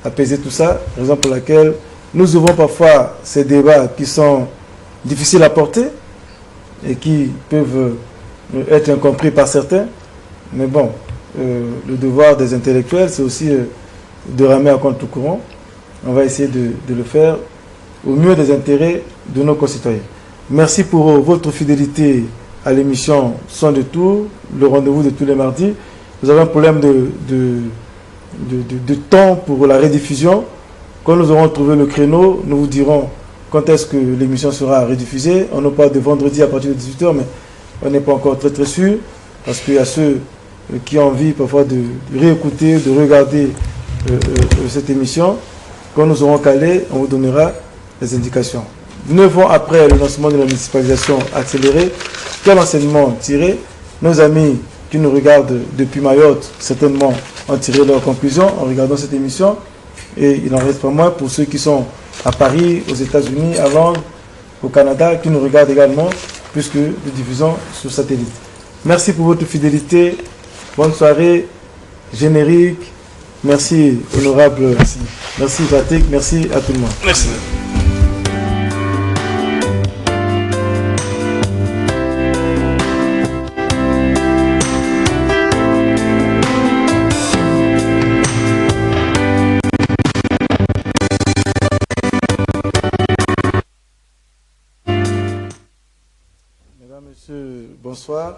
apaiser tout ça, raison pour laquelle nous ouvrons parfois ces débats qui sont difficiles à porter et qui peuvent être incompris par certains, mais bon, le devoir des intellectuels, c'est aussi de ramer à contre-courant. On va essayer de le faire au mieux des intérêts de nos concitoyens. Merci pour votre fidélité à l'émission Son de Tour, le rendez-vous de tous les mardis. Nous avons un problème de temps pour la rediffusion. Quand nous aurons trouvé le créneau, nous vous dirons quand est-ce que l'émission sera rediffusée. On nous parle de vendredi à partir de 18h, mais on n'est pas encore très sûr, parce qu'il y a ceux qui ont envie parfois de réécouter, de regarder cette émission, quand nous aurons calé, on vous donnera les indications. 9 ans après le lancement de la municipalisation accélérée, quel enseignement tirer? Nos amis qui nous regardent depuis Mayotte, certainement, ont tiré leurs conclusions en regardant cette émission. Et il n'en reste pas moins pour ceux qui sont à Paris, aux États-Unis, à Londres, au Canada, qui nous regardent également, puisque nous diffusons sur satellite. Merci pour votre fidélité. Bonne soirée. Générique. Merci, honorable. Merci, Patrick. Merci à tout le monde. Merci. Mesdames, Messieurs, bonsoir.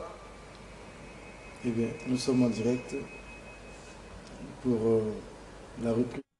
Eh bien, nous sommes en direct pour la reprise.